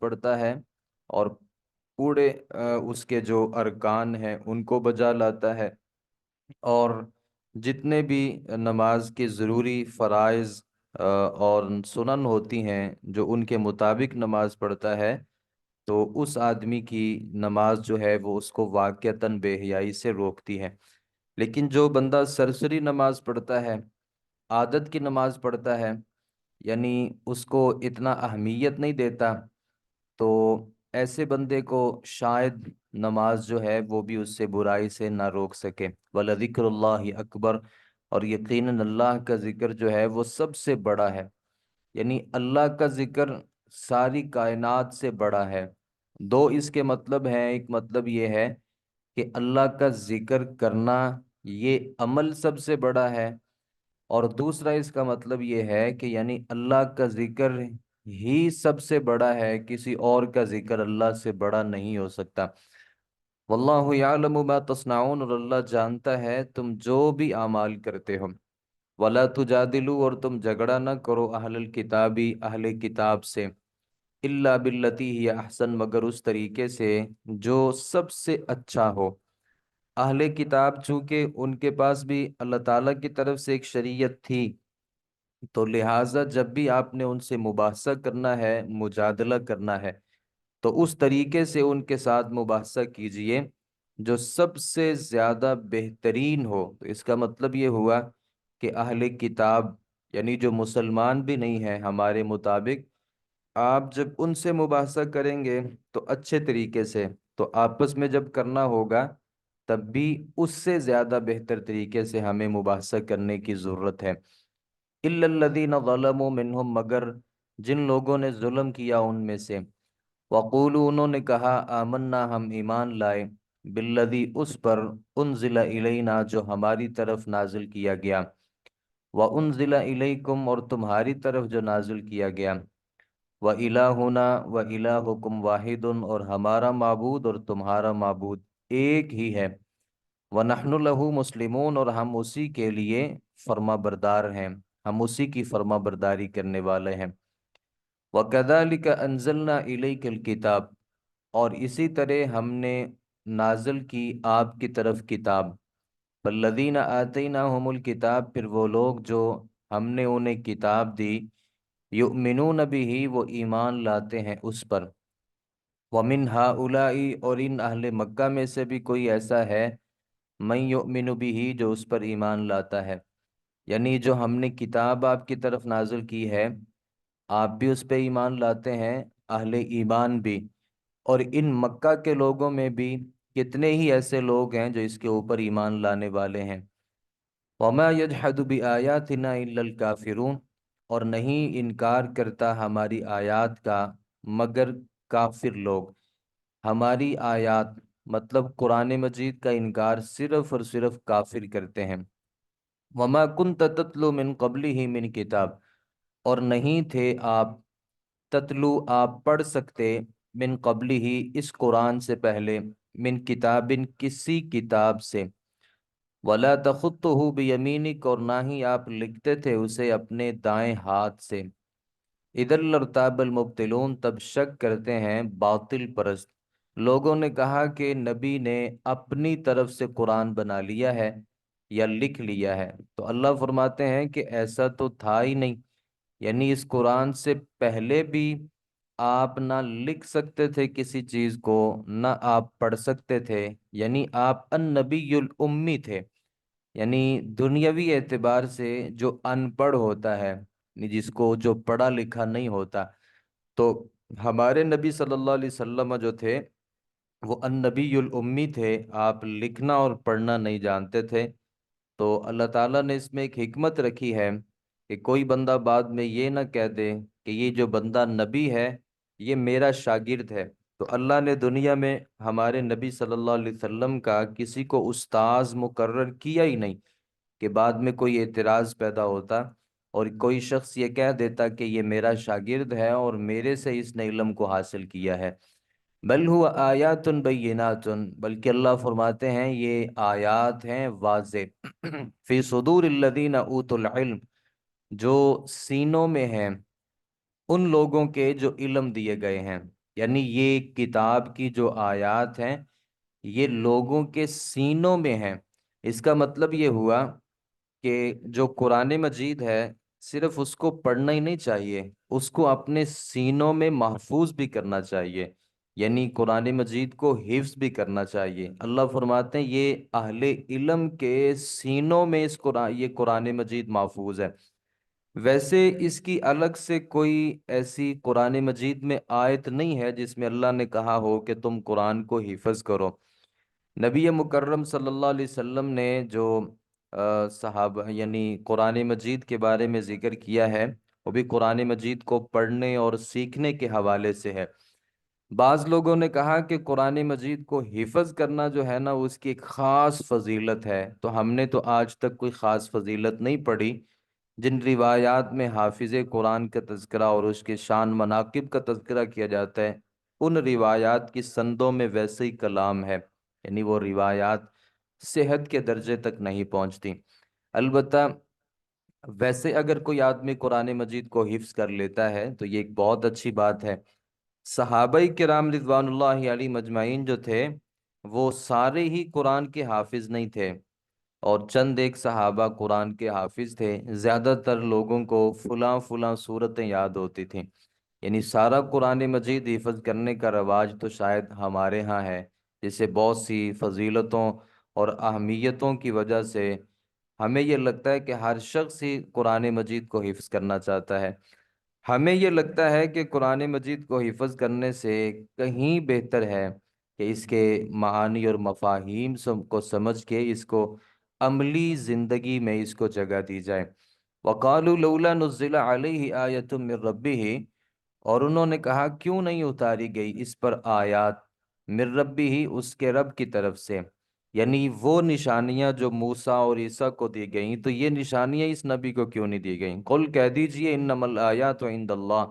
پڑھتا ہے اور پورے اس کے جو ارکان ہیں ان کو بجا لاتا ہے، اور جتنے بھی نماز کے ضروری فرائض اور سنن ہوتی ہیں جو ان کے مطابق نماز پڑھتا ہے، تو اس آدمی کی نماز جو ہے وہ اس کو واقعتاً بے حیائی سے روکتی ہے۔ لیکن جو بندہ سرسری نماز پڑھتا ہے، عادت کی نماز پڑھتا ہے، یعنی اس کو اتنا اہمیت نہیں دیتا، تو ایسے بندے کو شاید نماز جو ہے وہ بھی اس سے برائی سے نہ روک سکے۔ وَلَذِكْرُ اللَّهِ اکبر، اور یقیناً اللہ کا ذکر جو ہے وہ سب سے بڑا ہے، یعنی اللہ کا ذکر ساری کائنات سے بڑا ہے۔ دو اس کے مطلب ہیں، ایک مطلب یہ ہے کہ اللہ کا ذکر کرنا یہ عمل سب سے بڑا ہے، اور دوسرا اس کا مطلب یہ ہے کہ یعنی اللہ کا ذکر ہی سب سے بڑا ہے، کسی اور کا ذکر اللہ سے بڑا نہیں ہو سکتا۔ واللہ یعلم ما تصنعون، اور اللہ جانتا ہے تم جو بھی اعمال کرتے ہو۔ ولا تجادلوا، اور تم جھگڑا نہ کرو اہل الکتابی، اہل کتاب سے، الا باللتی ہی احسن، مگر اس طریقے سے جو سب سے اچھا ہو۔ اہل کتاب چونکہ ان کے پاس بھی اللہ تعالیٰ کی طرف سے ایک شریعت تھی، تو لہٰذا جب بھی آپ نے ان سے مباحثہ کرنا ہے، مجادلہ کرنا ہے، تو اس طریقے سے ان کے ساتھ مباحثہ کیجئے جو سب سے زیادہ بہترین ہو۔ تو اس کا مطلب یہ ہوا کہ اہل کتاب یعنی جو مسلمان بھی نہیں ہیں ہمارے مطابق، آپ جب ان سے مباحثہ کریں گے تو اچھے طریقے سے، تو آپس میں جب کرنا ہوگا تب بھی اس سے زیادہ بہتر طریقے سے ہمیں مباحثہ کرنے کی ضرورت ہے۔ الا الذین ظلموا منہم، مگر جن لوگوں نے ظلم کیا ان میں سے، وقولوا، انہوں نے کہا، آمنا، ہم ایمان لائے، بالذی، اس پر، انزل الینا، جو ہماری طرف نازل کیا گیا، وانزل الیکم، اور تمہاری طرف جو نازل کیا گیا، وَإِلَٰهُنَا وَإِلَٰهُكُمْ وَاحِدٌ، اور ہمارا معبود اور تمہارا معبود ایک ہی ہے، وَنَحْنُ لَهُ مُسْلِمُونَ، اور ہم اسی کے لیے فرما بردار ہیں، ہم اسی کی فرما برداری کرنے والے ہیں۔ وَكَذَلِكَ أَنزَلْنَا إِلَيْكَ الْكِتَابَ، اور اسی طرح ہم نے نازل کی آپ کی طرف کتاب، فَالَّذِينَ آتَيْنَاهُمُ الْكِتَابَ، پھر وہ لوگ جو ہم نے انہیں کتاب دی، یؤمنون بہ، وہ ایمان لاتے ہیں اس پر، وَمِنْ هَؤُلَاءِ، اور ان اہل مکہ میں سے بھی کوئی ایسا ہے، مَن یؤمن بہ، جو اس پر ایمان لاتا ہے، یعنی جو ہم نے کتاب آپ کی طرف نازل کی ہے آپ بھی اس پہ ایمان لاتے ہیں، اہل ایمان بھی، اور ان مکہ کے لوگوں میں بھی کتنے ہی ایسے لوگ ہیں جو اس کے اوپر ایمان لانے والے ہیں۔ وَمَا يَجْحَدُ بِآيَاتِنَا إِلَّا الْكَافِرُونَ، اور نہیں انکار کرتا ہماری آیات کا مگر کافر لوگ۔ ہماری آیات مطلب قرآن مجید کا انکار صرف اور صرف کافر کرتے ہیں۔ وَمَا كُنْتَ تَتْلُو مِن قَبْلِهِ مِن کتاب، اور نہیں تھے آپ، تتلو، آپ پڑھ سکتے، من قبل ہی، اس قرآن سے پہلے، من کتابن، کسی کتاب سے، ولا تخطہ بیمینک، اور نہ ہی آپ لکھتے تھے اسے اپنے دائیں ہاتھ سے، اذا لارتاب المبطلون، تب شک کرتے ہیں باطل پرست۔ لوگوں نے کہا کہ نبی نے اپنی طرف سے قرآن بنا لیا ہے یا لکھ لیا ہے، تو اللہ فرماتے ہیں کہ ایسا تو تھا ہی نہیں، یعنی اس قرآن سے پہلے بھی آپ نہ لکھ سکتے تھے کسی چیز کو، نہ آپ پڑھ سکتے تھے، یعنی آپ النبی الامی تھے، یعنی دنیاوی اعتبار سے جو ان پڑھ ہوتا ہے، یعنی جس کو جو پڑھا لکھا نہیں ہوتا، تو ہمارے نبی صلی اللہ علیہ وسلم جو تھے وہ النبی الامی تھے، آپ لکھنا اور پڑھنا نہیں جانتے تھے۔ تو اللہ تعالیٰ نے اس میں ایک حکمت رکھی ہے کہ کوئی بندہ بعد میں یہ نہ کہہ دے کہ یہ جو بندہ نبی ہے یہ میرا شاگرد ہے، تو اللہ نے دنیا میں ہمارے نبی صلی اللہ علیہ وسلم کا کسی کو استاذ مقرر کیا ہی نہیں کہ بعد میں کوئی اعتراض پیدا ہوتا اور کوئی شخص یہ کہہ دیتا کہ یہ میرا شاگرد ہے اور میرے سے اس نے علم کو حاصل کیا ہے۔ بل ہوا آیات بینات، بلکہ اللہ فرماتے ہیں یہ آیات ہیں واضح، فی صدور الذین اوتوا العلم، جو سینوں میں ہیں ان لوگوں کے جو علم دیے گئے ہیں۔ یعنی یہ کتاب کی جو آیات ہیں یہ لوگوں کے سینوں میں ہیں۔ اس کا مطلب یہ ہوا کہ جو قرآن مجید ہے صرف اس کو پڑھنا ہی نہیں چاہیے، اس کو اپنے سینوں میں محفوظ بھی کرنا چاہیے، یعنی قرآن مجید کو حفظ بھی کرنا چاہیے۔ اللہ فرماتے ہیں یہ اہل علم کے سینوں میں یہ قرآن مجید محفوظ ہے۔ ویسے اس کی الگ سے کوئی ایسی قرآن مجید میں آیت نہیں ہے جس میں اللہ نے کہا ہو کہ تم قرآن کو حفظ کرو۔ نبی مکرم صلی اللہ علیہ وسلم نے جو صحابہ یعنی قرآن مجید کے بارے میں ذکر کیا ہے وہ بھی قرآن مجید کو پڑھنے اور سیکھنے کے حوالے سے ہے۔ بعض لوگوں نے کہا کہ قرآن مجید کو حفظ کرنا جو ہے نا اس کی ایک خاص فضیلت ہے، تو ہم نے تو آج تک کوئی خاص فضیلت نہیں پڑھی۔ جن روایات میں حافظ قرآن کا تذکرہ اور اس کے شان مناقب کا تذکرہ کیا جاتا ہے ان روایات کی سندوں میں ویسے ہی کلام ہے، یعنی وہ روایات صحت کے درجے تک نہیں پہنچتی۔ البتہ ویسے اگر کوئی آدمی قرآن مجید کو حفظ کر لیتا ہے تو یہ ایک بہت اچھی بات ہے۔ صحابہ کرام رضوان اللہ علیہ مجمعین جو تھے وہ سارے ہی قرآن کے حافظ نہیں تھے، اور چند ایک صحابہ قرآن کے حافظ تھے۔ زیادہ تر لوگوں کو فلاں فلاں صورتیں یاد ہوتی تھیں، یعنی سارا قرآن مجید حفظ کرنے کا رواج تو شاید ہمارے ہاں ہے، جسے بہت سی فضیلتوں اور اہمیتوں کی وجہ سے ہمیں یہ لگتا ہے کہ ہر شخص ہی قرآن مجید کو حفظ کرنا چاہتا ہے۔ ہمیں یہ لگتا ہے کہ قرآن مجید کو حفظ کرنے سے کہیں بہتر ہے کہ اس کے معانی اور مفاہیم کو سمجھ کے اس کو عملی زندگی میں اس کو جگہ دی جائے۔ وَقَالُوا لَوْلَا نُزِّلَ عَلَيْهِ آیَةٌ مِّن رَبِّهِ، اور انہوں نے کہا کیوں نہیں اتاری گئی اس پر آیات من ربی ہی، اس کے رب کی طرف سے، یعنی وہ نشانیاں جو موسیٰ اور عیسیٰ کو دی گئیں تو یہ نشانیاں اس نبی کو کیوں نہیں دی گئیں؟ قل کہہ دیجئے انما الآیات عند اللہ،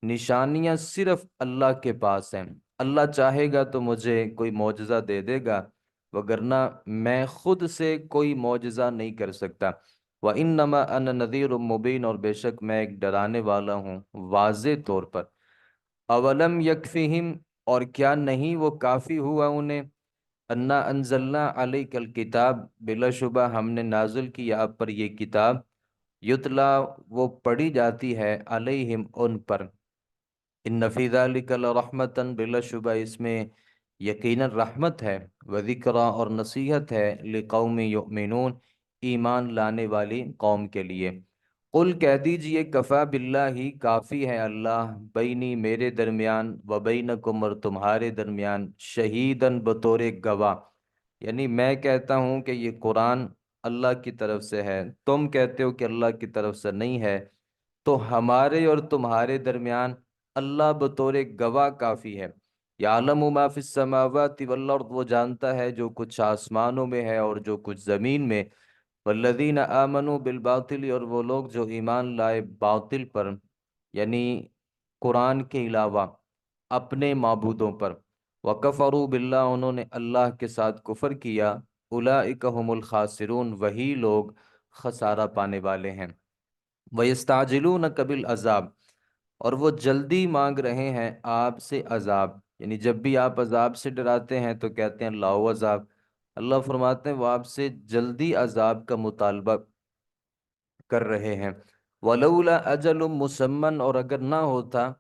نشانیاں صرف اللہ کے پاس ہیں، اللہ چاہے گا تو مجھے کوئی معجزہ دے دے گا، وگرنہ میں خود سے کوئی معجزہ نہیں کر سکتا۔ وَإِنَّمَا أَنَا نَذِيرٌ مُبِينٌ، اور بے شک میں ایک ڈرانے والا ہوں واضح طور پر۔ اولم یکفہم، اور کیا نہیں وہ کافی ہوا انہیں، انا انزلنا علیک الکتاب، بلا شبہ ہم نے نازل کیا آپ پر یہ کتاب، یتلا وہ پڑھی جاتی ہے، علیہم ان پر، ان فی ذلک لرحمتا، بلا شبہ اس میں یقینا رحمت ہے، وذکرى اور نصیحت ہے، لقوم یؤمنون ایمان لانے والی قوم کے لیے۔ قل کہہ دیجئے کفا باللہ، کافی ہے اللہ، بینی میرے درمیان، و بینکم اور تمہارے درمیان، شہیدن بطور گواہ، یعنی میں کہتا ہوں کہ یہ قرآن اللہ کی طرف سے ہے، تم کہتے ہو کہ اللہ کی طرف سے نہیں ہے، تو ہمارے اور تمہارے درمیان اللہ بطور گواہ کافی ہے۔ یعلم ما فی السماوات والارض، وہ جانتا ہے جو کچھ آسمانوں میں ہے اور جو کچھ زمین میں، والذین آمنوا بالباطل، اور وہ لوگ جو ایمان لائے باطل پر، یعنی قرآن کے علاوہ اپنے معبودوں پر، وکفروا باللہ، انہوں نے اللہ کے ساتھ کفر کیا، اولئک هم الخاسرون، وہی لوگ خسارہ پانے والے ہیں۔ وَيَسْتَعْجِلُونَكَ بِالْعَذَابِ، اور وہ جلدی مانگ رہے ہیں آپ سے عذاب، یعنی جب بھی آپ عذاب سے ڈراتے ہیں تو کہتے ہیں لاؤ عذاب۔ اللہ فرماتے ہیں وہ آپ سے جلدی عذاب کا مطالبہ کر رہے ہیں۔ وَلَوْلَا أَجَلٌ مُّسَمًّى، اور اگر نہ ہوتا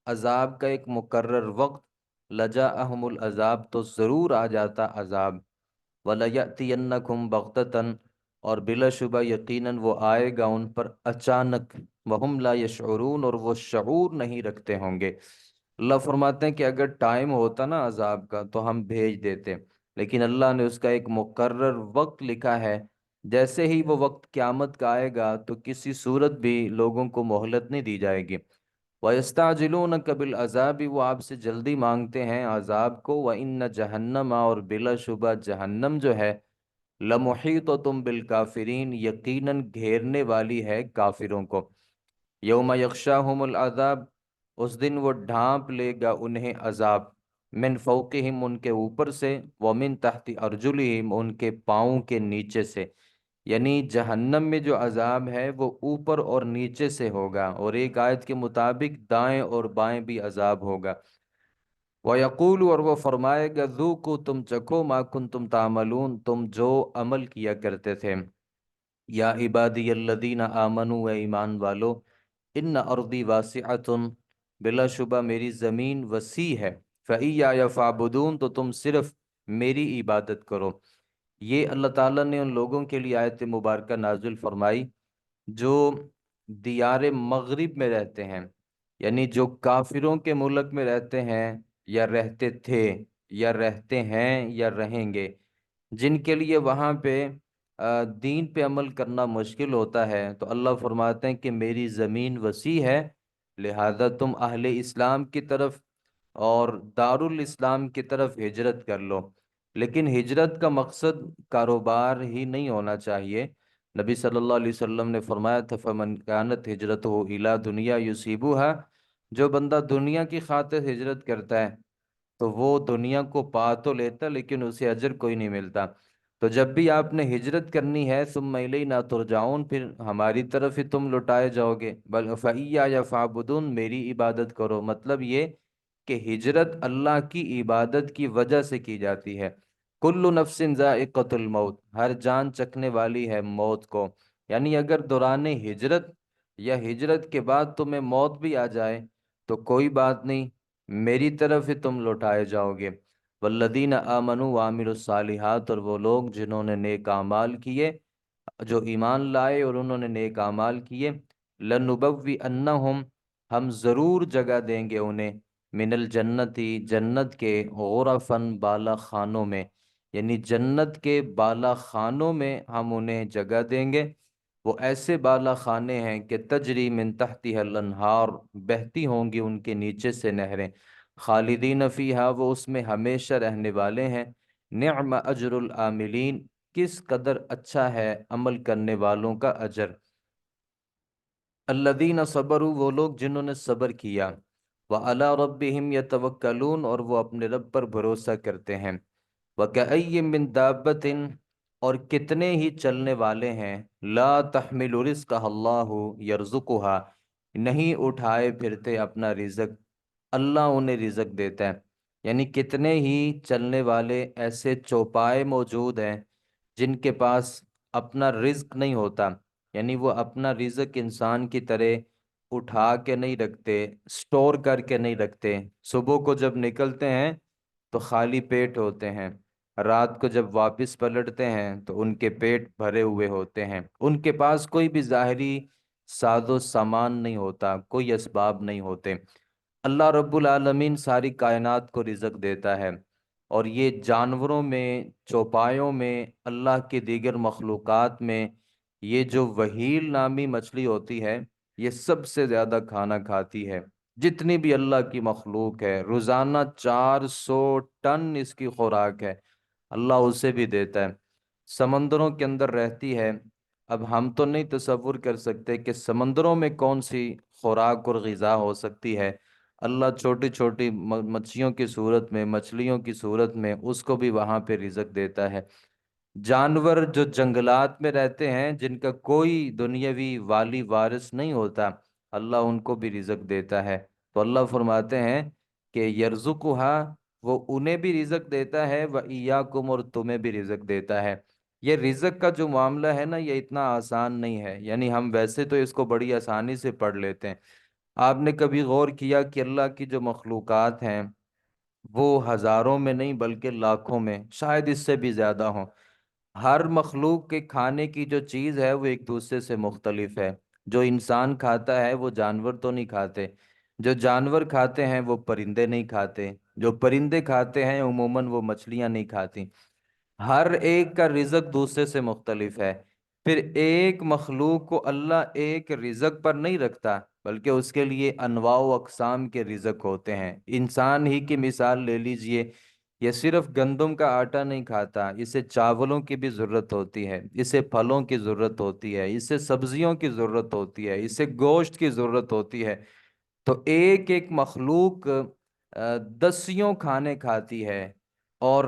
عذاب کا ایک مقرر وقت، لَجَاءَهُمُ الْعَذَابُ، تو ضرور آ جاتا عذاب، وَلَيَأْتِيَنَّكُمْ بَغْتَةً، اور بلا شبہ یقیناً وہ آئے گا ان پر اچانک، وَهُمْ لَا يَشْعُرُونَ، اور وہ شعور نہیں رکھتے ہوں گے۔ اللہ فرماتے ہیں کہ اگر ٹائم ہوتا نا عذاب کا تو ہم بھیج دیتے، لیکن اللہ نے اس کا ایک مقرر وقت لکھا ہے، جیسے ہی وہ وقت قیامت کا آئے گا تو کسی صورت بھی لوگوں کو مہلت نہیں دی جائے گی۔ وَيَسْتَعْجِلُونَكَ بِالْعَذَابِ، وہ آپ سے جلدی مانگتے ہیں عذاب کو، وَإِنَّ جَهَنَّمَ، اور بلا شبہ جہنم جو ہے، لَمُحِيطَةٌ بِالْكَافِرِينَ، یقیناً گھیرنے والی ہے کافروں کو۔ یوم یغشاہم العذاب، اس دن وہ ڈھانپ لے گا انہیں عذاب، من فوقہم، ان کے اوپر سے، ومن تحت ارجلہم، ان کے پاؤں کے نیچے سے، یعنی جہنم میں جو عذاب ہے وہ اوپر اور نیچے سے ہوگا، اور ایک آیت کے مطابق دائیں اور بائیں بھی عذاب ہوگا۔ وَيَقُولُ اور وہ فرمائے گا ذُوقُوا تم چکھو ما کنتم تعملون تم جو عمل کیا کرتے تھے، یا عبادی الذین آمنوا اے ایمان والو، ان ارضی واسعۃ بلا شبہ میری زمین وسیع ہے، فإیایا فاعبدون تو تم صرف میری عبادت کرو۔ یہ اللہ تعالیٰ نے ان لوگوں کے لیے آیت مبارکہ نازل فرمائی جو دیار مغرب میں رہتے ہیں، یعنی جو کافروں کے ملک میں رہتے ہیں یا رہتے تھے یا رہتے ہیں یا رہیں گے، جن کے لیے وہاں پہ دین پہ عمل کرنا مشکل ہوتا ہے، تو اللہ فرماتے ہیں کہ میری زمین وسیع ہے، لہذا تم اہل اسلام کی طرف اور دارالاسلام کی طرف ہجرت کر لو۔ لیکن ہجرت کا مقصد کاروبار ہی نہیں ہونا چاہیے۔ نبی صلی اللہ علیہ وسلم نے فرمایا تھا فمن کانت ہجرتہ الی دنیا یصیبھا، جو بندہ دنیا کی خاطر ہجرت کرتا ہے تو وہ دنیا کو پا تو لیتا لیکن اسے اجر کوئی نہیں ملتا۔ تو جب بھی آپ نے ہجرت کرنی ہے ثم الینا ترجعون، پھر ہماری طرف ہی تم لوٹائے جاؤ گے، بل فإیایا فاعبدون میری عبادت کرو۔ مطلب یہ کہ ہجرت اللہ کی عبادت کی وجہ سے کی جاتی ہے۔ کل نفس ذائقۃ الموت، ہر جان چکھنے والی ہے موت کو، یعنی اگر دوران ہجرت یا ہجرت کے بعد تمہیں موت بھی آ جائے تو کوئی بات نہیں، میری طرف ہی تم لوٹائے جاؤ گے۔ والذین آمنوا وعملوا الصالحات، اور وہ لوگ جنہوں نے نیک اعمال کیے، جو ایمان لائے اور انہوں نے نیک اعمال کیے، لنبوئنہم، ہم ضرور جگہ دیں گے انہیں، من الجنتی، جنت کے، غرفن، بالا خانوں میں، یعنی جنت کے بالا خانوں میں ہم انہیں جگہ دیں گے۔ وہ ایسے بالا خانے ہیں کہ تجری من تحتها الانہار، بہتی ہوں گی ان کے نیچے سے نہریں، خالدین فیہا، وہ اس میں ہمیشہ رہنے والے ہیں۔ نعم اجر العاملین، کس قدر اچھا ہے عمل کرنے والوں کا اجر۔ الذین صبروا، وہ لوگ جنہوں نے صبر کیا، وعلی ربہم یتوکلون، اور وہ اپنے رب پر بھروسہ کرتے ہیں۔ وکأی من دابۃ، اور کتنے ہی چلنے والے ہیں، لا تحمل رزقها اللہ یرزقها، نہیں اٹھائے پھرتے اپنا رزق، اللہ انہیں رزق دیتا ہے۔ یعنی کتنے ہی چلنے والے ایسے چوپائے موجود ہیں جن کے پاس اپنا رزق نہیں ہوتا، یعنی وہ اپنا رزق انسان کی طرح اٹھا کے نہیں رکھتے، سٹور کر کے نہیں رکھتے۔ صبح کو جب نکلتے ہیں تو خالی پیٹ ہوتے ہیں، رات کو جب واپس پلٹتے ہیں تو ان کے پیٹ بھرے ہوئے ہوتے ہیں، ان کے پاس کوئی بھی ظاہری ساز و سامان نہیں ہوتا، کوئی اسباب نہیں ہوتے۔ اللہ رب العالمین ساری کائنات کو رزق دیتا ہے، اور یہ جانوروں میں، چوپایوں میں، اللہ کے دیگر مخلوقات میں، یہ جو وہیل نامی مچھلی ہوتی ہے یہ سب سے زیادہ کھانا کھاتی ہے۔ جتنی بھی اللہ کی مخلوق ہے، روزانہ 400 ٹن اس کی خوراک ہے، اللہ اسے بھی دیتا ہے۔ سمندروں کے اندر رہتی ہے، اب ہم تو نہیں تصور کر سکتے کہ سمندروں میں کون سی خوراک اور غذا ہو سکتی ہے۔ اللہ چھوٹی چھوٹی مچھلیوں کی صورت میں، مچھلیوں کی صورت میں اس کو بھی وہاں پہ رزق دیتا ہے۔ جانور جو جنگلات میں رہتے ہیں، جن کا کوئی دنیاوی والی وارث نہیں ہوتا، اللہ ان کو بھی رزق دیتا ہے۔ تو اللہ فرماتے ہیں کہ یرزقھا، وہ انہیں بھی رزق دیتا ہے، وَإِيَّاكُمْ، اور تمہیں بھی رزق دیتا ہے۔ یہ رزق کا جو معاملہ ہے نا، یہ اتنا آسان نہیں ہے، یعنی ہم ویسے تو اس کو بڑی آسانی سے پڑھ لیتے ہیں۔ آپ نے کبھی غور کیا کہ اللہ کی جو مخلوقات ہیں وہ ہزاروں میں نہیں بلکہ لاکھوں میں، شاید اس سے بھی زیادہ ہوں۔ ہر مخلوق کے کھانے کی جو چیز ہے وہ ایک دوسرے سے مختلف ہے۔ جو انسان کھاتا ہے وہ جانور تو نہیں کھاتے، جو جانور کھاتے ہیں وہ پرندے نہیں کھاتے، جو پرندے کھاتے ہیں عموماً وہ مچھلیاں نہیں کھاتی۔ ہر ایک کا رزق دوسرے سے مختلف ہے۔ پھر ایک مخلوق کو اللہ ایک رزق پر نہیں رکھتا، بلکہ اس کے لیے انواع و اقسام کے رزق ہوتے ہیں۔ انسان ہی کی مثال لے لیجئے، یہ صرف گندم کا آٹا نہیں کھاتا، اسے چاولوں کی بھی ضرورت ہوتی ہے، اسے پھلوں کی ضرورت ہوتی ہے، اسے سبزیوں کی ضرورت ہوتی ہے، اسے گوشت کی ضرورت ہوتی ہے۔ تو ایک ایک مخلوق دسیوں کھانے کھاتی ہے، اور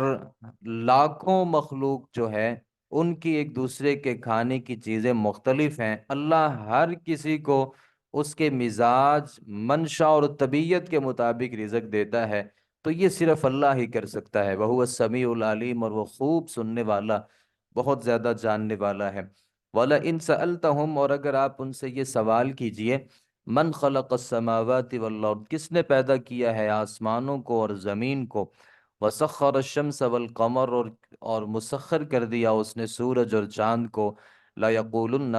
لاکھوں مخلوق جو ہے ان کی ایک دوسرے کے کھانے کی چیزیں مختلف ہیں۔ اللہ ہر کسی کو اس کے مزاج، منشا اور طبیعت کے مطابق رزق دیتا ہے۔ تو یہ صرف اللہ ہی کر سکتا ہے، وہو السمیع العلیم، اور وہ خوب سننے والا، بہت زیادہ جاننے والا ہے۔ وَلَئِن سَأَلْتَهُمْ، اور اگر آپ ان سے یہ سوال کیجئے، من خلق السماوات والارض، کس نے پیدا کیا ہے آسمانوں کو اور زمین کو، وسخر الشمس والقمر، اور مسخر کر دیا اس نے سورج اور چاند کو، لا یقولن،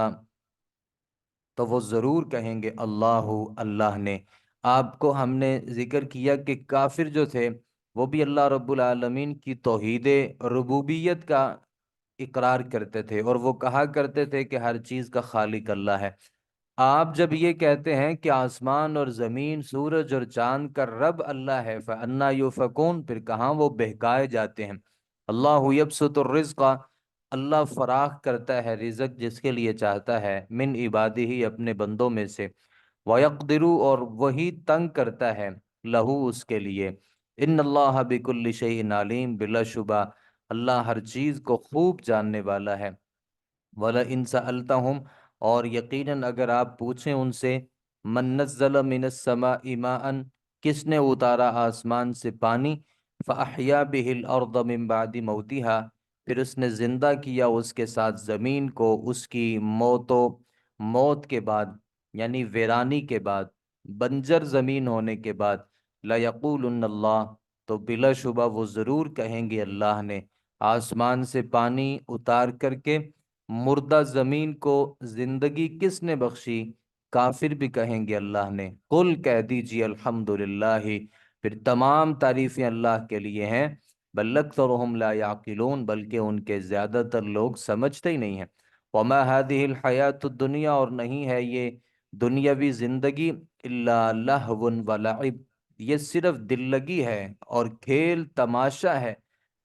تو وہ ضرور کہیں گے اللہ، اللہ نے۔ آپ کو ہم نے ذکر کیا کہ کافر جو تھے وہ بھی اللہ رب العالمین کی توحید ربوبیت کا اقرار کرتے تھے، اور وہ کہا کرتے تھے کہ ہر چیز کا خالق اللہ ہے۔ آپ جب یہ کہتے ہیں کہ آسمان اور زمین، سورج اور چاند کا رب اللہ ہے، فَأَنَّا يُؤْفَكُونَ، پھر کہاں وہ بہکائے جاتے ہیں۔ اللہ یبسط الرزق، اللہ فراخ کرتا ہے رزق جس کے لیے چاہتا ہے، من عبادہ، ہی اپنے بندوں میں سے، وَيَقْدِرُ، اور وہی تنگ کرتا ہے، لہو، اس کے لیے، ان اللہ بکل شیء علیم، بلا شبہ اللہ ہر چیز کو خوب جاننے والا ہے۔ وَلَئِن سَأَلْتَهُمْ، اور یقیناً اگر آپ پوچھیں ان سے، من نزل من السماء ماء، کس نے اتارا آسمان سے پانی، فَأَحْيَا بِهِ الْأَرْضَ مِن بَعْدِ مَوْتِهَا، پھر اس نے زندہ کیا اس کے ساتھ زمین کو اس کی موت کے بعد، یعنی ویرانی کے بعد، بنجر زمین ہونے کے بعد، لَيَقُولُنَّ اللَّهُ، تو بلا شبہ وہ ضرور کہیں گے اللہ نے۔ آسمان سے پانی اتار کر کے مردہ زمین کو زندگی کس نے بخشی، کافر بھی کہیں گے اللہ نے۔ قل، کہہ دیجیے، الحمدللہ، پھر تمام تعریفیں اللہ کے لیے ہیں، بل اکثرهم لا یعقلون، بلکہ ان کے زیادہ تر لوگ سمجھتے ہی نہیں ہیں۔ وما هذه الحیات الدنیا، اور نہیں ہے یہ دنیاوی زندگی، الا لہو ولعب، یہ صرف دل لگی ہے اور کھیل تماشا ہے۔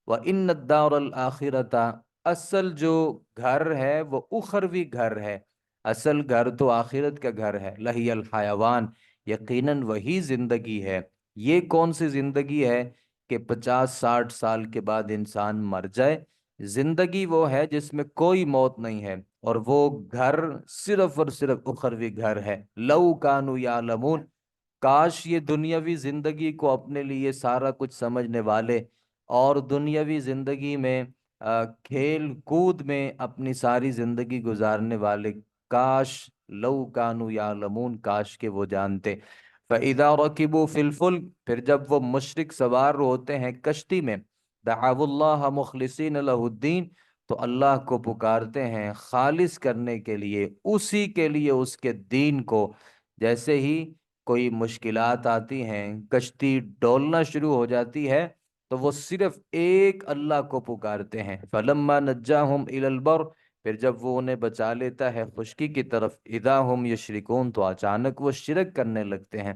وَإِنَّ الدَّارَ الْآخِرَةَ، اصل جو گھر ہے وہ اخروی گھر ہے، اصل گھر تو آخرت کا گھر ہے، لَهِيَ الْحَيَوَانِ، یقیناً وہی زندگی ہے۔ یہ کون سی زندگی ہے کہ 50-60 سال کے بعد انسان مر جائے؟ زندگی وہ ہے جس میں کوئی موت نہیں ہے، اور وہ گھر صرف اور صرف اخروی گھر ہے۔ لَوْ كَانُوا يَعْلَمُونَ، کاش یہ دنیاوی زندگی کو اپنے لیے سارا کچھ سمجھنے والے، اور دنیاوی زندگی میں کھیل کود میں اپنی ساری زندگی گزارنے والے، کاش لو کانوا یعلمون، کاش کہ وہ جانتے۔ فَإِذَا رَكِبُوا فِي الْفُلْكِ، پھر جب وہ مشرک سوار ہوتے ہیں کشتی میں، دعوا اللہ مخلصین لہ الدین، تو اللہ کو پکارتے ہیں خالص کرنے کے لیے، اسی کے لیے اس کے دین کو۔ جیسے ہی کوئی مشکلات آتی ہیں، کشتی ڈولنا شروع ہو جاتی ہے، تو وہ صرف ایک اللہ کو پکارتے ہیں۔ فَلَمَّا نَجَّاهُمْ إِلَى الْبَرِّ، پھر جب وہ انہیں بچا لیتا ہے خشکی کی طرف، اِذَا هُمْ يُشْرِكُونَ، تو اچانک وہ شرک کرنے لگتے ہیں۔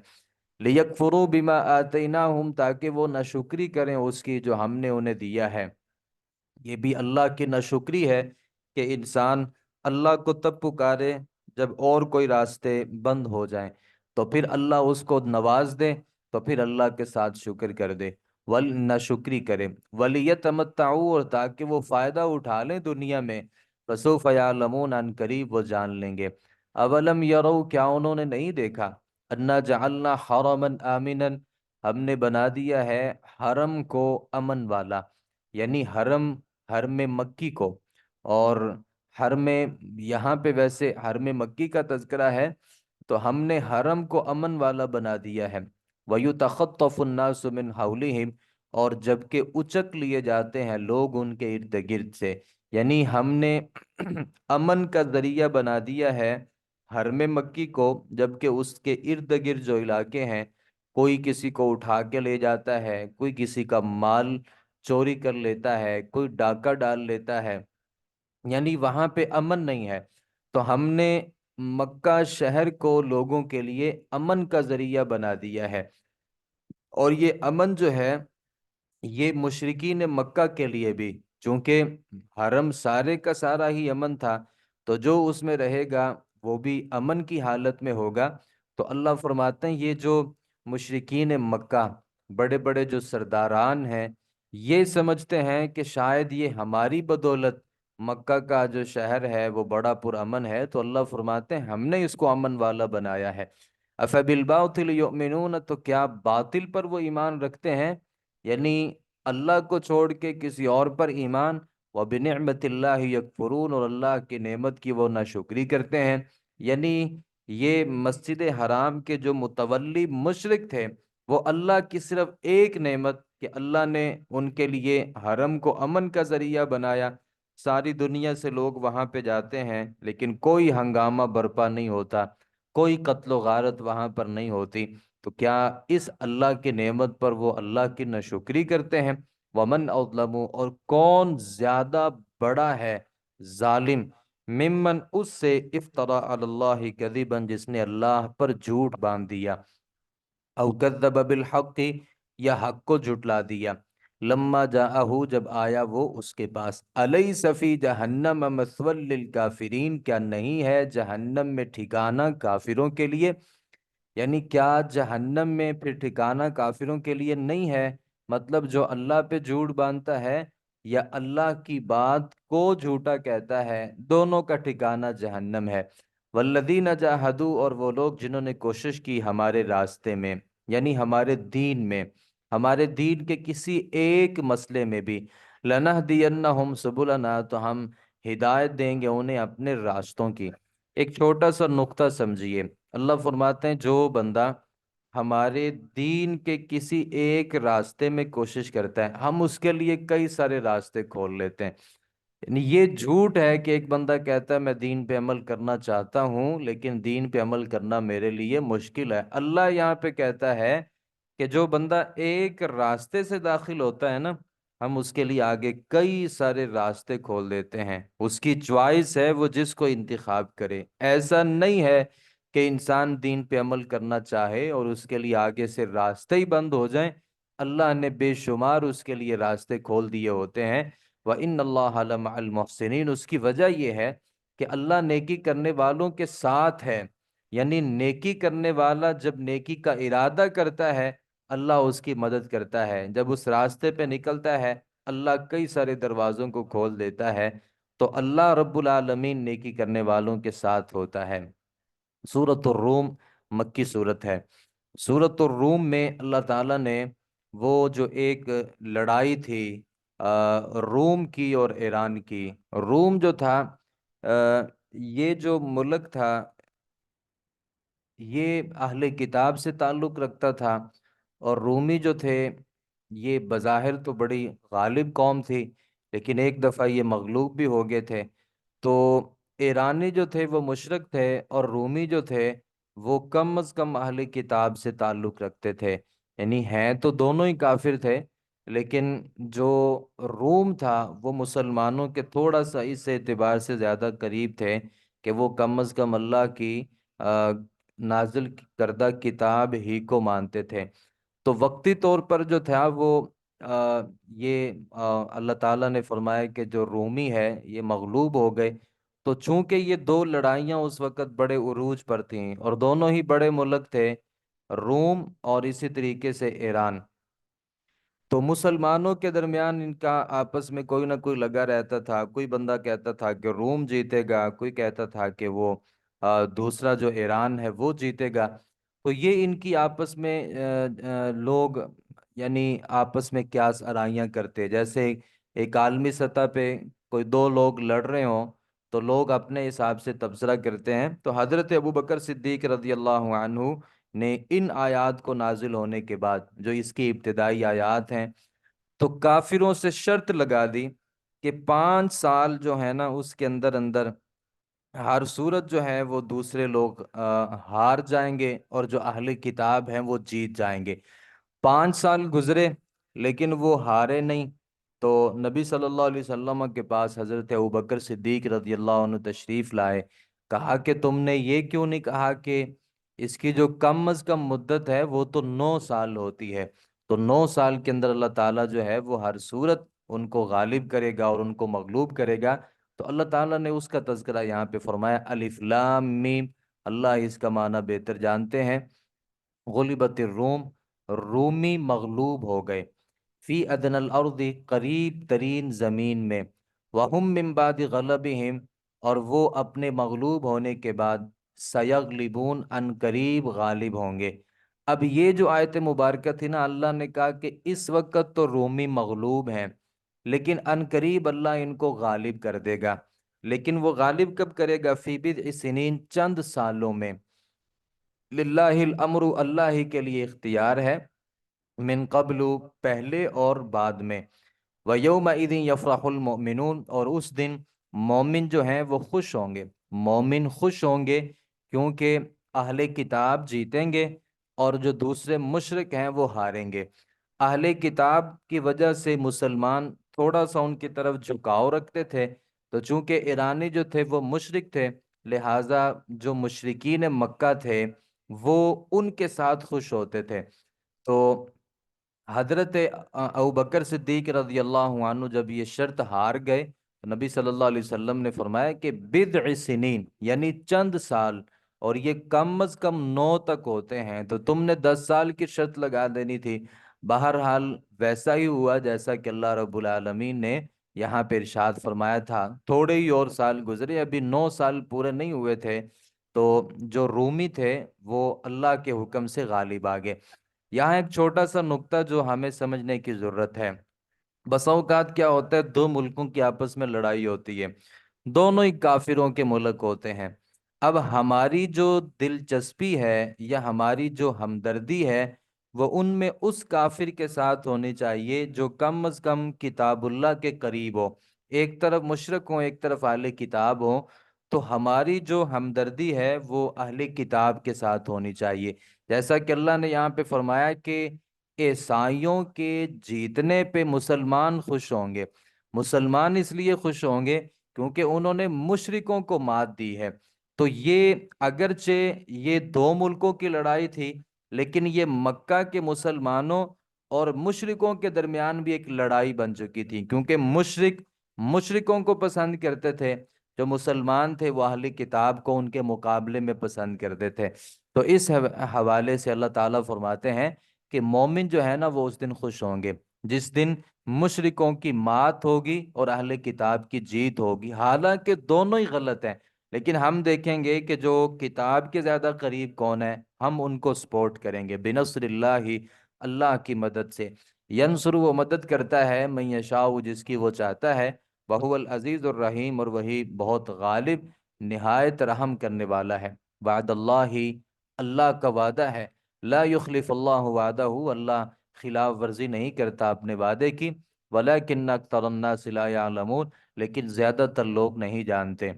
لِيَكْفُرُوا بِمَا آتَيْنَاهُمْ، تاکہ وہ ناشکری کریں اس کی جو ہم نے انہیں دیا ہے۔ یہ بھی اللہ کی ناشکری ہے کہ انسان اللہ کو تب پکارے جب اور کوئی راستے بند ہو جائیں، تو پھر اللہ اس کو نواز دے، تو پھر اللہ کے ساتھ شکر کر دے، ناشکری کرے۔ وَلِيَتَمَتَّعُوا، اور تاکہ وہ فائدہ اٹھا لیں دنیا میں، فَسَوْفَ يَعْلَمُونَ، ان قریب وہ جان لیں گے۔ اولم یروا، کیا انہوں نے نہیں دیکھا، انا جعلنا حرما آمنا، ہم نے بنا دیا ہے حرم کو امن والا، یعنی حرم مکی کو، اور حرم، یہاں پہ ویسے حرم مکی کا تذکرہ ہے، تو ہم نے حرم کو امن والا بنا دیا ہے۔ وَيُتَخَطَّفُ النَّاسُ مِنْ حَوْلِهِمْ، اور جبکہ اچک لیے جاتے ہیں لوگ ان کے ارد گرد سے، یعنی ہم نے امن کا ذریعہ بنا دیا ہے حرم مکی کو، جبکہ اس کے ارد گرد جو علاقے ہیں، کوئی کسی کو اٹھا کے لے جاتا ہے، کوئی کسی کا مال چوری کر لیتا ہے، کوئی ڈاکہ ڈال لیتا ہے، یعنی وہاں پہ امن نہیں ہے۔ تو ہم نے مکہ شہر کو لوگوں کے لیے امن کا ذریعہ بنا دیا ہے، اور یہ امن جو ہے یہ مشرکین مکہ کے لیے بھی، چونکہ حرم سارے کا سارا ہی امن تھا، تو جو اس میں رہے گا وہ بھی امن کی حالت میں ہوگا۔ تو اللہ فرماتے ہیں یہ جو مشرکین مکہ، بڑے بڑے جو سرداران ہیں، یہ سمجھتے ہیں کہ شاید یہ ہماری بدولت مکہ کا جو شہر ہے وہ بڑا پرامن ہے، تو اللہ فرماتے ہیں ہم نے اس کو امن والا بنایا ہے۔ افبالباطل یؤمنون، تو کیا باطل پر وہ ایمان رکھتے ہیں؟ یعنی اللہ کو چھوڑ کے کسی اور پر ایمان، وَبِنِعْمَةِ اللَّهِ يَكْفُرُونَ، اور اللہ کی نعمت کی وہ ناشکری کرتے ہیں۔ یعنی یہ مسجد حرام کے جو متولی مشرک تھے، وہ اللہ کی صرف ایک نعمت کہ اللہ نے ان کے لیے حرم کو امن کا ذریعہ بنایا، ساری دنیا سے لوگ وہاں پہ جاتے ہیں لیکن کوئی ہنگامہ برپا نہیں ہوتا، کوئی قتل و غارت وہاں پر نہیں ہوتی، تو کیا اس اللہ کی نعمت پر وہ اللہ کی ناشکری کرتے ہیں؟ ومن اظلم، اور کون زیادہ بڑا ہے ظالم، ممن، اس سے، افترا علی اللہ کذبا، جس نے اللہ پر جھوٹ باندھ دیا، او کذب بالحق، یا حق کو جھٹلا دیا، لما جاءہ، جب آیا وہ اس کے پاس، الیس فی جہنم مثوی للکافرین، کیا نہیں ہے جہنم میں ٹھکانہ کافروں کے لیے؟ یعنی کیا جہنم میں پھر ٹھکانہ کافروں کے لیے نہیں ہے؟ مطلب جو اللہ پہ جھوٹ باندھتا ہے یا اللہ کی بات کو جھوٹا کہتا ہے، دونوں کا ٹھکانہ جہنم ہے۔ والذین جاہدوا، اور وہ لوگ جنہوں نے کوشش کی ہمارے راستے میں، یعنی ہمارے دین کے کسی ایک مسئلے میں بھی، لنہدینہم سبلنا، تو ہم ہدایت دیں گے انہیں اپنے راستوں کی۔ ایک چھوٹا سا نقطہ سمجھیے، اللہ فرماتے ہیں جو بندہ ہمارے دین کے کسی ایک راستے میں کوشش کرتا ہے، ہم اس کے لیے کئی سارے راستے کھول لیتے ہیں۔ یعنی یہ جھوٹ ہے کہ ایک بندہ کہتا ہے میں دین پہ عمل کرنا چاہتا ہوں لیکن دین پہ عمل کرنا میرے لیے مشکل ہے۔ اللہ یہاں پہ کہتا ہے کہ جو بندہ ایک راستے سے داخل ہوتا ہے نا، ہم اس کے لیے آگے کئی سارے راستے کھول دیتے ہیں، اس کی چوائس ہے وہ جس کو انتخاب کرے۔ ایسا نہیں ہے کہ انسان دین پہ عمل کرنا چاہے اور اس کے لیے آگے سے راستے ہی بند ہو جائیں، اللہ نے بے شمار اس کے لیے راستے کھول دیے ہوتے ہیں۔ وَإِنَّ اللَّهَ لَمَعَ الْمُحْسِنِينَ، اس کی وجہ یہ ہے کہ اللہ نیکی کرنے والوں کے ساتھ ہے، یعنی نیکی کرنے والا جب نیکی کا ارادہ کرتا ہے اللہ اس کی مدد کرتا ہے، جب اس راستے پہ نکلتا ہے اللہ کئی سارے دروازوں کو کھول دیتا ہے، تو اللہ رب العالمین نیکی کرنے والوں کے ساتھ ہوتا ہے۔ سورۃ الروم مکی صورت ہے۔ سورۃ الروم میں اللہ تعالیٰ نے وہ جو ایک لڑائی تھی روم کی اور ایران کی، روم جو تھا یہ جو ملک تھا یہ اہل کتاب سے تعلق رکھتا تھا، اور رومی جو تھے یہ بظاہر تو بڑی غالب قوم تھی لیکن ایک دفعہ یہ مغلوب بھی ہو گئے تھے۔ تو ایرانی جو تھے وہ مشرک تھے اور رومی جو تھے وہ کم از کم اہل کتاب سے تعلق رکھتے تھے، یعنی ہیں تو دونوں ہی کافر تھے لیکن جو روم تھا وہ مسلمانوں کے تھوڑا سا اس اعتبار سے زیادہ قریب تھے کہ وہ کم از کم اللہ کی نازل کردہ کتاب ہی کو مانتے تھے۔ تو وقتی طور پر جو تھا وہ یہ اللہ تعالیٰ نے فرمایا کہ جو رومی ہے یہ مغلوب ہو گئے، تو چونکہ یہ دو لڑائیاں اس وقت بڑے عروج پر تھیں اور دونوں ہی بڑے ملک تھے، روم اور اسی طریقے سے ایران، تو مسلمانوں کے درمیان ان کا آپس میں کوئی نہ کوئی لگا رہتا تھا، کوئی بندہ کہتا تھا کہ روم جیتے گا، کوئی کہتا تھا کہ وہ دوسرا جو ایران ہے وہ جیتے گا۔ تو یہ ان کی آپس میں لوگ یعنی آپس میں قیاس آرائیاں کرتے، جیسے ایک عالمی سطح پہ کوئی دو لوگ لڑ رہے ہوں تو لوگ اپنے حساب سے تبصرہ کرتے ہیں۔ تو حضرت ابوبکر صدیق رضی اللہ عنہ نے ان آیات کو نازل ہونے کے بعد، جو اس کی ابتدائی آیات ہیں، تو کافروں سے شرط لگا دی کہ 5 سال جو ہے نا اس کے اندر اندر ہر صورت جو ہے وہ دوسرے لوگ ہار جائیں گے اور جو اہل کتاب ہیں وہ جیت جائیں گے۔ 5 سال گزرے لیکن وہ ہارے نہیں، تو نبی صلی اللہ علیہ وسلم کے پاس حضرت ابوبکر صدیق رضی اللہ عنہ تشریف لائے، کہا کہ تم نے یہ کیوں نہیں کہا کہ اس کی جو کم از کم مدت ہے وہ تو 9 سال ہوتی ہے، تو 9 سال کے اندر اللہ تعالیٰ جو ہے وہ ہر صورت ان کو غالب کرے گا اور ان کو مغلوب کرے گا۔ تو اللہ تعالیٰ نے اس کا تذکرہ یہاں پہ فرمایا، الف لام میم، اللہ اس کا معنی بہتر جانتے ہیں۔ غلبت الروم، رومی مغلوب ہو گئے، فی ادنى الارض، قریب ترین زمین میں، وہم من بعد غلبہم، اور وہ اپنے مغلوب ہونے کے بعد، سیغلبون، ان قریب غالب ہوں گے۔ اب یہ جو آیت مبارکہ تھی نا، اللہ نے کہا کہ اس وقت تو رومی مغلوب ہیں، لیکن ان قریب اللہ ان کو غالب کر دے گا۔ لیکن وہ غالب کب کرے گا؟ فی بضع سنین، چند سالوں میں۔ للہ الامر، اللہ ہی کے لیے اختیار ہے، من قبل، پہلے اور بعد میں۔ وَيَوْمَئِذٍ يَفْرَحُ الْمُؤْمِنُونَ، اور اس دن مومن جو ہیں وہ خوش ہوں گے، مومن خوش ہوں گے، کیونکہ اہل کتاب جیتیں گے اور جو دوسرے مشرک ہیں وہ ہاریں گے۔ اہل کتاب کی وجہ سے مسلمان تھوڑا سا ان کی طرف جھکاؤ رکھتے تھے، تو چونکہ ایرانی جو تھے وہ مشرک تھے، لہٰذا جو مشرکین مکہ تھے وہ ان کے ساتھ خوش ہوتے تھے۔ تو حضرت ابوبکر صدیق رضی اللہ عنہ جب یہ شرط ہار گئے، تو نبی صلی اللہ علیہ وسلم نے فرمایا کہ بضع سنین، یعنی چند سال، اور یہ کم از کم 9 تک ہوتے ہیں، تو تم نے 10 سال کی شرط لگا دینی تھی۔ بہرحال ویسا ہی ہوا جیسا کہ اللہ رب العالمین نے یہاں پہ ارشاد فرمایا تھا۔ تھوڑے ہی اور سال گزرے، ابھی 9 سال پورے نہیں ہوئے تھے، تو جو رومی تھے وہ اللہ کے حکم سے غالب آ گئے۔ یہاں ایک چھوٹا سا نقطہ جو ہمیں سمجھنے کی ضرورت ہے۔ بسا اوقات کیا ہوتا ہے، دو ملکوں کی آپس میں لڑائی ہوتی ہے، دونوں ہی کافروں کے ملک ہوتے ہیں۔ اب ہماری جو دلچسپی ہے یا ہماری جو ہمدردی ہے وہ ان میں اس کافر کے ساتھ ہونی چاہیے جو کم از کم کتاب اللہ کے قریب ہو۔ ایک طرف مشرک ہوں، ایک طرف اہل کتاب ہوں، تو ہماری جو ہمدردی ہے وہ اہل کتاب کے ساتھ ہونی چاہیے۔ جیسا کہ اللہ نے یہاں پہ فرمایا کہ عیسائیوں کے جیتنے پہ مسلمان خوش ہوں گے۔ مسلمان اس لیے خوش ہوں گے کیونکہ انہوں نے مشرکوں کو مات دی ہے۔ تو یہ اگرچہ یہ دو ملکوں کی لڑائی تھی، لیکن یہ مکہ کے مسلمانوں اور مشرکوں کے درمیان بھی ایک لڑائی بن چکی تھی، کیونکہ مشرکوں کو پسند کرتے تھے، جو مسلمان تھے وہ اہل کتاب کو ان کے مقابلے میں پسند کرتے تھے۔ تو اس حوالے سے اللہ تعالیٰ فرماتے ہیں کہ مومن جو ہے نا وہ اس دن خوش ہوں گے، جس دن مشرکوں کی مات ہوگی اور اہل کتاب کی جیت ہوگی۔ حالانکہ دونوں ہی غلط ہیں، لیکن ہم دیکھیں گے کہ جو کتاب کے زیادہ قریب کون ہے، ہم ان کو سپورٹ کریں گے۔ بنصر اللہ، اللہ کی مدد سے۔ ینصر، وہ مدد کرتا ہے، من یشاء، جس کی وہ چاہتا ہے، وہو العزیز الرحیم، اور وہی بہت غالب نہایت رحم کرنے والا ہے۔ وعد اللہ، اللہ کا وعدہ ہے، لا یخلف اللہ وعدہ، اللہ خلاف ورزی نہیں کرتا اپنے وعدے کی، ولکن اکثر الناس لا یعلمون، لیکن زیادہ تر لوگ نہیں جانتے۔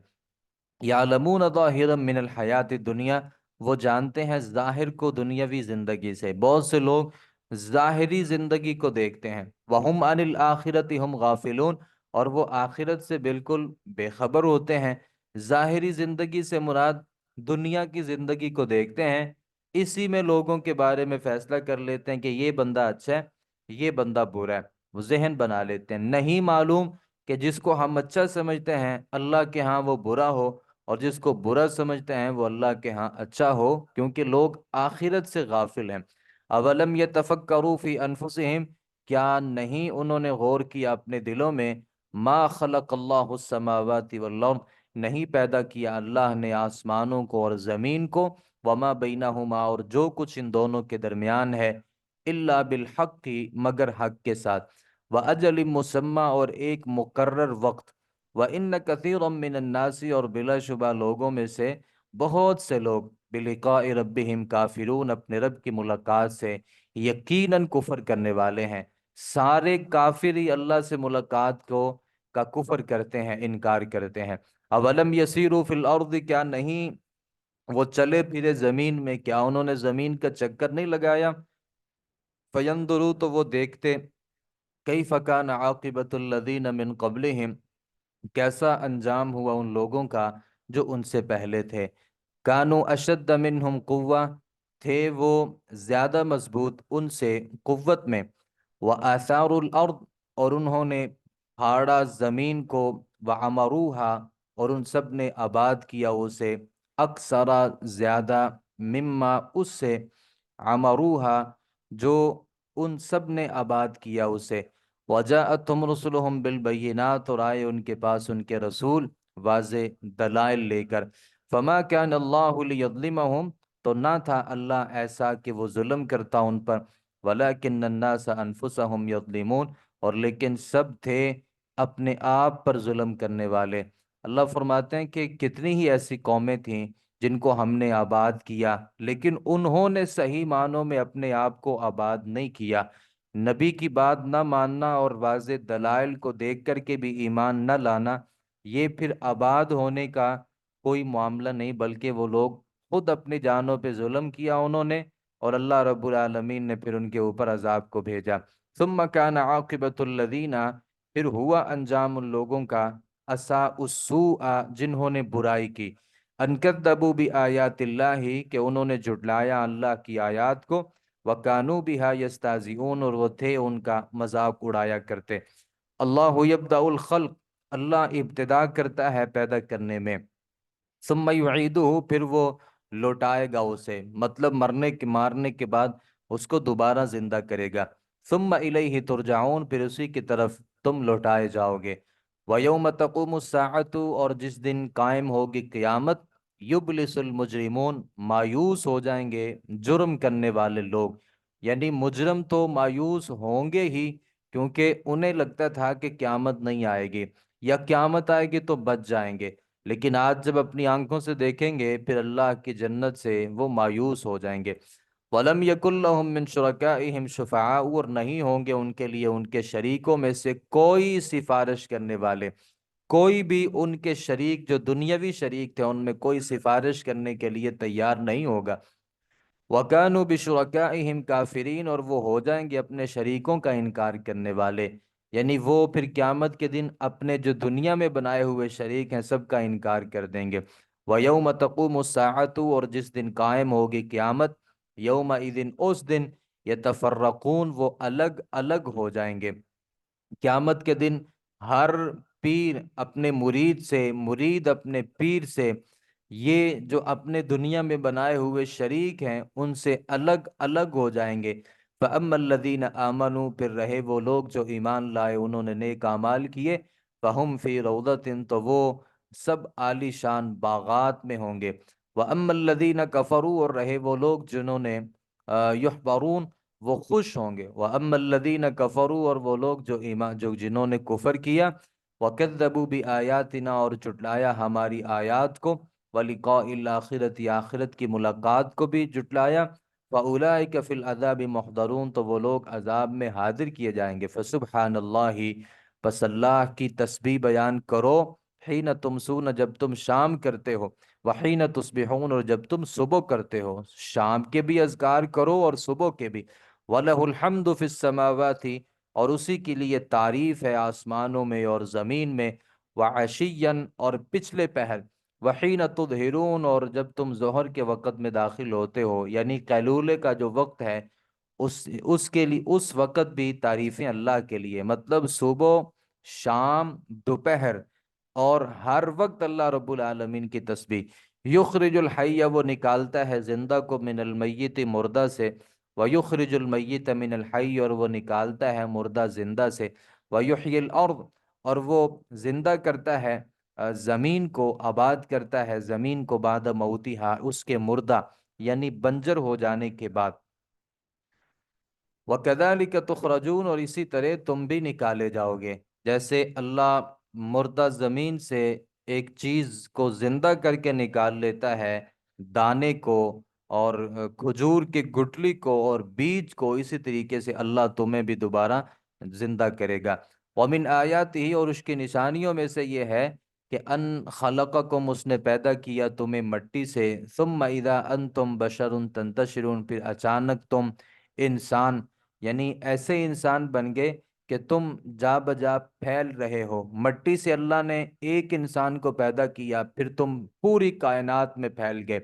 یعلمون ظاہرا من الحیات الدنیا، وہ جانتے ہیں ظاہر کو دنیاوی زندگی سے۔ بہت سے لوگ ظاہری زندگی کو دیکھتے ہیں، وہم عن الآخرۃ ہم غافلون، اور وہ آخرت سے بالکل بے خبر ہوتے ہیں۔ ظاہری زندگی سے مراد دنیا کی زندگی کو دیکھتے ہیں، اسی میں لوگوں کے بارے میں فیصلہ کر لیتے ہیں کہ یہ بندہ اچھا ہے، یہ بندہ برا ہے، وہ ذہن بنا لیتے ہیں۔ نہیں معلوم کہ جس کو ہم اچھا سمجھتے ہیں اللہ کے ہاں وہ برا ہو، اور جس کو برا سمجھتے ہیں وہ اللہ کے ہاں اچھا ہو، کیونکہ لوگ آخرت سے غافل ہیں۔ اولم یتفکروا فی انفسہم، کیا نہیں انہوں نے غور کیا اپنے دلوں میں، ما خلق اللہ السماوات والارض، نہیں پیدا کیا اللہ نے آسمانوں کو اور زمین کو، وما بینہما، اور جو کچھ ان دونوں کے درمیان ہے، الا بالحق، مگر حق کے ساتھ، واجل مسمى، اور ایک مقرر وقت، وان کثیرا من الناس، اور بلا شبہ لوگوں میں سے بہت سے لوگ، بلقاء ربہم کافرون، اپنے رب کی ملاقات سے یقیناً کفر کرنے والے ہیں۔ سارے کافر ہی اللہ سے ملاقات کا کفر کرتے ہیں، انکار کرتے ہیں۔ اولم یسیروا فی الارض، کیا نہیں وہ چلے پھرے زمین میں، کیا انہوں نے زمین کا چکر نہیں لگایا؟ فینظروا، تو وہ دیکھتے، کیف کان عاقبۃ الذین من قبلہم، کیسا انجام ہوا ان لوگوں کا جو ان سے پہلے تھے۔ کانوا اشد منہم قوہ، تھے وہ زیادہ مضبوط ان سے قوت میں، وآثاروا الارض، اور انہوں نے پھاڑا زمین کو، وعمروها، اور ان سب نے آباد کیا اسے، اکثرا زیادہ، مما اس سے، عمروها جو ان سب نے آباد کیا اسے، وجاءتهم رسلهم بالبینات، اور آئے ان کے پاس ان کے رسول واضح دلائل لے کر، فما كان اللہ لیظلمهم، تو نہ تھا اللہ ایسا کہ وہ ظلم کرتا ان پر، وَلَكِنَّ النَّاسَ أَنفُسَهُمْ يَظْلِمُونَ، اور لیکن سب تھے اپنے آپ پر ظلم کرنے والے۔ اللہ فرماتے ہیں کہ کتنی ہی ایسی قومیں تھیں جن کو ہم نے آباد کیا، لیکن انہوں نے صحیح معنوں میں اپنے آپ کو آباد نہیں کیا۔ نبی کی بات نہ ماننا اور واضح دلائل کو دیکھ کر کے بھی ایمان نہ لانا، یہ پھر آباد ہونے کا کوئی معاملہ نہیں، بلکہ وہ لوگ خود اپنی جانوں پہ ظلم کیا انہوں نے، اور اللہ رب العالمین نے پھر ان کے اوپر عذاب کو بھیجا۔ ثم كان عاقبۃ الذین، پھر ہوا انجام ان لوگوں کا، اساء السوء، جنہوں نے برائی کی، ان کذبوا بآیات اللہ، کہ انہوں نے جھٹلایا اللہ کی آیات کو، وکانوا بہا یستہزئون، اور وہ تھے ان کا مذاق اڑایا کرتے۔ اللہ یبدأ الخلق، اللہ ابتدا کرتا ہے پیدا کرنے میں، ثم یعیدہ، پھر وہ لوٹائے گا اسے، مطلب مارنے کے بعد اس کو دوبارہ زندہ کرے گا۔ ثم الیہ ترجعون، پھر اسی کی طرف تم لوٹائے جاؤ گے۔ ویوم تقوم الساعۃ، اور جس دن قائم ہوگی قیامت، یبلس المجرمون، مایوس ہو جائیں گے جرم کرنے والے لوگ، یعنی مجرم تو مایوس ہوں گے ہی، کیونکہ انہیں لگتا تھا کہ قیامت نہیں آئے گی، یا قیامت آئے گی تو بچ جائیں گے، لیکن آج جب اپنی آنکھوں سے دیکھیں گے پھر اللہ کی جنت سے وہ مایوس ہو جائیں گے۔ وَلَمْ يَكُنْ لَهُم مِّن شُرَكَائِهِمْ شُفَعَاءُ، اور نہیں ہوں گے ان کے لیے ان کے شریکوں میں سے کوئی سفارش کرنے والے، کوئی بھی ان کے شریک جو دنیاوی شریک تھے ان میں کوئی سفارش کرنے کے لیے تیار نہیں ہوگا۔ وَكَانُوا بِشُرَكَائِهِمْ كَافِرِينَ، اور وہ ہو جائیں گے اپنے شریکوں کا انکار کرنے والے، یعنی وہ پھر قیامت کے دن اپنے جو دنیا میں بنائے ہوئے شریک ہیں سب کا انکار کر دیں گے۔ وَيَوْمَ تَقُومُ السَّاعَةُ، اور جس دن قائم ہوگی قیامت، یومئذ، اس دن، یتفرقون، وہ الگ الگ ہو جائیں گے۔ قیامت کے دن ہر پیر اپنے مرید سے، مرید اپنے پیر سے، یہ جو اپنے دنیا میں بنائے ہوئے شریک ہیں ان سے الگ الگ ہو جائیں گے۔ فَأَمَّا الَّذِينَ آمَنُوا، پھر رہے وہ لوگ جو ایمان لائے، انہوں نے نیک اعمال کیے، فَهُمْ فِي رَوْضَةٍ، تو وہ سب عالی شان باغات میں ہوں گے۔ وَأَمَّا الَّذِينَ كَفَرُوا، اور رہے وہ لوگ جنہوں نے یحبرون، وہ خوش ہوں گے۔ وَأَمَّا الَّذِينَ كَفَرُوا، اور وہ لوگ جو جنہوں نے کفر کیا، وَكَذَّبُوا بِآيَاتِنَا، اور جھٹلایا ہماری آیات کو، وَلِقَاءِ الْآخِرَةِ، آخرت کی ملاقات کو بھی جھٹلایا، فَأُولَٰئِكَ فِي الْعَذَابِ مُحْضَرُونَ، تو وہ لوگ عذاب میں حاضر کیے جائیں گے۔ فَسُبْحَانَ اللَّهِ، پس اللہ کی تسبیح بیان کرو، حین تمسون، جب تم شام کرتے ہو، وحین تصبحون، اور جب تم صبح کرتے ہو، شام کے بھی اذکار کرو اور صبح کے بھی۔ وَلَهُ الْحَمْدُ فِي السَّمَاوَاتِ، اور اسی کے لیے تعریف ہے آسمانوں میں اور زمین میں، وَعَشِيًّا، اور پچھلے پہر، وحین تظہرون، اور جب تم ظہر کے وقت میں داخل ہوتے ہو، یعنی قیلولے کا جو وقت ہے، اس کے لیے اس وقت بھی تعریفیں اللہ کے لیے، مطلب صبح، شام، دوپہر، اور ہر وقت اللہ رب العالمین کی تسبیح۔ یخرج الحی، وہ نکالتا ہے زندہ کو، من المیت، مردہ سے، ویخرج المیت من الحی، اور وہ نکالتا ہے مردہ زندہ سے، ویحیی الارض، اور وہ زندہ کرتا ہے زمین کو، آباد کرتا ہے زمین کو، بعد موتہا، اس کے مردہ یعنی بنجر ہو جانے کے بعد۔ وَكَذَلِكَ تُخْرَجُونَ، اور اسی طرح تم بھی نکالے جاؤ گے، جیسے اللہ مردہ زمین سے ایک چیز کو زندہ کر کے نکال لیتا ہے، دانے کو اور کھجور کی گٹلی کو اور بیج کو، اسی طریقے سے اللہ تمہیں بھی دوبارہ زندہ کرے گا۔ وَمِنْ آیَاتِهِ، اور اس کی نشانیوں میں سے یہ ہے کہ ان خلقکم، اس نے پیدا کیا تمہیں مٹی سے، ثم اذا انتم بشر تنتشرون، پھر اچانک تم انسان، یعنی ایسے انسان بن گئے کہ تم جا بجا پھیل رہے ہو۔ مٹی سے اللہ نے ایک انسان کو پیدا کیا، پھر تم پوری کائنات میں پھیل گئے۔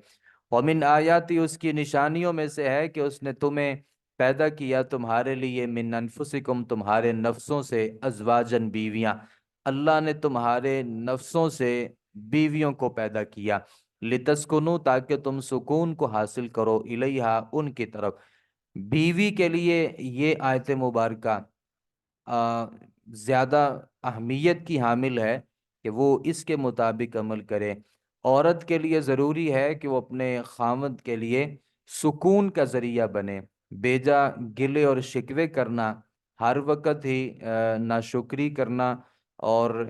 وَمِنْ آیاتی، اس کی نشانیوں میں سے ہے کہ اس نے تمہیں پیدا کیا تمہارے لیے، من انفسکم، تمہارے نفسوں سے، ازواجن، بیویاں، اللہ نے تمہارے نفسوں سے بیویوں کو پیدا کیا، لتسکنو، تاکہ تم سکون کو حاصل کرو، الیہا، ان کی طرف۔ بیوی کے لیے یہ آیت مبارکہ زیادہ اہمیت کی حامل ہے کہ وہ اس کے مطابق عمل کرے۔ عورت کے لیے ضروری ہے کہ وہ اپنے خاوند کے لیے سکون کا ذریعہ بنے۔ بیجا گلے اور شکوے کرنا، ہر وقت ہی ناشکری کرنا، اور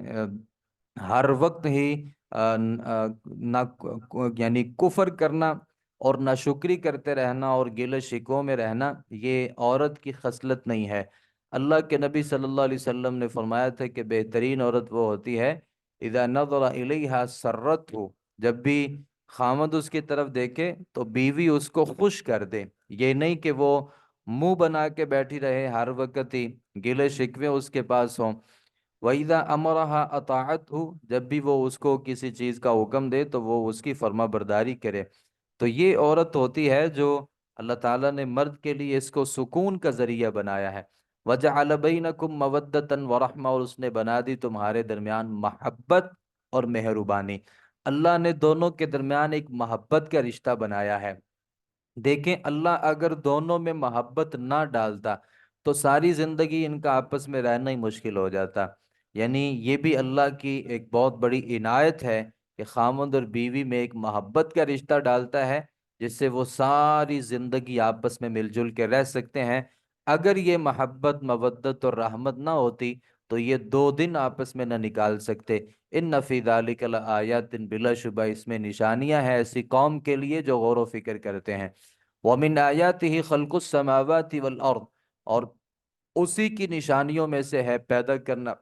ہر وقت ہی نہ یعنی کفر کرنا اور ناشکری کرتے رہنا اور گلے شکووں میں رہنا، یہ عورت کی خصلت نہیں ہے۔ اللہ کے نبی صلی اللہ علیہ وسلم نے فرمایا تھا کہ بہترین عورت وہ ہوتی ہے اذا نظر الیہا سرت ہو، جب بھی خامد اس کی طرف دیکھے تو بیوی اس کو خوش کر دے۔ یہ نہیں کہ وہ منہ بنا کے بیٹھی رہے، ہر وقت ہی گلے شکوے اس کے پاس ہوں۔ وَإِذَا أَمَرَهَا أَطَاعَتْهُ، جب بھی وہ اس کو کسی چیز کا حکم دے تو وہ اس کی فرما برداری کرے۔ تو یہ عورت ہوتی ہے جو اللہ تعالیٰ نے مرد کے لیے اس کو سکون کا ذریعہ بنایا ہے۔ وَجَعَلَ بَيْنَكُمْ مَوَدَّةً وَرَحْمَةً، اور اس نے بنا دی تمہارے درمیان محبت اور مہربانی۔ اللہ نے دونوں کے درمیان ایک محبت کا رشتہ بنایا ہے۔ دیکھیں، اللہ اگر دونوں میں محبت نہ ڈالتا تو ساری زندگی ان کا آپس میں رہنا ہی مشکل ہو جاتا۔ یعنی یہ بھی اللہ کی ایک بہت بڑی عنایت ہے کہ خاوند اور بیوی میں ایک محبت کا رشتہ ڈالتا ہے، جس سے وہ ساری زندگی آپس میں مل جل کے رہ سکتے ہیں۔ اگر یہ محبت، مودت اور رحمت نہ ہوتی تو یہ 2 دن آپس میں نہ نکال سکتے۔ ان فی ذلک لآیات، بلا شبہ اس میں نشانیاں ہیں ایسی قوم کے لیے جو غور و فکر کرتے ہیں۔ وَمِنْ آیَاتِهِ خَلْقُ السَّمَاوَاتِ وَالْأَرْضِ، اور اسی کی نشانیوں میں سے ہے پیدا کرنا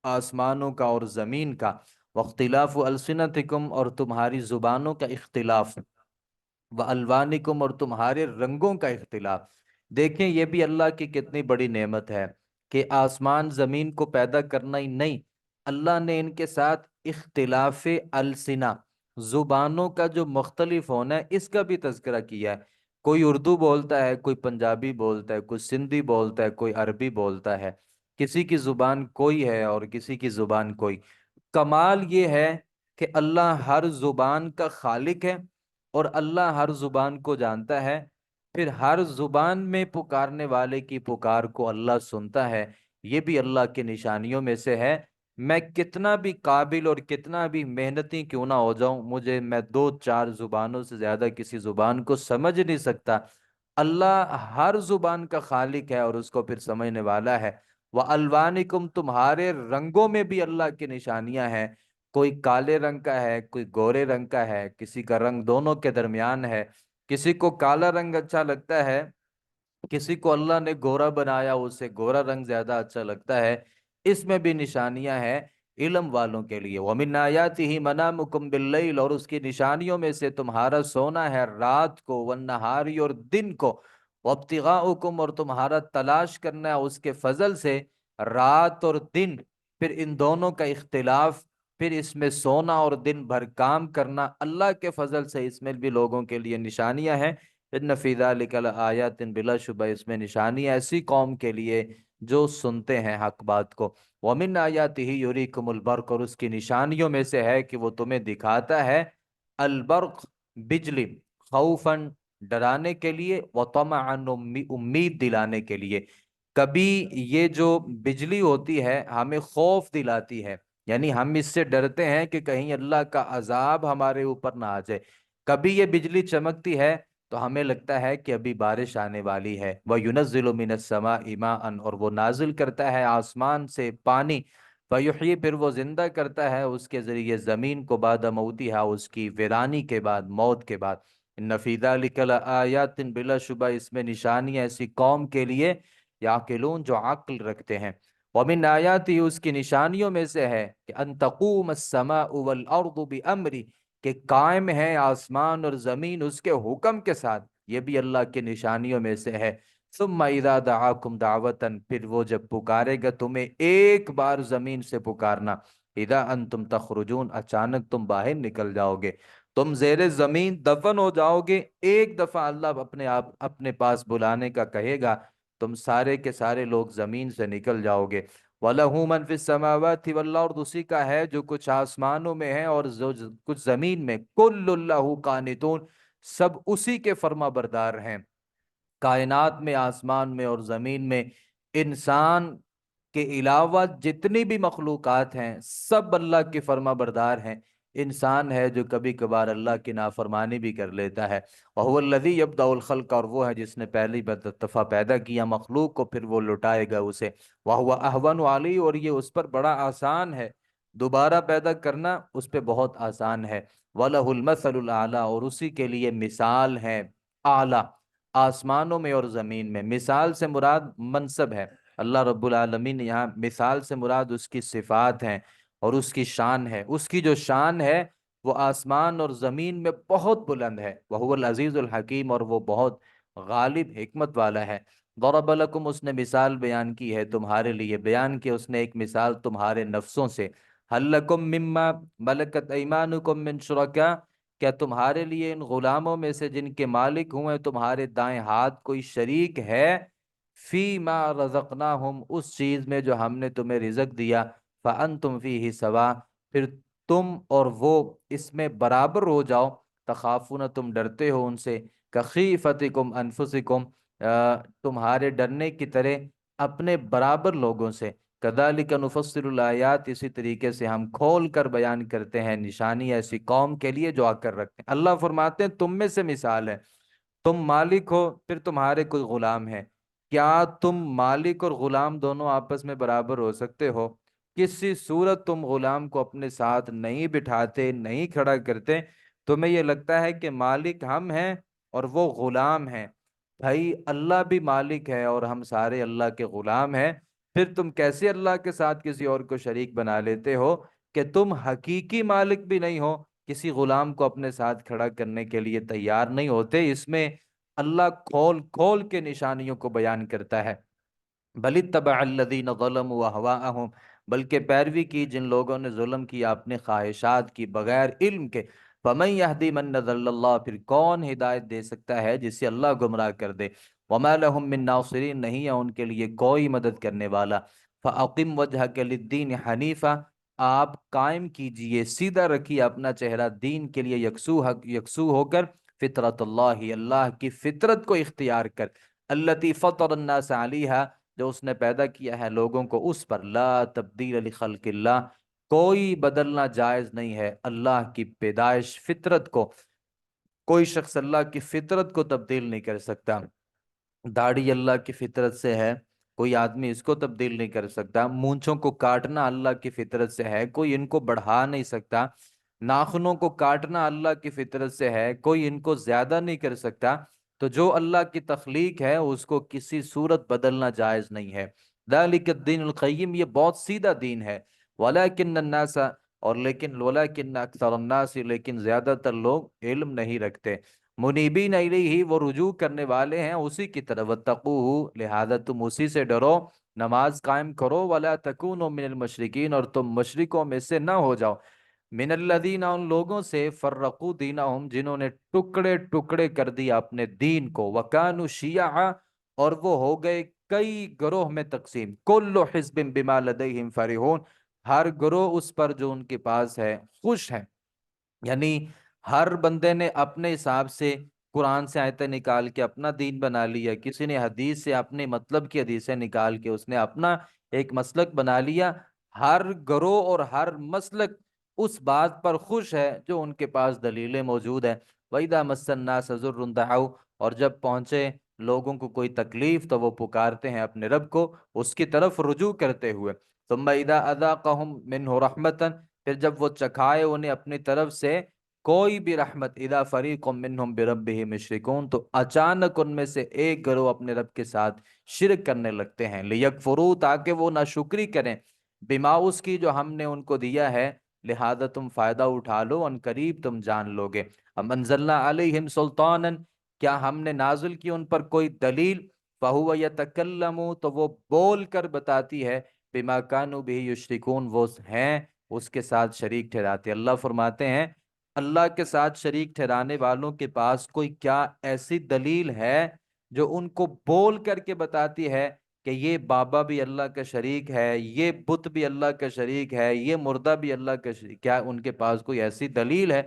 آسمانوں کا اور زمین کا۔ وَاخْتِلَافُ أَلْسِنَتِكُمْ، اور تمہاری زبانوں کا اختلاف۔ وَأَلْوَانِكُمْ، اور تمہارے رنگوں کا اختلاف۔ دیکھیں یہ بھی اللہ کی کتنی بڑی نعمت ہے کہ آسمان زمین کو پیدا کرنا ہی نہیں، اللہ نے ان کے ساتھ اختلاف السنہ، زبانوں کا جو مختلف ہونا ہے اس کا بھی تذکرہ کیا ہے۔ کوئی اردو بولتا ہے، کوئی پنجابی بولتا ہے، کوئی سندھی بولتا ہے، کوئی عربی بولتا ہے، کسی کی زبان کوئی ہے اور کسی کی زبان کوئی۔ کمال یہ ہے کہ اللہ ہر زبان کا خالق ہے اور اللہ ہر زبان کو جانتا ہے، پھر ہر زبان میں پکارنے والے کی پکار کو اللہ سنتا ہے۔ یہ بھی اللہ کی نشانیوں میں سے ہے۔ میں کتنا بھی قابل اور کتنا بھی محنتی کیوں نہ ہو جاؤں، میں 2 4 زبانوں سے زیادہ کسی زبان کو سمجھ نہیں سکتا، اللہ ہر زبان کا خالق ہے اور اس کو پھر سمجھنے والا ہے۔ وَأَلْوَانِكُمْ، تمہارے رنگوں میں بھی اللہ کی نشانیاں ہیں۔ کوئی کالے رنگ کا ہے، کوئی گورے رنگ کا ہے، کسی کا رنگ دونوں کے درمیان ہے۔ کسی کو کالا رنگ اچھا لگتا ہے، کسی کو اللہ نے گورا بنایا اسے گورا رنگ زیادہ اچھا لگتا ہے۔ اس میں بھی نشانیاں ہیں علم والوں کے لیے۔ وَمِنْ آیَاتِهِ مَنَامُكُمْ بِاللَّيْلِ، اور اس کی نشانیوں میں سے تمہارا سونا ہے رات کو، وَالنَّهَارِ، اور دن کو، وَابْتِغَاؤُكُمْ، اور تمہارا تلاش کرنا ہے اس کے فضل سے رات اور دن، پھر ان دونوں کا اختلاف، پھر اس میں سونا اور دن بھر کام کرنا اللہ کے فضل سے، اس میں بھی لوگوں کے لیے نشانیاں ہیں۔ ان فی ذلک لآیات، بلا شبہ اس میں نشانی ہے ایسی قوم کے لیے جو سنتے ہیں حق بات کو۔ ومن آیاتہ یریکم البرق، اور اس کی نشانیوں میں سے ہے کہ وہ تمہیں دکھاتا ہے البرق، بجلی، خوفاً، ڈرانے کے لیے، وطمعاً، امید دلانے کے لیے۔ کبھی یہ جو بجلی ہوتی ہے ہمیں خوف دلاتی ہے، یعنی ہم اس سے ڈرتے ہیں کہ کہیں اللہ کا عذاب ہمارے اوپر نہ آ جائے۔ کبھی یہ بجلی چمکتی ہے تو ہمیں لگتا ہے کہ ابھی بارش آنے والی ہے۔ وَيُنَزِّلُ مِنَ السَّمَاءِ مَاءً، اور وہ نازل کرتا ہے آسمان سے پانی، فَيُحْيِي، پھر وہ زندہ کرتا ہے اس کے ذریعے زمین کو، بعد موتها، اس کی ویرانی کے بعد، موت کے بعد۔ ان فی ذلک لآیات، بلا شبہ اس میں نشانیاں ایسی قوم کے لیے یعقلون جو عقل رکھتے ہیں۔ ومن آیاتہ، اس کی نشانیوں میں سے ہے کہ ان تقوم السماء والارض بامری، کہ قائم ہے آسمان اور زمین اس کے حکم کے ساتھ، یہ بھی اللہ کی نشانیوں میں سے ہے۔ ثم اذا دعاکم دعوتا، پھر وہ جب پکارے گا تمہیں ایک بار زمین سے پکارنا، اذا انتم تخرجون، اچانک تم باہر نکل جاؤ گے، تم زیر زمین دفن ہو جاؤ گے، ایک دفعہ اللہ اپنے پاس بلانے کا کہے گا، تم سارے کے سارے لوگ زمین سے نکل جاؤ گے۔ وَلَهُ مَنْ فِي السَّمَاوَاتِ وَالْأَرْضِ، اسی کا ہے جو کچھ آسمانوں میں ہے اور جو کچھ زمین میں، كُلُّ لَهُ قَانِتُونَ، سب اسی کے فرما بردار ہیں۔ کائنات میں، آسمان میں اور زمین میں، انسان کے علاوہ جتنی بھی مخلوقات ہیں سب اللہ کے فرما بردار ہیں۔ انسان ہے جو کبھی کبھار اللہ کی نافرمانی بھی کر لیتا ہے۔ وَهُوَ الَّذِي يَبْدَأُ الْخَلْقَ، اور وہ ہے جس نے پہلی دفعہ پیدا کیا مخلوق کو، پھر وہ لٹائے گا اسے۔ وَهُوَ أَهْوَنُ عَلَيْهِ، اور یہ اس پر بڑا آسان ہے، دوبارہ پیدا کرنا اس پہ بہت آسان ہے۔ وَلَهُ الْمَثَلُ الْأَعْلَىٰ، اور اسی کے لیے مثال ہے اعلیٰ، آسمانوں میں اور زمین میں۔ مثال سے مراد منصب ہے، اللہ رب العالمین نے یہاں مثال سے مراد اس کی صفات ہیں اور اس کی شان ہے۔ اس کی جو شان ہے وہ آسمان اور زمین میں بہت بلند ہے۔ وَهُوَ الْعَزِيزُ الْحَكِيمُ، اور وہ بہت غالب حکمت والا ہے۔ ضرب لکم، اس نے مثال بیان کی ہے تمہارے لیے، بیان کی اس نے ایک مثال تمہارے نفسوں سے۔ هَلْ لَكُم مِّمَّا مَلَكَتْ أَيْمَانُكُم مِّن شُرَكَاءَ، کیا تمہارے لیے ان غلاموں میں سے جن کے مالک ہوئے تمہارے دائیں ہاتھ کوئی شریک ہے؟ فی ما رزقناہم، اس چیز میں جو ہم نے تمہیں رزق دیا۔ فانتم فیہ سوا، پھر تم اور وہ اس میں برابر ہو جاؤ۔ تخافون، تم ڈرتے ہو ان سے، کخیفتکم انفسکم، تمہارے ڈرنے کی طرح اپنے برابر لوگوں سے۔ کذالک نفصل الآیات، اسی طریقے سے ہم کھول کر بیان کرتے ہیں نشانی ایسی قوم کے لیے جو آ کر رکھتے ہیں۔ اللہ فرماتے ہیں تم میں سے مثال ہے، تم مالک ہو، پھر تمہارے کوئی غلام ہے، کیا تم مالک اور غلام دونوں آپس میں برابر ہو سکتے ہو؟ کسی صورت تم غلام کو اپنے ساتھ نہیں بٹھاتے، نہیں کھڑا کرتے۔ تمہیں یہ لگتا ہے کہ مالک ہم ہیں اور وہ غلام ہیں، بھائی اللہ بھی مالک ہے اور ہم سارے اللہ کے غلام ہیں، پھر تم کیسے اللہ کے ساتھ کسی اور کو شریک بنا لیتے ہو کہ تم حقیقی مالک بھی نہیں ہو، کسی غلام کو اپنے ساتھ کھڑا کرنے کے لیے تیار نہیں ہوتے۔ اس میں اللہ کھول کھول کے نشانیوں کو بیان کرتا ہے۔ بل اتبع الذین ظلموا اہواءہم، بلکہ پیروی کی جن لوگوں نے ظلم کیا اپنے خواہشات کی بغیر علم کے۔ فمن یہدی من ضل اللہ، پھر کون ہدایت دے سکتا ہے جسے اللہ گمراہ کر دے۔ وما لهم من ناصرین، نہیں ہے ان کے لیے کوئی مدد کرنے والا۔ فاقم وجہک للدین حنیفا، آپ قائم کیجئے، سیدھا رکھیے اپنا چہرہ دین کے لیے یکسو ہو کر، فطرت اللہ، اللہ کی فطرت کو اختیار کر، التی فطر الناس علیہا، جو اس نے پیدا کیا ہے لوگوں کو اس پر، لا تبدیل لخلق اللہ، کوئی بدلنا جائز نہیں ہے اللہ کی پیدائش فطرت کو، کوئی شخص اللہ کی فطرت کو تبدیل نہیں کر سکتا۔ داڑھی اللہ کی فطرت سے ہے، کوئی آدمی اس کو تبدیل نہیں کر سکتا۔ مونچھوں کو کاٹنا اللہ کی فطرت سے ہے، کوئی ان کو بڑھا نہیں سکتا۔ ناخنوں کو کاٹنا اللہ کی فطرت سے ہے، کوئی ان کو زیادہ نہیں کر سکتا۔ تو جو اللہ کی تخلیق ہے اس کو کسی صورت بدلنا جائز نہیں ہے۔ ذالک الدین القیم، یہ بہت سیدھا دین ہے۔ ولکن الناس، اور لیکن ولکن اکثر الناس، لیکن زیادہ تر لوگ علم نہیں رکھتے۔ منیبین الیہ، وہ رجوع کرنے والے ہیں اسی کی طرف، واتقوہ، لہذا تم اسی سے ڈرو، نماز قائم کرو، ولا تکونوا من المشرکین، اور تم مشرکوں میں سے نہ ہو جاؤ، من الذین، ان لوگوں سے، فرقوا دینہم، جنہوں نے ٹکڑے ٹکڑے کر دیا اپنے دین کو، وکانوا شیعا، اور وہ ہو گئے کئی گروہ میں تقسیم، کل حزب بما لدیہم فرحون، ہر گروہ اس پر جو ان کے پاس ہے خوش ہے۔ یعنی ہر بندے نے اپنے حساب سے قرآن سے آیتیں نکال کے اپنا دین بنا لیا، کسی نے حدیث سے اپنے مطلب کی حدیثیں نکال کے اس نے اپنا ایک مسلک بنا لیا۔ ہر گروہ اور ہر مسلک اس بات پر خوش ہے جو ان کے پاس دلیلیں موجود ہیں۔ وَإِذَا مَسَّ النَّاسَ ضُرٌّ دَعَوْا، اور جب پہنچے لوگوں کو کوئی تکلیف تو وہ پکارتے ہیں اپنے رب کو اس کی طرف رجوع کرتے ہوئے۔ ثُمَّ إِذَا أَذَاقَهُم مِّنْهُ رَحْمَةً، پھر جب وہ چکھائے انہیں اپنی طرف سے کوئی بھی رحمت، اذا فریق منہم بربہم یشرکون، تو اچانک ان میں سے ایک گروہ اپنے رب کے ساتھ شرک کرنے لگتے ہیں، لیکفروا، تاکہ وہ ناشکری کریں، بما، اس کی جو ہم نے ان کو دیا ہے، لہذا تم فائدہ اٹھا لو، ان قریب تم جان لو گے۔ ام انزلنا علیہم سلطانا، کیا ہم نے نازل کی ان پر کوئی دلیل، فہو یتکلم، تو وہ بول کر بتاتی ہے، بما کانوا بہ یشرکون، وہ ہیں اس کے ساتھ شریک ٹھہراتے۔ اللہ فرماتے ہیں اللہ کے ساتھ شریک ٹھہرانے والوں کے پاس کوئی کیا ایسی دلیل ہے جو ان کو بول کر کے بتاتی ہے کہ یہ بابا بھی اللہ کا شریک ہے، یہ بت بھی اللہ کا شریک ہے، یہ مردہ بھی اللہ کا شریک، کیا ان کے پاس کوئی ایسی دلیل ہے؟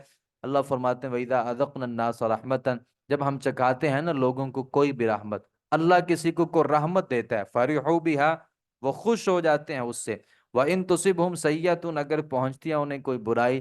اللہ فرماتے ہیں وَإِذَا أَذَقْنَا النَّاسَ رَحْمَةً، جب ہم چکھاتے ہیں نا لوگوں کو کوئی بھی رحمت، اللہ کسی کو رحمت دیتا ہے، فَرِحُوا بِهَا، وہ خوش ہو جاتے ہیں اس سے۔ وَإِن تُصِبْهُمْ سَيِّئَةٌ، اگر پہنچتی ہے انہیں کوئی برائی،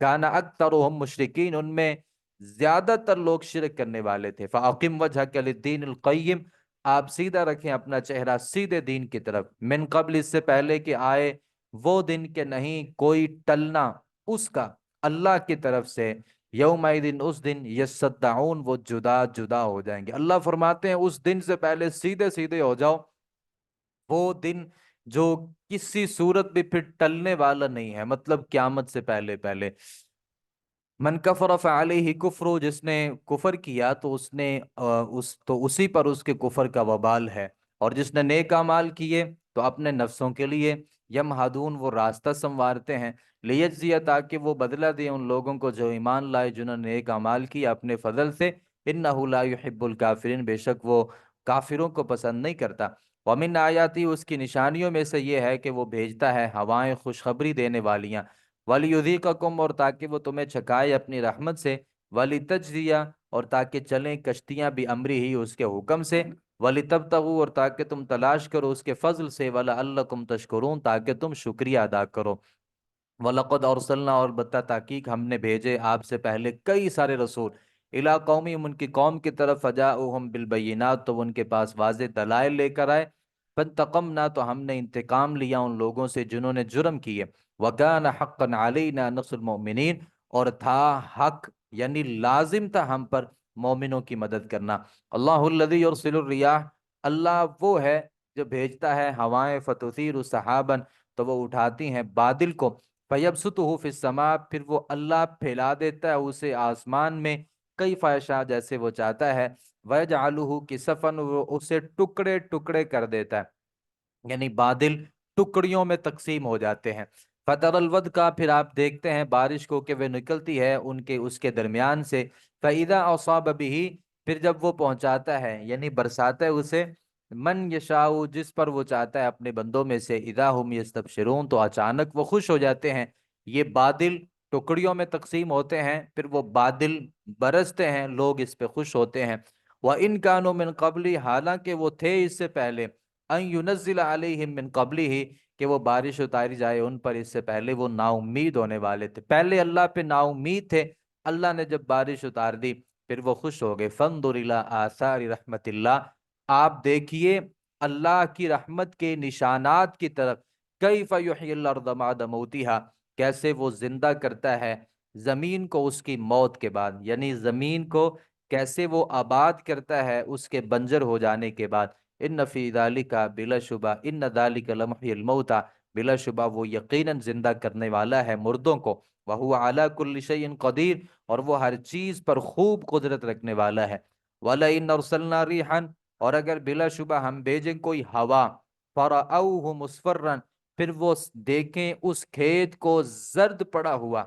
کان اکثرهم مشرکین، ان میں زیادہ تر لوگ شرک کرنے والے تھے۔ فاقم وجہک للدین القیم، آپ سیدھا رکھیں اپنا چہرہ سیدھے دین کی طرف، من قبل، اس سے پہلے کہ آئے وہ دن کہ نہیں کوئی ٹلنا اس کا اللہ کی طرف سے، یوم دن، اس دن، یصدعون، وہ جدا جدا ہو جائیں گے۔ اللہ فرماتے ہیں اس دن سے پہلے سیدھے سیدھے ہو جاؤ، وہ دن جو کسی صورت بھی پھر ٹلنے والا نہیں ہے، مطلب قیامت سے پہلے پہلے۔ من کفر فعلیہ کفر، جس نے کفر کیا تو اس نے اسی پر اس کے کفر کا وبال ہے، اور جس نے نیک اعمال کیے تو اپنے نفسوں کے لیے، یمہدون، وہ راستہ سنوارتے ہیں، لیجزی، تاکہ وہ بدلہ دے ان لوگوں کو جو ایمان لائے، جنہوں نے نیک اعمال کیا اپنے فضل سے، انہ لا یحب الکافرین، بے شک وہ کافروں کو پسند نہیں کرتا۔ ومن آیاتی، اس کی نشانیوں میں سے یہ ہے کہ وہ بھیجتا ہے ہوائیں خوشخبری دینے والیاں، وَلِيُذِيقَكُمْ، اور تاکہ وہ تمہیں چھکائے اپنی رحمت سے، وَلِتَجْزِيَ، اور تاکہ چلیں کشتیاں بھی امری ہی، اس کے حکم سے، وَلِتَبْتَغُوا، اور تاکہ تم تلاش کرو اس کے فضل سے، وَلَعَلَّكُمْ تَشْكُرُونَ، تاکہ تم شکریہ ادا کرو۔ وَلَقَدْ أَرْسَلْنَا، اور بتا تحقیق ہم نے بھیجے آپ سے پہلے کئی سارے رسول، اِلَىٰ قَوْمِهِمْ، ان کی قوم کی طرف، فَجَاءُوهُمْ بِالْبَيِّنَاتِ، تو وہ ان کے پاس واضح دلائل لے کر آئے، فَانْتَقَمْنَا، تو ہم نے انتقام لیا ان لوگوں سے جنہوں نے جرم کیے، وَكَانَ حَقًّا عَلَيْنَا نَصْرُ الْمُؤْمِنِينَ، اور تھا حق یعنی لازم تھا ہم پر مومنوں کی مدد کرنا۔ اللہ الذی یرسل الریاح، اللہ وہ ہے جو بھیجتا ہے ہوائیں، فَتُثِيرُ سَحَابًا، تو وہ اٹھاتی ہیں بادل کو، فَيَبْسُطُهُ فِي السَّمَاء، پھر وہ اللہ پھیلا دیتا ہے اسے آسمان میں، کیف یشاء، جیسے وہ چاہتا ہے، وَيَجْعَلُهُ كِسَفًا، وہ اسے ٹکڑے ٹکڑے کر دیتا ہے، یعنی بادل ٹکڑیوں میں تقسیم ہو جاتے ہیں۔ فَتَرَ الْوَدْقَ، پھر آپ دیکھتے ہیں بارش کو کہ وہ نکلتی ہے ان کے اس کے درمیان سے، فَإِذَا أَصَابَ بِهِ، پھر جب وہ پہنچاتا ہے یعنی برساتا ہے اسے، من یشاء، جس پر وہ چاہتا ہے اپنے بندوں میں سے، اذا ہم یستبشرون، تو اچانک وہ خوش ہو جاتے ہیں۔ یہ بادل ٹکڑیوں میں تقسیم ہوتے ہیں، پھر وہ بادل برستے ہیں، لوگ اس پہ خوش ہوتے ہیں۔ وَإِن كَانُوا مِن قَبْلِ، حالانکہ وہ تھے اس سے پہلے، ان ينزل علیہم من قبلہ، کہ وہ بارش اتاری جائے ان پر اس سے پہلے، وہ نا امید ہونے والے تھے، پہلے اللہ پہ نا امید تھے، اللہ نے جب بارش اتار دی پھر وہ خوش ہو گئے۔ فانظر الی آثار رحمت اللہ، آپ دیکھیے اللہ کی رحمت کے نشانات کی طرف، کیف یحیی الارض بعد موتہا، کیسے وہ زندہ کرتا ہے زمین کو اس کی موت کے بعد، یعنی زمین کو کیسے وہ آباد کرتا ہے اس کے بنجر ہو جانے کے بعد۔ ان فی ذالک، بلا شبہ، ان ذالک لمحی الموتى، بلا شبہ وہ یقیناً زندہ کرنے والا ہے مردوں کو، وہو علی کل شیء قدیر، اور وہ ہر چیز پر خوب قدرت رکھنے والا ہے۔ وَلَئِنْ أَرْسَلْنَا رِيحًا، اور اگر بلا شبہ ہم بھیجیں کوئی ہوا، فَرَأَوْهُ مُصْفَرًّا، پھر وہ دیکھیں اس کھیت کو زرد پڑا ہوا،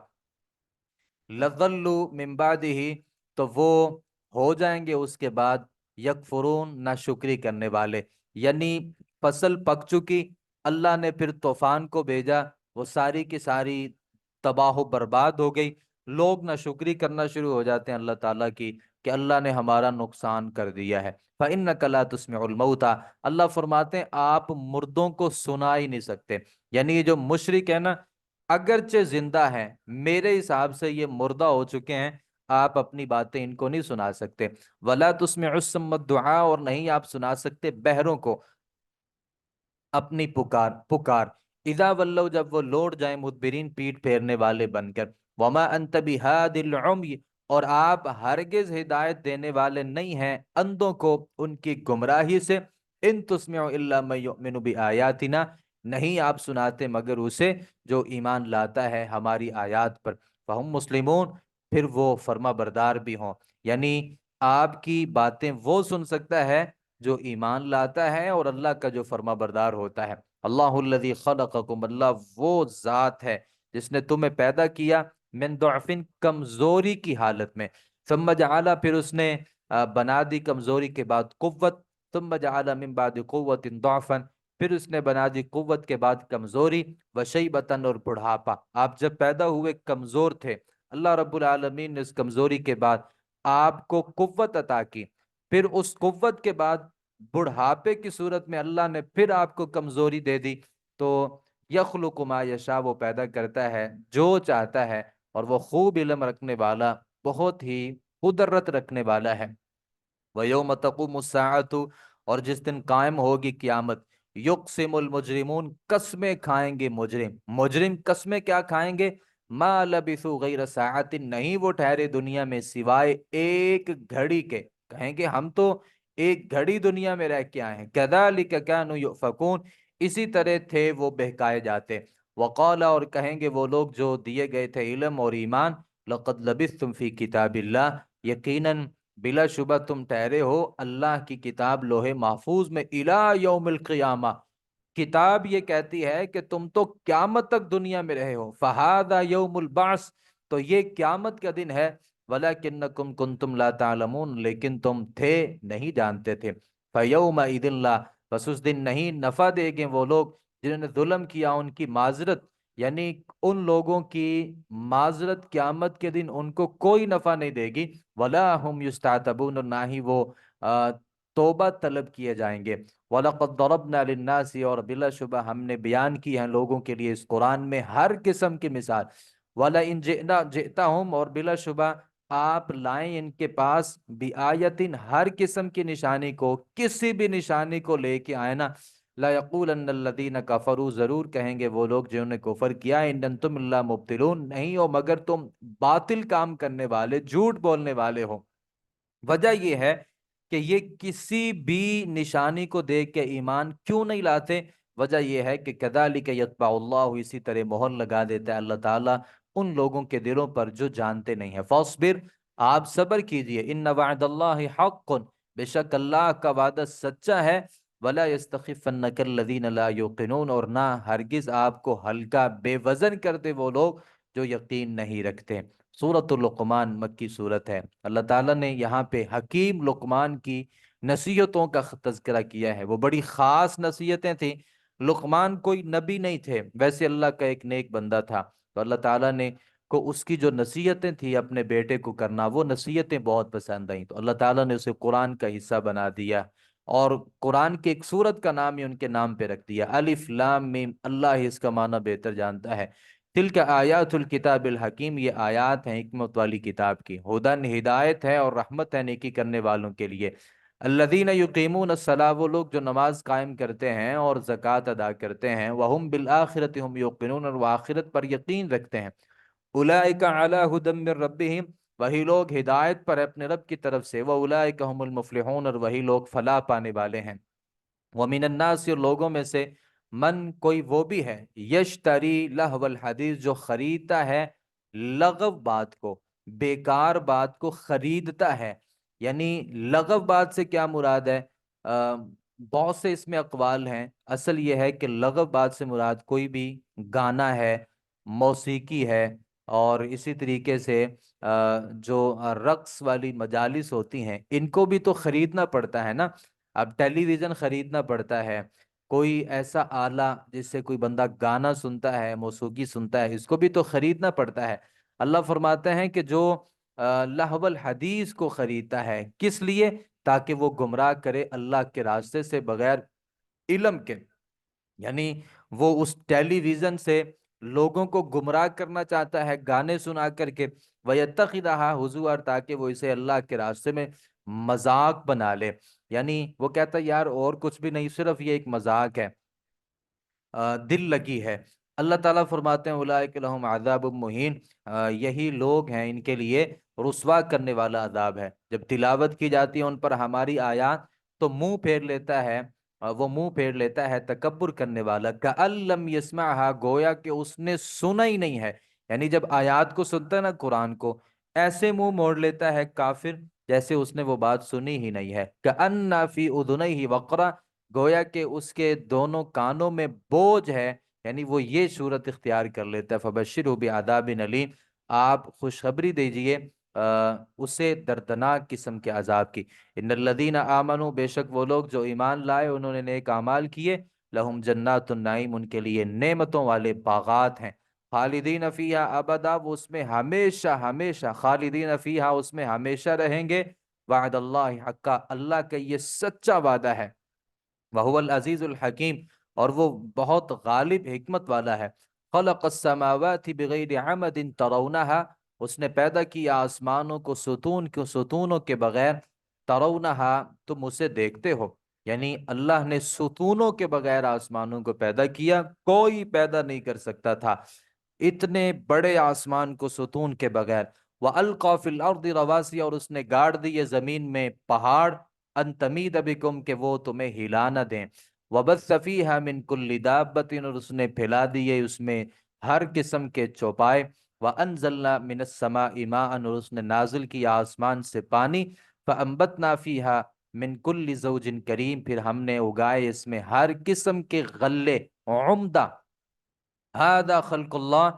لَظَلُّوا مِن بَعْدِهِ، تو وہ ہو جائیں گے اس کے بعد، یکفرون، ناشکری کرنے والے، یعنی فصل پک چکی، اللہ نے پھر طوفان کو بھیجا، وہ ساری کی ساری تباہ و برباد ہو گئی، لوگ ناشکری کرنا شروع ہو جاتے ہیں اللہ تعالیٰ کی کہ اللہ نے ہمارا نقصان کر دیا ہے۔ فَإِنَّكَ لَا تُسْمِعُ الْمَوْتَى، اللہ فرماتے ہیں آپ مردوں کو سنا ہی نہیں سکتے، یعنی یہ جو مشرک ہے نا، اگرچہ زندہ ہیں، میرے حساب سے یہ مردہ ہو چکے ہیں، آپ اپنی باتیں ان کو نہیں سنا سکتے۔ وَلَا تُسْمِعُ الصُّمَّ الدُّعَاءَ، اور نہیں آپ سنا سکتے بہروں کو اپنی پکار پکار، اذا ولوا، جب وہ لوٹ جائیں، مدبرین، پیٹ پھیرنے والے بن کر، وما انت بہاد العمی، اور آپ ہرگز ہدایت دینے والے نہیں ہیں اندھوں کو ان کی گمراہی سے، ان تسمع الا من یؤمن بآیاتنا، نہیں آپ سناتے مگر اسے جو ایمان لاتا ہے ہماری آیات پر، فہم مسلمون، پھر وہ فرما بردار بھی ہوں، یعنی آپ کی باتیں وہ سن سکتا ہے جو ایمان لاتا ہے اور اللہ کا جو فرما بردار ہوتا ہے۔ اللہ الذی خلقکم، اللہ وہ ذات ہے جس نے تمہیں پیدا کیا، من ضعف، کمزوری کی حالت میں، ثم جعل، پھر اس نے بنا دی کمزوری کے بعد قوت، ثم جعل من بعد قوت ضعفا، پھر اس نے بنا دی قوت کے بعد کمزوری، وشیبتن، اور بڑھاپا، آپ جب پیدا ہوئے کمزور تھے، اللہ رب العالمین نے اس کمزوری کے بعد آپ کو قوت عطا کی، پھر اس قوت کے بعد بڑھاپے کی صورت میں اللہ نے پھر آپ کو کمزوری دے دی، تو یخلق ما یشاء، وہ پیدا کرتا ہے جو چاہتا ہے، اور وہ خوب علم رکھنے والا، بہت ہی قدرت رکھنے والا ہے۔ وَيَوْمَ تَقُومُ السَّاعَةُ، اور جس دن قائم ہوگی قیامت، یقسم المجرمون، قسمیں کھائیں گے مجرم۔ مجرم قسمیں کیا کھائیں گے؟ ما لبثوا غیر ساعت، نہیں وہ ٹھہرے دنیا میں سوائے ایک گھڑی کے۔ کہیں گے ہم تو ایک گھڑی دنیا میں رہ کے آئے ہیں۔ کذالک کانوا یؤفکون، اسی طرح تھے وہ بہکائے جاتے۔ وقال، اور کہیں گے وہ لوگ جو دیے گئے تھے علم اور ایمان، لقد لبثتم فی کتاب اللہ، یقیناً بلا شبہ تم ٹھہرے ہو اللہ کی کتاب لوح محفوظ میں، الی یوم القیامہ، کتاب یہ کہتی ہے کہ تم تو قیامت تک دنیا میں رہے ہو۔ فہذا یوم البعث، تو یہ قیامت کا دن ہے۔ ولکنکم کنتم لا تعلمون، لیکن تم تھے نہیں جانتے تھے۔ فیومئذ لا، بس اس دن نہیں نفع دے گے وہ لوگ جنہوں نے ظلم کیا، ان کی معذرت، یعنی ان لوگوں کی معذرت قیامت کے دن ان کو کوئی نفع نہیں دے گی۔ ولا هم یستعتبون، اور نہ ہی وہ توبہ طلب کیے جائیں گے۔ وَلَقَدْ ضَرَبْنَا لِلنَّاسِ، اور بلا شبہ ہم نے بیان کی ہیں لوگوں کے لیے اس قرآن میں ہر قسم کی مثال۔ وَلَئِنْ جِئْتَهُمْ، اور بلا شبہ آپ لائیں ان کے پاس، بِآیَةٍ، ہر قسم کی نشانی کو، کسی بھی نشانی کو لے کے آئے نا، لَيَقُولَنَّ الَّذِينَ كَفَرُوا، ضرور کہیں گے وہ لوگ جنہوں نے کفر کیا، إِنْ أَنْتُمْ إِلَّا مُبْطِلُونَ، نہیں ہو مگر تم باطل کام کرنے والے، جھوٹ بولنے والے ہو۔ وجہ یہ ہے کہ یہ کسی بھی نشانی کو دیکھ کے ایمان کیوں نہیں لاتے؟ وجہ یہ ہے کہ کذالک یطبع اللہ، اسی طرح مہر لگا دیتا ہے اللہ تعالیٰ ان لوگوں کے دلوں پر جو جانتے نہیں ہیں۔ فاصبر، آپ صبر کیجئے، ان وعد اللہ حق، بے شک اللہ کا وعدہ سچا ہے۔ ولا یستخفنک الذین لا یوقنون، اور نہ ہرگز آپ کو ہلکا بے وزن کر دے وہ لوگ جو یقین نہیں رکھتے۔ سورۃ لقمان مکی صورت ہے۔ اللہ تعالیٰ نے یہاں پہ حکیم لقمان کی نصیحتوں کا تذکرہ کیا ہے، وہ بڑی خاص نصیحتیں تھیں۔ لقمان کوئی نبی نہیں تھے، ویسے اللہ کا ایک نیک بندہ تھا، تو اللہ تعالیٰ نے کو اس کی جو نصیحتیں تھیں اپنے بیٹے کو کرنا، وہ نصیحتیں بہت پسند آئیں، تو اللہ تعالیٰ نے اسے قرآن کا حصہ بنا دیا، اور قرآن کی ایک سورت کا نام ہی ان کے نام پہ رکھ دیا، الف لام میم، اللہ ہی اس کا معنی بہتر جانتا ہے۔ تلک آیات الکتاب الحکیم، یہ آیات ہیں حکمت والی کتاب کی، ہدن، ہدایت ہے اور رحمت ہے نیکی کرنے والوں کے لیے۔ الذین یقیمون الصلاۃ، وہ لوگ جو نماز قائم کرتے ہیں اور زکوٰۃ ادا کرتے ہیں، وہم بالآخرۃ ہم یوقنون، اور وہ آخرت پر یقین رکھتے ہیں۔ اولئک علی ھدی من ربہم، وہی لوگ ہدایت پر ہے اپنے رب کی طرف سے، واولئک هم المفلحون، اور وہی لوگ فلاح پانے والے ہیں۔ وَمِنَ النَّاسِ، اور لوگوں میں سے، من، کوئی وہ بھی ہے، یشتری لہو الحدیث، جو خریدتا ہے لغو بات کو، بیکار بات کو خریدتا ہے۔ یعنی لغو بات سے کیا مراد ہے؟ بہت سے اس میں اقوال ہیں، اصل یہ ہے کہ لغو بات سے مراد کوئی بھی گانا ہے، موسیقی ہے، اور اسی طریقے سے جو رقص والی مجالس ہوتی ہیں، ان کو بھی تو خریدنا پڑتا ہے نا۔ اب ٹیلی ویژن خریدنا پڑتا ہے، کوئی ایسا آلہ جس سے کوئی بندہ گانا سنتا ہے، موسیقی سنتا ہے، اس کو بھی تو خریدنا پڑتا ہے۔ اللہ فرماتے ہیں کہ جو لہو الحدیث کو خریدتا ہے، کس لیے؟ تاکہ وہ گمراہ کرے اللہ کے راستے سے بغیر علم کے، یعنی وہ اس ٹیلی ویژن سے لوگوں کو گمراہ کرنا چاہتا ہے گانے سنا کر کے، وَيَتَّخِذَهَا هُزُوًا، تاکہ وہ اسے اللہ کے راستے میں مذاق بنا لے، یعنی وہ کہتا ہے یار اور کچھ بھی نہیں، صرف یہ ایک مذاق ہے، دل لگی ہے۔ اللہ تعالیٰ فرماتے ہیں اولئک لہم عذاب مہین، یہی لوگ ہیں ان کے لیے رسوا کرنے والا عذاب ہے۔ جب تلاوت کی جاتی ہے ان پر ہماری آیات، تو منہ پھیر لیتا ہے، وہ منہ پھیر لیتا ہے تکبر کرنے والا، کأن لم یسمعھا، گویا کہ اس نے سنا ہی نہیں ہے، یعنی جب آیات کو سنتا ہے نا قرآن کو، ایسے منہ موڑ لیتا ہے کافر جیسے اس نے وہ بات سنی ہی نہیں ہے۔ کأن فی اذنیہ وقرا، گویا کہ اس کے دونوں کانوں میں بوجھ ہے، یعنی وہ یہ صورت اختیار کر لیتا ہے۔ فبشرہ بعذاب علیم، آپ خوشخبری دیجئے اسے دردناک قسم کے عذاب کی۔ ان الذین آمنوا، بے شک وہ لوگ جو ایمان لائے، انہوں نے نیک اعمال کیے، لہم جنات النعیم، ان کے لیے نعمتوں والے باغات ہیں، خالدین فیہا ابدا، وہ اس میں ہمیشہ ہمیشہ، خالدین فیہا، اس میں ہمیشہ رہیں گے۔ وعد اللہ حقا، اللہ کا یہ سچا وعدہ ہے، وَهُوَ الْعَزِيزُ الْحَكِيمُ، اور وہ بہت غالب حکمت والا ہے۔ خلق السماوات بغیر عمد ترونها، اس نے پیدا کیا آسمانوں کو ستونوں کے بغیر، ترونہا تم اسے دیکھتے ہو، یعنی اللہ نے ستونوں کے بغیر آسمانوں کو پیدا کیا، کوئی پیدا نہیں کر سکتا تھا اتنے بڑے آسمان کو ستون کے بغیر۔ وَأَلْقَى فِي الْأَرْضِ رَوَاسِيَ، اور اس نے گاڑ دیے زمین میں پہاڑ، أَن تَمِيدَ بِكُمْ کہ وہ تمہیں ہلا نہ دیں، وَبَثَّ فِيهَا مِن كُلِّ دَابَّةٍ، اور اس نے پھیلا دیے اس میں ہر قسم کے چوپائے، وَأَنزَلْنَا مِنَ السَّمَاءِ مَاءً، اور اس نے نازل کیا آسمان سے پانی، فَأَنبَتْنَا فِيهَا من کل زوج کریم، پھر ہم نے اگائے اس میں ہر قسم کے غلے عمدہ۔ هذا خلق اللہ،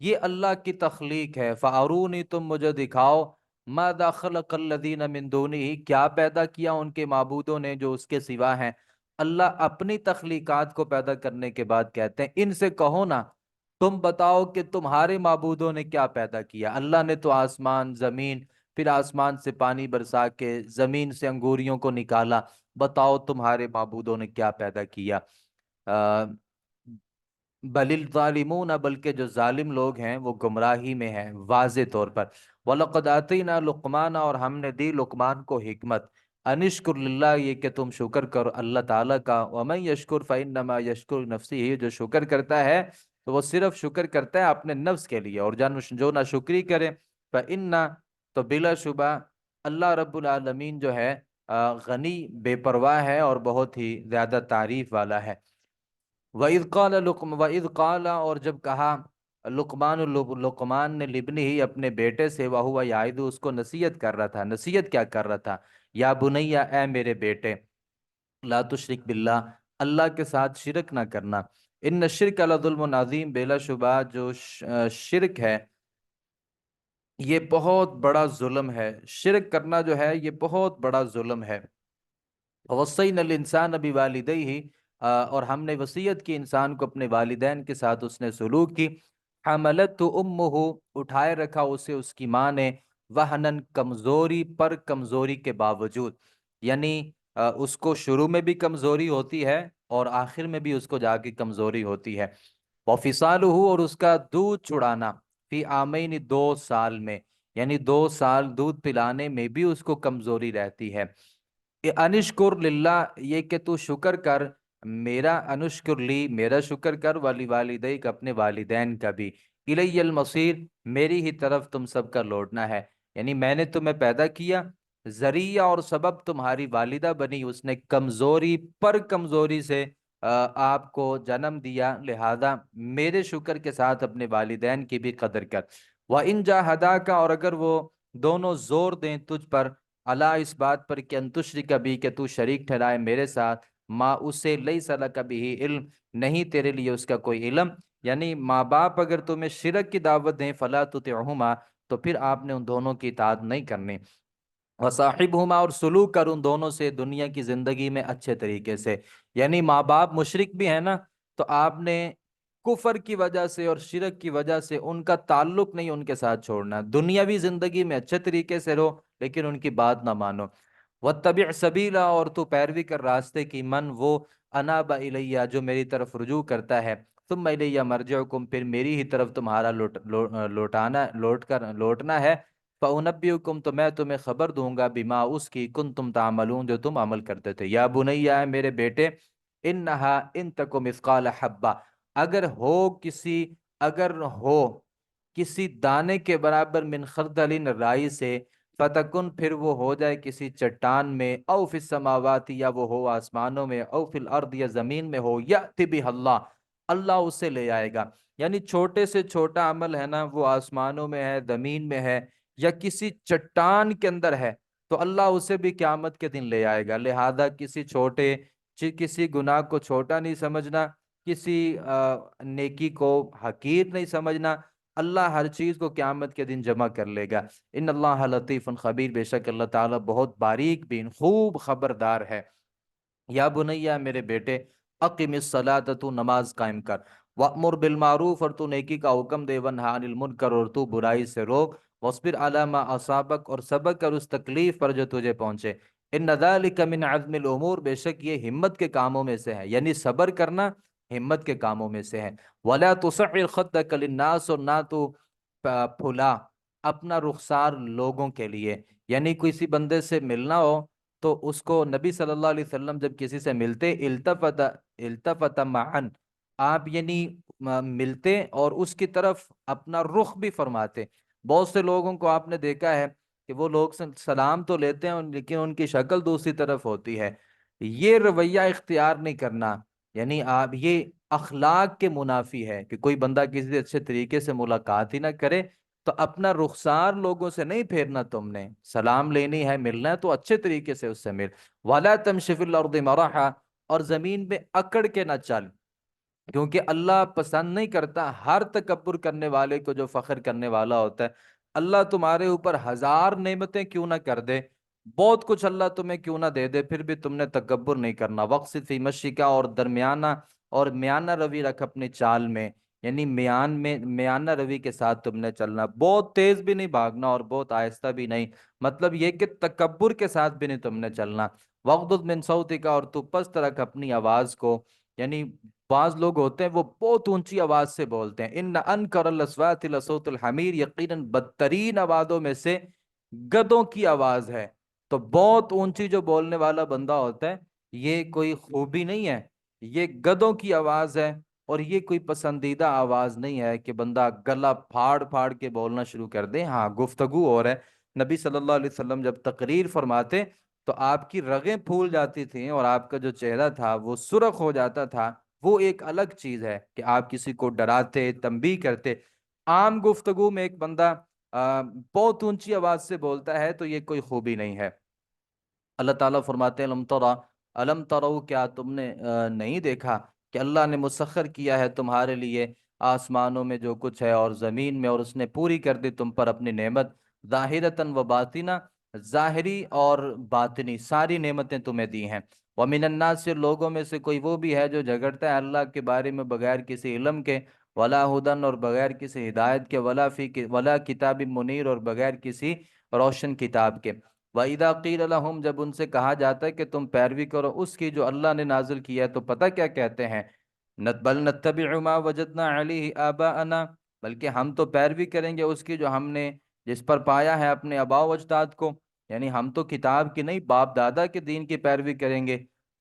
یہ اللہ کی تخلیق ہے، فارونی تم مجھے دکھاؤ، ماذا خلق الذین من دونہ، کیا پیدا کیا ان کے معبودوں نے جو اس کے سوا ہیں۔ اللہ اپنی تخلیقات کو پیدا کرنے کے بعد کہتے ہیں ان سے کہو نا تم بتاؤ کہ تمہارے معبودوں نے کیا پیدا کیا۔ اللہ نے تو آسمان زمین، پھر آسمان سے پانی برسا کے زمین سے انگوریوں کو نکالا، بتاؤ تمہارے معبودوں نے کیا پیدا کیا۔ بل الظالمون، بلکہ جو ظالم لوگ ہیں وہ گمراہی میں ہیں واضح طور پر۔ وَلَقَدْ آتَيْنَا لُقْمَانَ، اور ہم نے دی لقمان کو حکمت، انشکر للہ، یہ کہ تم شکر کرو اللہ تعالیٰ کا، وَمَن يَشْكُرْ فَإِنَّمَا يَشْكُرُ نَفْسِهِ، جو شکر کرتا ہے تو وہ صرف شکر کرتا ہے اپنے نفس کے لیے، اور جو نہ شکری کرے فَإِنَّ، تو بلا شبہ اللہ رب العالمین جو ہے غنی بے پرواہ ہے اور بہت ہی زیادہ تعریف والا ہے۔ وَإِذْ قَالَ، اور جب کہا لقمان نے لابنہ ہی اپنے بیٹے سے، وَهُوَ يَعِظُهُ، اس کو نصیحت کر رہا تھا، نصیحت کیا کر رہا تھا، یا بنیا، اے میرے بیٹے، لا تشرک باللہ، اللہ کے ساتھ شرک نہ کرنا، ان الشرک لظلم عظیم، بلا شبہ جو شرک ہے یہ بہت بڑا ظلم ہے، شرک کرنا جو ہے یہ بہت بڑا ظلم ہے۔ وصینا الانسان بوالدیہ، اور ہم نے وصیت کی انسان کو اپنے والدین کے ساتھ اس نے سلوک کی، حملت امہ، اٹھائے رکھا اسے اس کی ماں نے، وہنن، کمزوری پر کمزوری کے باوجود، یعنی اس کو شروع میں بھی کمزوری ہوتی ہے اور آخر میں بھی اس کو جا کے کمزوری ہوتی ہے۔ وفصالہ، اور اس کا دودھ چھڑانا، فی عامین، 2 سال میں، یعنی 2 سال دودھ پلانے میں بھی اس کو کمزوری رہتی ہے۔ انشکر للہ، یہ کہ تو شکر کر میرا، انشکر لی، میرا شکر کر، والی والدیک، اپنے والدین کا بھی، الی المصیر، میری ہی طرف تم سب کا لوٹنا ہے، یعنی میں نے تمہیں پیدا کیا، ذریعہ اور سبب تمہاری والدہ بنی، اس نے کمزوری پر کمزوری سے آپ کو جنم دیا، لہذا میرے شکر کے ساتھ اپنے والدین کی بھی قدر کر۔ وَإِن جَاهَدَاكَ، اور اگر وہ دونوں زور دیں تجھ پر، اللہ اس بات پر کہ ان تشرک بھی، کہ تو شریک ٹھہرائے میرے ساتھ، ما اسے لیس لک بھی علم، نہیں تیرے لیے اس کا کوئی علم، یعنی ماں باپ اگر تمہیں شرک کی دعوت دیں، فلا تطعہما، تو پھر آپ نے ان دونوں کی اطاعت نہیں کرنی، وصاحبہما، اور سلوک کر ان دونوں سے دنیا کی زندگی میں اچھے طریقے سے، یعنی ماں باپ مشرک بھی ہیں نا تو آپ نے کفر کی وجہ سے اور شرک کی وجہ سے ان کا تعلق نہیں ان کے ساتھ چھوڑنا، دنیاوی زندگی میں اچھے طریقے سے رہو لیکن ان کی بات نہ مانو۔ واتبع سبیلا، اور تو پیروی کر راستے کی، من وہ، اناب الیہ، جو میری طرف رجوع کرتا ہے، ثم الیہ مرجعکم، پھر میری ہی طرف تمہارا لوٹنا ہے، فَأُنَبِّئُكُمْ، تو میں تمہیں خبر دوں گا، بما، اس کی، کنتم تعملون، جو تم عمل کرتے تھے۔ یا بنیا، میرے بیٹے، انہا، ان تکو مثقال حبہ، اگر ہو کسی دانے کے برابر، من خردل، رائی سے، فتکن، پھر وہ ہو جائے کسی چٹان میں، او فی السماوات، یا وہ ہو آسمانوں میں، او فی الارض، یا زمین میں ہو، یأتی بہ اللہ، اللہ اسے لے آئے گا، یعنی چھوٹے سے چھوٹا عمل ہے نا وہ آسمانوں میں ہے، زمین میں ہے، یا کسی چٹان کے اندر ہے، تو اللہ اسے بھی قیامت کے دن لے آئے گا، لہذا کسی گناہ کو چھوٹا نہیں سمجھنا، کسی نیکی کو حقیر نہیں سمجھنا، اللہ ہر چیز کو قیامت کے دن جمع کر لے گا۔ ان اللہ لطیف خبیر، بے شک اللہ تعالیٰ بہت باریک بین، خوب خبردار ہے۔ یا بنیا، میرے بیٹے، اقم الصلاۃ، تو نماز قائم کر، وامر بالمعروف، اور تو نیکی کا حکم دے، ونہا عن المنکر، اور تو برائی سے روک، واصبر علی ما اصابک، اور صبر کر اس تکلیف پر جو تجھے پہنچے، ان ذلک من عزم الامور، بے شک یہ ہمت کے کاموں میں سے ہے، یعنی صبر کرنا ہمت کے کاموں میں سے ہے۔ وَلَا تُصَعِّرْ خَدَّكَ لِلنَّاسِ، اور نہ تو پھلا اپنا رخسار لوگوں کے لیے، یعنی کسی بندے سے ملنا ہو تو اس کو نبی صلی اللہ علیہ وسلم جب کسی سے ملتے التفت معن، آپ یعنی ملتے اور اس کی طرف اپنا رخ بھی فرماتے۔ بہت سے لوگوں کو آپ نے دیکھا ہے کہ وہ لوگ سلام تو لیتے ہیں لیکن ان کی شکل دوسری طرف ہوتی ہے۔ یہ رویہ اختیار نہیں کرنا، یعنی آپ یہ اخلاق کے منافی ہے کہ کوئی بندہ کسی اچھے طریقے سے ملاقات ہی نہ کرے، تو اپنا رخسار لوگوں سے نہیں پھیرنا، تم نے سلام لینی ہے، ملنا ہے تو اچھے طریقے سے اس سے مل۔ وَلَا تَمْشِ فِي الْأَرْضِ مَرَحًا، اور زمین میں اکڑ کے نہ چل، کیونکہ اللہ پسند نہیں کرتا ہر تکبر کرنے والے کو جو فخر کرنے والا ہوتا ہے۔ اللہ تمہارے اوپر ہزار نعمتیں کیوں نہ کر دے، بہت کچھ اللہ تمہیں کیوں نہ دے دے، پھر بھی تم نے تکبر نہیں کرنا۔ وقصد فی مشیکا، اور درمیانہ اور میانہ روی رکھ اپنی چال میں، یعنی میانہ روی کے ساتھ تم نے چلنا، بہت تیز بھی نہیں بھاگنا اور بہت آہستہ بھی نہیں، مطلب یہ کہ تکبر کے ساتھ بھی نہیں تم نے چلنا۔ وغضض من صوتک، اور تو پست رکھ اپنی آواز کو، یعنی بعض لوگ ہوتے ہیں وہ بہت اونچی آواز سے بولتے ہیں، ان انکر الاصوات لصوت الحمیر، یقیناً بدترین آوازوں میں سے گدوں کی آواز ہے۔ تو بہت اونچی جو بولنے والا بندہ ہوتا ہے یہ کوئی خوبی نہیں ہے، یہ گدوں کی آواز ہے، اور یہ کوئی پسندیدہ آواز نہیں ہے کہ بندہ گلا پھاڑ پھاڑ کے بولنا شروع کر دے۔ ہاں گفتگو ہو رہا ہے، نبی صلی اللہ علیہ وسلم جب تقریر فرماتے تو آپ کی رگیں پھول جاتی تھیں اور آپ کا جو چہرہ تھا وہ سرخ ہو جاتا تھا، وہ ایک الگ چیز ہے کہ آپ کسی کو ڈراتے، تنبیہ کرتے۔ عام گفتگو میں ایک بندہ بہت اونچی آواز سے بولتا ہے تو یہ کوئی خوبی نہیں ہے۔ اللہ تعالیٰ فرماتے ہیں الم ترو، کیا تم نے نہیں دیکھا کہ اللہ نے مسخر کیا ہے تمہارے لیے آسمانوں میں جو کچھ ہے اور زمین میں، اور اس نے پوری کر دی تم پر اپنی نعمت، ظاہرتاً و باطنہ، ظاہری اور باطنی ساری نعمتیں تمہیں دی ہیں۔ ومن الناس، سے لوگوں میں سے کوئی وہ بھی ہے جو جھگڑتا ہے اللہ کے بارے میں بغیر کسی علم کے، ولا ہدن، اور بغیر کسی ہدایت کے، ولا کتاب منیر، اور بغیر کسی روشن کتاب کے۔ وَإِذَا قِيلَ لَهُمْ، جب ان سے کہا جاتا ہے کہ تم پیروی کرو اس کی جو اللہ نے نازل کیا ہے، تو پتہ کیا کہتے ہیں؟ بَلْ نَتَّبِعُ مَا وَجَدْنَا عَلَيْهِ آبَاءَنَا، بلکہ ہم تو پیروی کریں گے اس کی جو ہم نے جس پر پایا ہے اپنے آباء و اجداد کو، یعنی ہم تو کتاب کی نہیں، باپ دادا کے دین کی پیروی کریں گے۔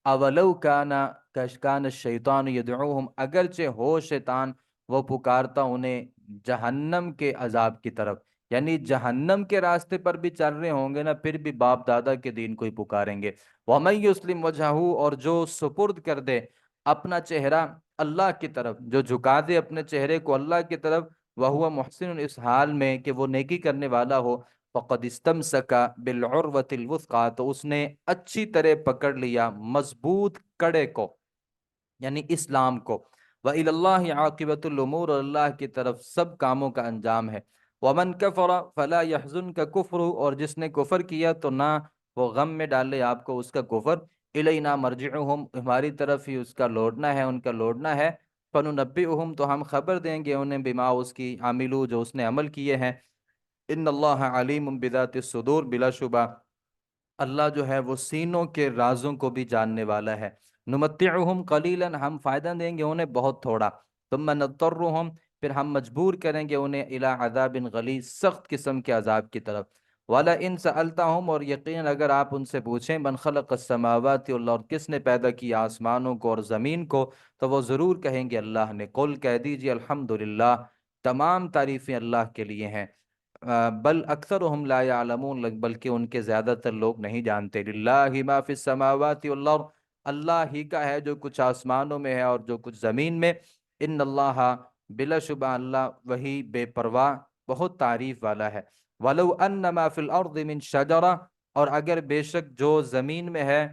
اولو کان الشیطان یدعوہم، اگرچہ ہو شیطان وہ پکارتا انہیں جہنم کے عذاب کی طرف، یعنی جہنم کے راستے پر بھی چل رہے ہوں گے نا، پھر بھی باپ دادا کے دین کو ہی پکاریں گے۔ وَمَن يُسْلِمْ وَجْهَهُ، اور جو سپرد کر دے اپنا چہرہ اللہ کی طرف، جو جھکا دے اپنے چہرے کو اللہ کی طرف، وَهُوَ مُحْسِنٌ، اس حال میں کہ وہ نیکی کرنے والا ہو، فَقَدْ اسْتَمْسَكَ بِالْعُرْوَةِ الْوُثْقَىٰ، تو اس نے اچھی طرح پکڑ لیا مضبوط کڑے کو، یعنی اسلام کو۔ وَإِلَى اللَّهِ عَاقِبَةُ الْأُمُورِ، اور اللہ کی طرف سب کاموں کا انجام ہے۔ وَمَنْ كَفَرَ فَلَا يَحْزُنْكَ كُفْرُهُ، اور جس نے کفر کیا تو نہ وہ غم میں ڈالے آپ کو اس کا کفر۔ إِلَيْنَا مَرْجِعُهُمْ، ہماری طرف ہی اس کا لوٹنا ہے، ان کا لوٹنا ہے۔ فَنُنَبِّئُهُمْ، تو ہم خبر دیں گے انہیں، بما، اس کی، عاملو، جو اس نے عمل کیے ہیں۔ ان اللہ علیم بذات الصدور، بلا شبہ اللہ جو ہے وہ سینوں کے رازوں کو بھی جاننے والا ہے۔ نمتعہم قلیلا، ہم فائدہ دیں گے انہیں بہت تھوڑا، ثم نضطرہم، پھر ہم مجبور کریں گے انہیں، الی عذاب غلیظ، سخت قسم کے عذاب کی طرف۔ وَلَئِن سَأَلْتَهُمْ، اور یقین اگر آپ ان سے پوچھیں، من خلق السماوات والارض، اور کس نے پیدا کیا آسمانوں کو اور زمین کو، تو وہ ضرور کہیں گے اللہ نے۔ قل، کہہ دیجئے، الحمدللہ، تمام تعریفیں اللہ کے لیے ہیں۔ بل اکثرهم لا یعلمون، بلکہ ان کے زیادہ تر لوگ نہیں جانتے۔ للہ ما فی السماوات والارض، اللہ ہی کا ہے جو کچھ آسمانوں میں ہے اور جو کچھ زمین میں۔ ان اللہ، بلا شبہ اللہ وہی بے پرواہ بہت تعریف والا ہے۔ ولو ان ما فی الارض من شجرہ، اور اگر بے شک جو زمین میں ہے،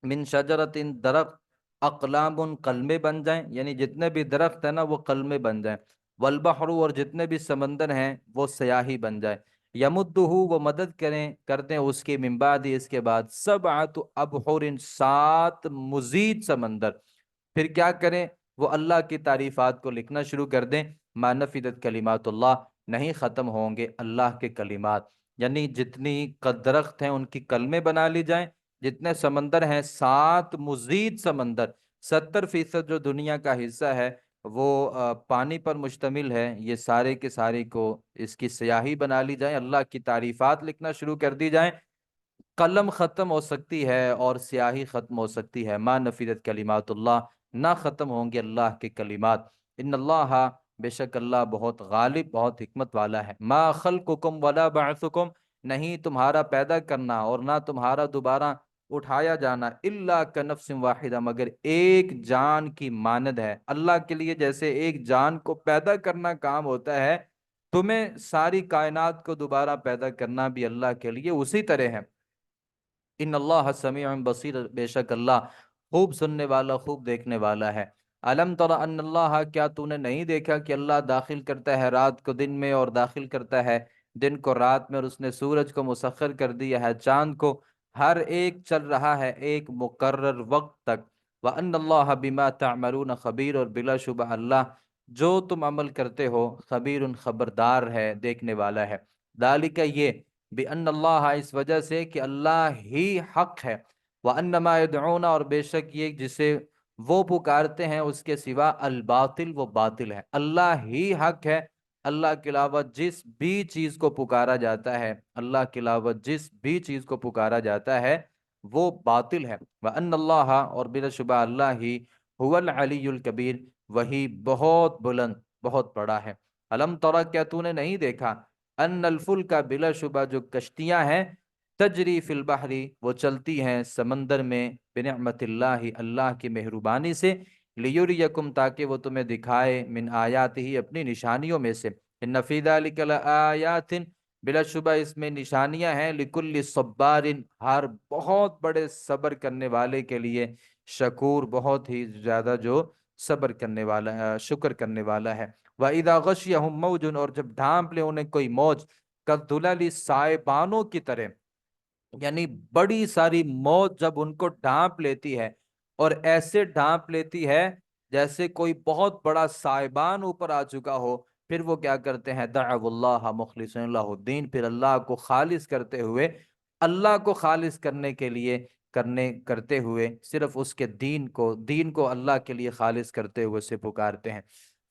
من شجرت، درخت، اقلام، قلمے بن جائیں، یعنی جتنے بھی درخت ہیں نا وہ قلمے بن جائیں، والبحر، اور جتنے بھی سمندر ہیں وہ سیاہی بن جائیں، یمدہ، وہ مدد کرتے ہیں اس کے، من بعد، اس کے بعد، سبعۃ ابحر، 7 مزید سمندر، پھر کیا کریں؟ وہ اللہ کی تعریفات کو لکھنا شروع کر دیں۔ ما نفدت کلمات اللہ، نہیں ختم ہوں گے اللہ کے کلمات، یعنی جتنی درخت ہیں ان کی کلمے بنا لی جائیں، جتنے سمندر ہیں 7 مزید سمندر، 70% جو دنیا کا حصہ ہے وہ پانی پر مشتمل ہے، یہ سارے کے سارے کو اس کی سیاہی بنا لی جائے، اللہ کی تعریفات لکھنا شروع کر دی جائیں، قلم ختم ہو سکتی ہے اور سیاہی ختم ہو سکتی ہے، ما نفیدت کلمات اللہ، نہ ختم ہوں گے اللہ کے کلمات، ان اللہ، بے شک اللہ بہت غالب بہت حکمت والا ہے، ما خلقکم ولا بعثکم، نہیں تمہارا پیدا کرنا اور نہ تمہارا دوبارہ اٹھایا جانا، الا کنفس واحدہ، مگر ایک جان کی مانند ہے، اللہ کے لیے جیسے ایک جان کو پیدا کرنا کام ہوتا ہے، تمہیں ساری کائنات کو دوبارہ پیدا کرنا بھی اللہ کے لیے اسی طرح ہے، ان اللہ سمیع بصیر، بے شک اللہ خوب سننے والا خوب دیکھنے والا ہے، علم تر ان اللہ، کیا تو نے نہیں دیکھا کہ اللہ داخل کرتا ہے رات کو دن میں اور داخل کرتا ہے دن کو رات میں، اور اس نے سورج کو مسخر کر دیا ہے چاند کو، ہر ایک چل رہا ہے ایک مقرر وقت تک، وان اللہ بما تعملون خبیر، اور بلا شبہ اللہ جو تم عمل کرتے ہو خبیر خبردار ہے دیکھنے والا ہے، ذالک یہ، بِأَنَّ اللَّهَ، اس وجہ سے کہ اللہ ہی حق ہے، وَأَنَّمَا يَدْعُونَ، اور بے شک یہ جسے وہ پکارتے ہیں اس کے سوا الباطل، وہ باطل ہے، اللہ ہی حق ہے، اللہ کے علاوہ جس بھی چیز کو پکارا جاتا ہے، اللہ کے علاوہ جس بھی چیز کو پکارا جاتا ہے وہ باطل ہے، وَأَنَّ اللَّهَ، اور بلا شبہ اللہ ہی هُوَ الْعَلِيُّ الْكَبِيرُ، وہی بہت بلند بہت بڑا ہے، علم ترى، کیا تو نے نہیں دیکھا، ان الفلک، بلا شبہ جو کشتیاں ہیں، تجری فی البحر، وہ چلتی ہیں سمندر میں، بنعمت اللہ، اللہ کی مہربانی سے، لیریکم، تاکہ وہ تمہیں دکھائے، من آیاتہ، اپنی نشانیوں میں سے، ان فی ذلک لآیات، بلا شبہ اس میں نشانیاں ہیں، لکل صبار، ہر بہت بڑے صبر کرنے والے کے لیے، شکور بہت ہی زیادہ جو صبر کرنے والا شکر کرنے والا ہے، وَإِذَا غَشِيَهُمْ مَوْجٌ، اور جب ڈھانپ لے انہیں کوئی موج، کالظلل، سائبانوں کی طرح، یعنی بڑی ساری موت جب ان کو ڈھانپ لیتی ہے اور ایسے ڈھانپ لیتی ہے جیسے کوئی بہت بڑا سائبان اوپر آ چکا ہو، پھر وہ کیا کرتے ہیں، دعوا اللہ مخلصین لہ الدین، پھر اللہ کو خالص کرتے ہوئے، اللہ کو خالص کرنے کے لیے کرتے ہوئے، صرف اس کے دین کو اللہ کے لیے خالص کرتے ہوئے سے پکارتے ہیں،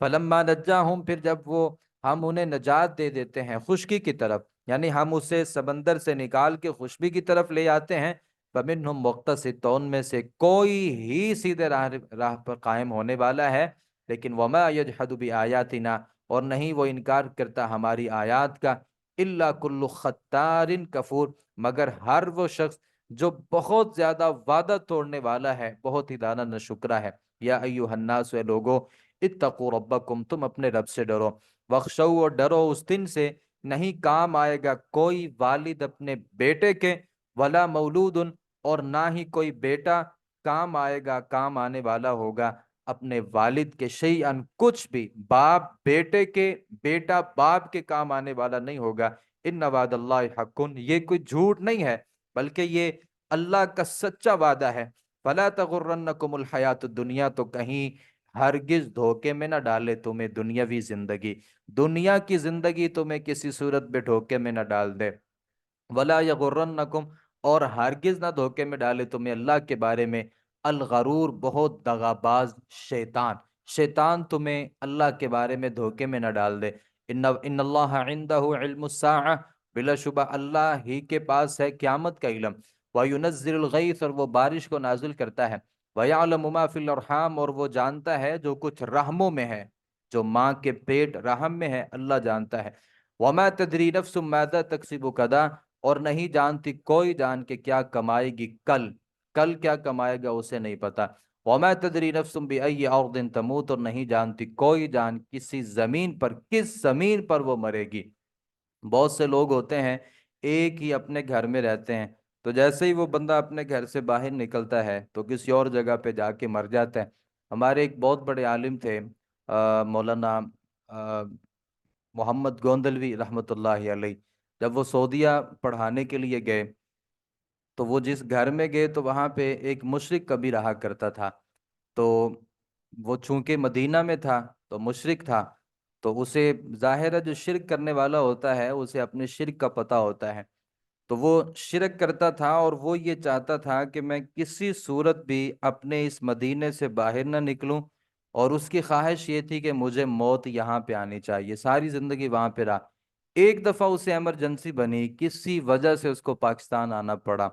فلما نجاہم، پھر جب وہ ہم انہیں نجات دے دیتے ہیں خشکی کی طرف، یعنی ہم اسے سمندر سے نکال کے خشکی کی طرف لے آتے ہیں، فمنہم مقتصد، تو ان میں سے کوئی ہی سیدھے راہ پر قائم ہونے والا ہے، لیکن وما یجحد بآیاتنا، اور نہیں وہ انکار کرتا ہماری آیات کا، الا کل ختار کفور، مگر ہر وہ شخص جو بہت زیادہ وعدہ توڑنے والا ہے، بہت ہی دانا ناشکرا ہے، یا ایھا الناس، اے لوگو، اتقوا ربکم، تم اپنے رب سے ڈرو، وخشوا، اور ڈرو اس دن سے، نہیں کام آئے گا کوئی والد اپنے بیٹے کے، ولا مولود، اور نہ ہی کوئی بیٹا کام آئے گا کام آنے والا ہوگا اپنے والد کے، شیئن، کچھ بھی، باپ بیٹے کے، بیٹا باپ کے کام آنے والا نہیں ہوگا، ان وعد اللہ حق، یہ کوئی جھوٹ نہیں ہے بلکہ یہ اللہ کا سچا وعدہ ہے، فلا تغرنکم الحیات الدنیا، تو کہیں ہرگز دھوکے میں نہ ڈالے تمہیں دنیاوی زندگی، دنیا کی زندگی تمہیں کسی صورت پہ دھوکے میں نہ ڈال دے، ولا یغرنکم، اور ہرگز نہ دھوکے میں ڈالے تمہیں اللہ کے بارے میں، الغرور، بہت دغا باز شیطان تمہیں اللہ کے بارے میں دھوکے میں نہ ڈال دے، ان اللہ عنده علم الساعہ، بلا شبہ اللہ ہی کے پاس ہے قیامت کا علم، وینزل الغیث، اور وہ بارش کو نازل کرتا ہے، ویعلم ما فی الارحام، اور وہ جانتا ہے جو کچھ رحموں میں ہے، جو ماں کے پیٹ رحم میں ہے اللہ جانتا ہے، وما تدری نفس ماذا تکسب غدا، اور نہیں جانتی کوئی جان کے کیا کمائے گی کل کیا کمائے گا اسے نہیں پتا، وما تدری نفس بأی ارض تموت، اور نہیں جانتی کوئی جان کسی زمین پر کس زمین پر وہ مرے گی، بہت سے لوگ ہوتے ہیں ایک ہی اپنے گھر میں رہتے ہیں، تو جیسے ہی وہ بندہ اپنے گھر سے باہر نکلتا ہے تو کسی اور جگہ پہ جا کے مر جاتا ہے، ہمارے ایک بہت بڑے عالم تھے، مولانا محمد گوندلوی رحمۃ اللہ علیہ، جب وہ سعودیہ پڑھانے کے لیے گئے تو وہ جس گھر میں گئے تو وہاں پہ ایک مشرک کبھی رہا کرتا تھا، تو وہ چونکہ مدینہ میں تھا تو مشرک تھا، تو اسے ظاہر ہے جو شرک کرنے والا ہوتا ہے اسے اپنے شرک کا پتہ ہوتا ہے، تو وہ شرک کرتا تھا اور وہ یہ چاہتا تھا کہ میں کسی صورت بھی اپنے اس مدینے سے باہر نہ نکلوں، اور اس کی خواہش یہ تھی کہ مجھے موت یہاں پہ آنی چاہیے، ساری زندگی وہاں پہ رہا۔ ایک دفعہ اسے ایمرجنسی بنی، کسی وجہ سے اس کو پاکستان آنا پڑا،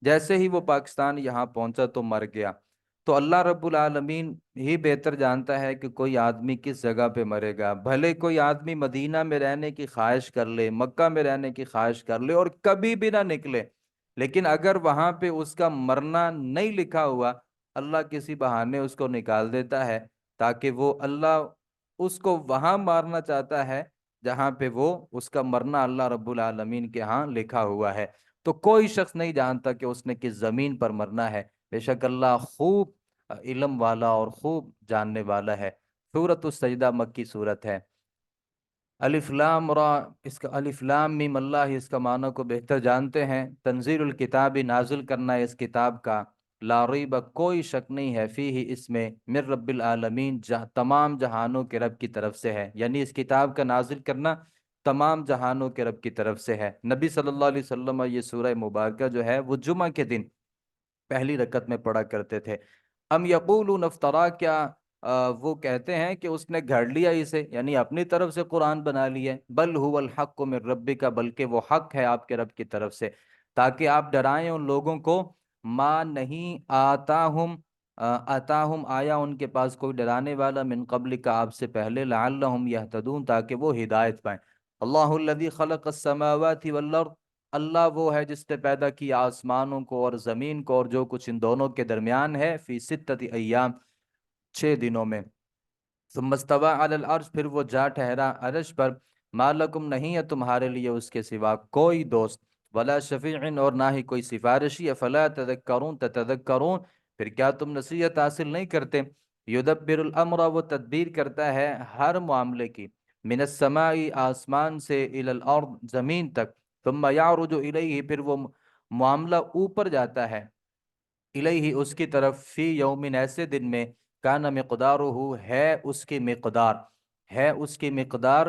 جیسے ہی وہ پاکستان یہاں پہنچا تو مر گیا۔ تو اللہ رب العالمین ہی بہتر جانتا ہے کہ کوئی آدمی کس جگہ پہ مرے گا، بھلے کوئی آدمی مدینہ میں رہنے کی خواہش کر لے، مکہ میں رہنے کی خواہش کر لے اور کبھی بھی نہ نکلے، لیکن اگر وہاں پہ اس کا مرنا نہیں لکھا ہوا، اللہ کسی بہانے اس کو نکال دیتا ہے، تاکہ وہ اللہ اس کو وہاں مارنا چاہتا ہے جہاں پہ وہ اس کا مرنا اللہ رب العالمین کے ہاں لکھا ہوا ہے۔ تو کوئی شخص نہیں جانتا کہ اس نے کس زمین پر مرنا ہے، بے شک اللہ خوب علم والا اور خوب جاننے والا ہے۔ سورۃ السجدہ مکی صورت ہے۔ الف لام را، اس کا الف لام میم اللہ، اس کا معنی کو بہتر جانتے ہیں۔ تنزیل الکتاب، نازل کرنا ہے اس کتاب کا، لا ریب، کوئی شک نہیں ہے، فیہ، اس میں، من رب العالمین، تمام جہانوں کے رب کی طرف سے ہے، یعنی اس کتاب کا نازل کرنا تمام جہانوں کے رب کی طرف سے ہے۔ نبی صلی اللہ علیہ وسلم یہ سورہ مبارکہ جو ہے وہ جمعہ کے دن پہلی رکعت میں پڑھا کرتے تھے۔ ام یقولون افطرا، کیا وہ کہتے ہیں کہ اس نے گھڑ لیا اسے، یعنی اپنی طرف سے قرآن بنا لیا ہے، بل هو الحق من ربک، بلکہ وہ حق ہے آپ کے رب کی طرف سے، تاکہ آپ ڈرائیں ان لوگوں کو، ما نہیں آتاہم آیا ان کے پاس کوئی ڈرانے والا، من قبل کا آپ سے پہلے، لعلہم یہتدون، تاکہ وہ ہدایت پائیں۔ اللہ الذی خلق السماوات والارض، اللہ وہ ہے جس نے پیدا کیا آسمانوں کو اور زمین کو اور جو کچھ ان دونوں کے درمیان ہے، فی ستۃ ایام، 6 دنوں میں، ثم استوى علی العرش، پھر وہ جا ٹھہرا عرش پر، ما لکم، نہیں ہے تمہارے لیے اس کے سوا کوئی دوست، ولا شفیع، اور نہ ہی کوئی سفارشی، افلا تتذکرون، پھر کیا تم نصیحت حاصل نہیں کرتے؟ یدبر الامر، وہ تدبیر کرتا ہے ہر معاملے کی، من السماء، آسمان سے، الی الارض، زمین تک، ثم یعرج الیہ، پھر وہ معاملہ اوپر جاتا ہے، الیہ، اس کی طرف، فی یومن، ایسے دن میں، کان مقدارہ، ہے اس کی مقدار،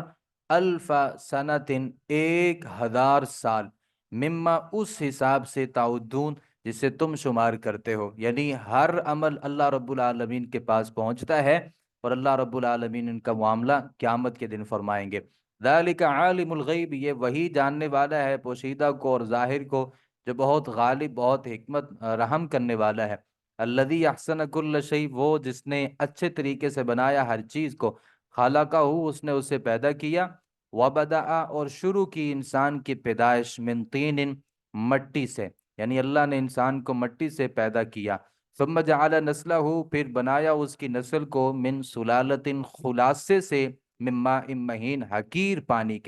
الف سنتن، 1000 سال، مما، اس حساب سے، تعدون، جسے تم شمار کرتے ہو، یعنی ہر عمل اللہ رب العالمین کے پاس پہنچتا ہے، اور اللہ رب العالمین ان کا معاملہ قیامت کے دن فرمائیں گے۔ ذالک عالم الغیب، یہ وہی جاننے والا ہے پوشیدہ کو اور ظاہر کو، جو بہت غالب، بہت حکمت رحم کرنے والا ہے۔ الذی احسن کل شیء، وہ جس نے اچھے طریقے سے بنایا ہر چیز کو، خالقہ، اس نے اسے پیدا کیا، وبدأ، اور شروع کی انسان کی پیدائش، من طین، مٹی سے، یعنی اللہ نے انسان کو مٹی سے پیدا کیا، ثم جعل نسلہ، پھر بنایا اس کی نسل کو، من سلالت، خلاصے سے، من ماء مہین، حقیر پانی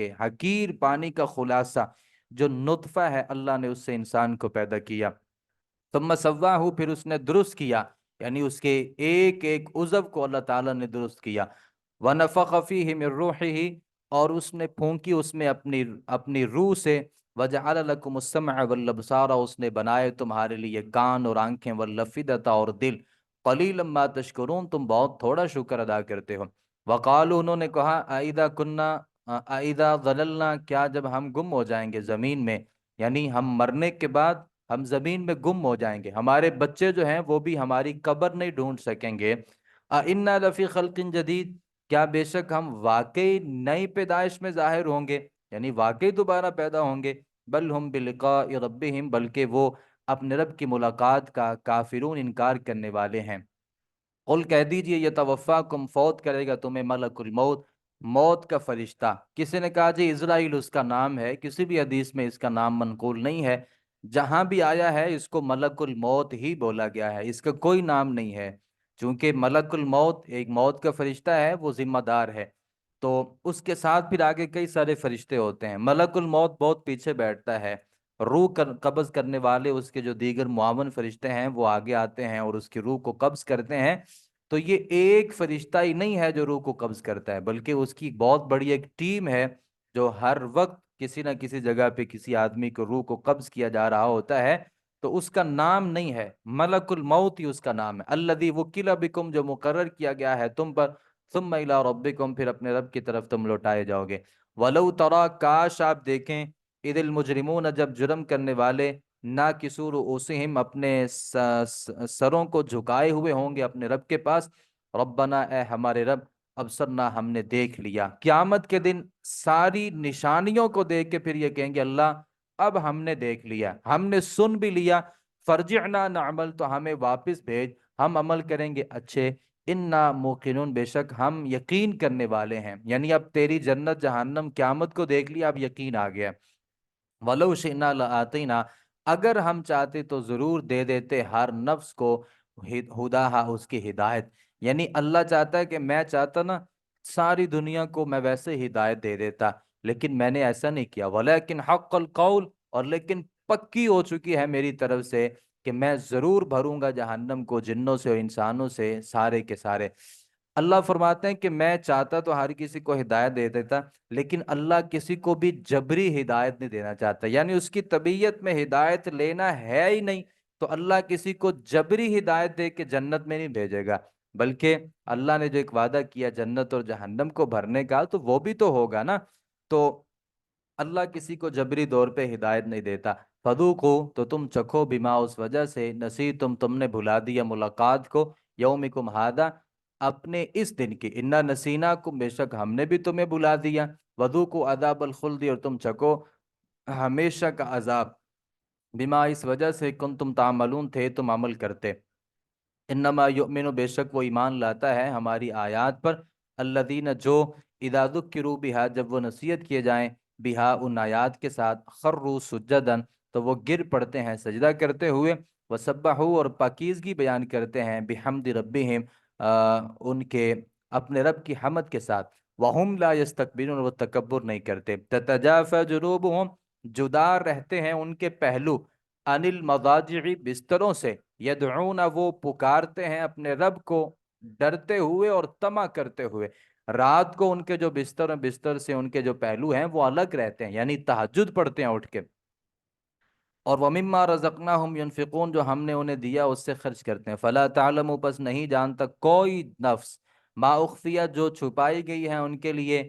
کا خلاصہ، جو نطفہ ہے، اللہ نے اس سے انسان کو پیدا کیا، ثم سواہ، پھر اس نے درست کیا، یعنی اس کے ایک ایک عضو کو اللہ تعالیٰ نے درست کیا، ونفخ فیہ من روحہ، اور اس نے پھونکی اس میں اپنی روح سے، وجعل لکم السمع والابصار، اس نے بنائے تمہارے لیے کان اور آنکھیں، والافئدۃ، اور دل، قلیلا ما تشکرون، تم بہت تھوڑا شکر ادا کرتے ہو۔ وقالوا، انہوں نے کہا، اذا ضللنا، کیا جب ہم گم ہو جائیں گے زمین میں، یعنی ہم مرنے کے بعد ہم زمین میں گم ہو جائیں گے، ہمارے بچے جو ہیں وہ بھی ہماری قبر نہیں ڈھونڈ سکیں گے، انا لفی خلق جدید، کیا بے شک ہم واقعی نئی پیدائش میں ظاہر ہوں گے، یعنی واقعی دوبارہ پیدا ہوں گے، بل ہم بلقاء ربہم، بلکہ وہ اپنے رب کی ملاقات کا کافرون، انکار کرنے والے ہیں۔ قل، کہہ دیجئے، یتوفاکم، فوت کرے گا تمہیں، ملک الموت، موت کا فرشتہ۔ کسی نے کہا جی اسرائیل اس کا نام ہے، کسی بھی حدیث میں اس کا نام منقول نہیں ہے، جہاں بھی آیا ہے اس کو ملک الموت ہی بولا گیا ہے، اس کا کوئی نام نہیں ہے، چونکہ ملک الموت ایک موت کا فرشتہ ہے، وہ ذمہ دار ہے، تو اس کے ساتھ پھر آگے کئی سارے فرشتے ہوتے ہیں، ملک الموت بہت پیچھے بیٹھتا ہے، روح قبض کرنے والے اس کے جو دیگر معاون فرشتے ہیں وہ آگے آتے ہیں اور اس کی روح کو قبض کرتے ہیں، تو یہ ایک فرشتہ ہی نہیں ہے جو روح کو قبض کرتا ہے، بلکہ اس کی بہت بڑی ایک ٹیم ہے، جو ہر وقت کسی نہ کسی جگہ پہ کسی آدمی کو روح کو قبض کیا جا رہا ہوتا ہے، تو اس کا نام نہیں ہے ملک الموت، ہی اس کا نام ہے، الذی وکل بکم، جو مقرر کیا گیا ہے تم پر، ثم الی ربکم، پھر اپنے رب کی طرف تم لوٹائے جاؤ گے، ولو تری، کاش آپ دیکھیں، اذ المجرمون جب جرم کرنے والے ناکسو رؤوسہم اپنے سروں کو جھکائے ہوئے ہوں گے اپنے رب کے پاس، ربنا اے ہمارے رب، ابصرنا ہم نے دیکھ لیا۔ قیامت کے دن ساری نشانیوں کو دیکھ کے پھر یہ کہیں گے اللہ اب ہم نے دیکھ لیا، ہم نے سن بھی لیا، فرجعنا نعمل تو ہمیں واپس بھیج، ہم عمل کریں گے اچھے، انا موقنون بے شک ہم یقین کرنے والے ہیں۔ یعنی اب تیری جنت جہنم قیامت کو دیکھ لیا، اب یقین آ گیا۔ وَلَوْ شِئْنَا لَآتَيْنَا اگر ہم چاہتے تو ضرور دے دیتے ہر نفس کو ہداہا اس کی ہدایت۔ یعنی اللہ چاہتا ہے کہ میں چاہتا نا ساری دنیا کو میں ویسے ہدایت دے دیتا، لیکن میں نے ایسا نہیں کیا۔ وَلَكِنْ حَقَّ الْقَوْلِ اور لیکن پکی ہو چکی ہے میری طرف سے کہ میں ضرور بھروں گا جہنم کو جنوں سے اور انسانوں سے سارے کے سارے۔ اللہ فرماتے ہیں کہ میں چاہتا تو ہر کسی کو ہدایت دے دیتا، لیکن اللہ کسی کو بھی جبری ہدایت نہیں دینا چاہتا، یعنی اس کی طبیعت میں ہدایت لینا ہے ہی نہیں، تو اللہ کسی کو جبری ہدایت دے کے جنت میں نہیں بھیجے گا، بلکہ اللہ نے جو ایک وعدہ کیا جنت اور جہنم کو بھرنے کا تو وہ بھی تو ہوگا نا۔ تو اللہ کسی کو جبری طور پہ ہدایت نہیں دیتا۔ فذوقو تو تم چکھو بما اس وجہ سے نسی تم نے بھلا دیا ملاقات کو، یومکم ہادہ اپنے اس دن کی، انا نسینا کو بے شک ہم نے بھی تمہیں بلا دیا، وذوقوا عذاب الخلد اور تم چکو ہمیشہ کا عذاب، بما اس وجہ سے کنتم تعملون تھے تم عمل کرتے۔ انما یؤمن بے شک وہ ایمان لاتا ہے ہماری آیات پر، الذین جو اذا ذکروا بہا جب وہ نصیحت کیے جائیں بہا ان آیات کے ساتھ، خروا سجدن تو وہ گر پڑتے ہیں سجدہ کرتے ہوئے، وسبحوا اور پاکیزگی بیان کرتے ہیں بحمد ربہم ان کے اپنے رب کی حمد کے ساتھ، وہم لا یستکبرون وہ تکبر نہیں کرتے، تتجافى جنوبہم جدا رہتے ہیں ان کے پہلو، عن المضاجع بستروں سے، یدعون وہ پکارتے ہیں اپنے رب کو ڈرتے ہوئے اور طمع کرتے ہوئے۔ رات کو ان کے جو بستر سے ان کے جو پہلو ہیں وہ الگ رہتے ہیں، یعنی تہجد پڑھتے ہیں اٹھ کے، اور وَمِمَّا رَزَقْنَاهُمْ يُنْفِقُونَ جو ہم نے انہیں دیا اس سے خرچ کرتے ہیں۔ فَلَا تَعْلَمُ پس نہیں جانتا کوئی نفس ما اخفیہ جو چھپائی گئی ہے ان کے لیے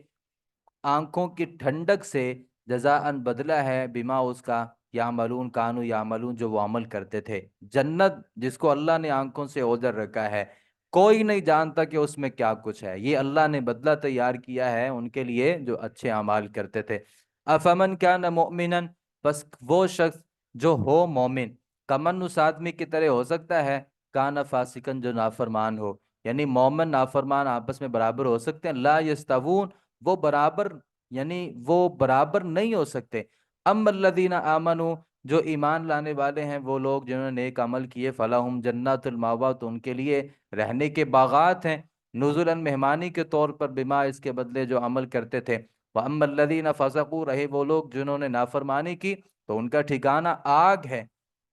آنکھوں کی ٹھنڈک سے، جزاءً بدلہ ہے بما اس کا، یعملون کانو یعملون جو وہ عمل کرتے تھے۔ جنت جس کو اللہ نے آنکھوں سے اوجر رکھا ہے، کوئی نہیں جانتا کہ اس میں کیا کچھ ہے، یہ اللہ نے بدلہ تیار کیا ہے ان کے لیے جو اچھے اعمال کرتے تھے۔ افمن کان مؤمنا بس وہ شخص جو ہو مومن، کمن اس آدمی کی طرح ہو سکتا ہے، کان فاسقن جو نافرمان ہو، یعنی مومن نافرمان آپس میں برابر ہو سکتے ہیں، لا یستوون وہ برابر، یعنی وہ برابر نہیں ہو سکتے۔ ام الذین آمنوا جو ایمان لانے والے ہیں وہ لوگ جنہوں نے نیک عمل کیے، فلاحم جنات المأویٰ تو ان کے لیے رہنے کے باغات ہیں، نزلاً مہمانی کے طور پر، بما اس کے بدلے جو عمل کرتے تھے۔ وَأَمَّا الَّذِينَ فَسَقُوا رہے وہ لوگ جنہوں نے نافرمانی کی تو ان کا ٹھکانہ آگ ہے۔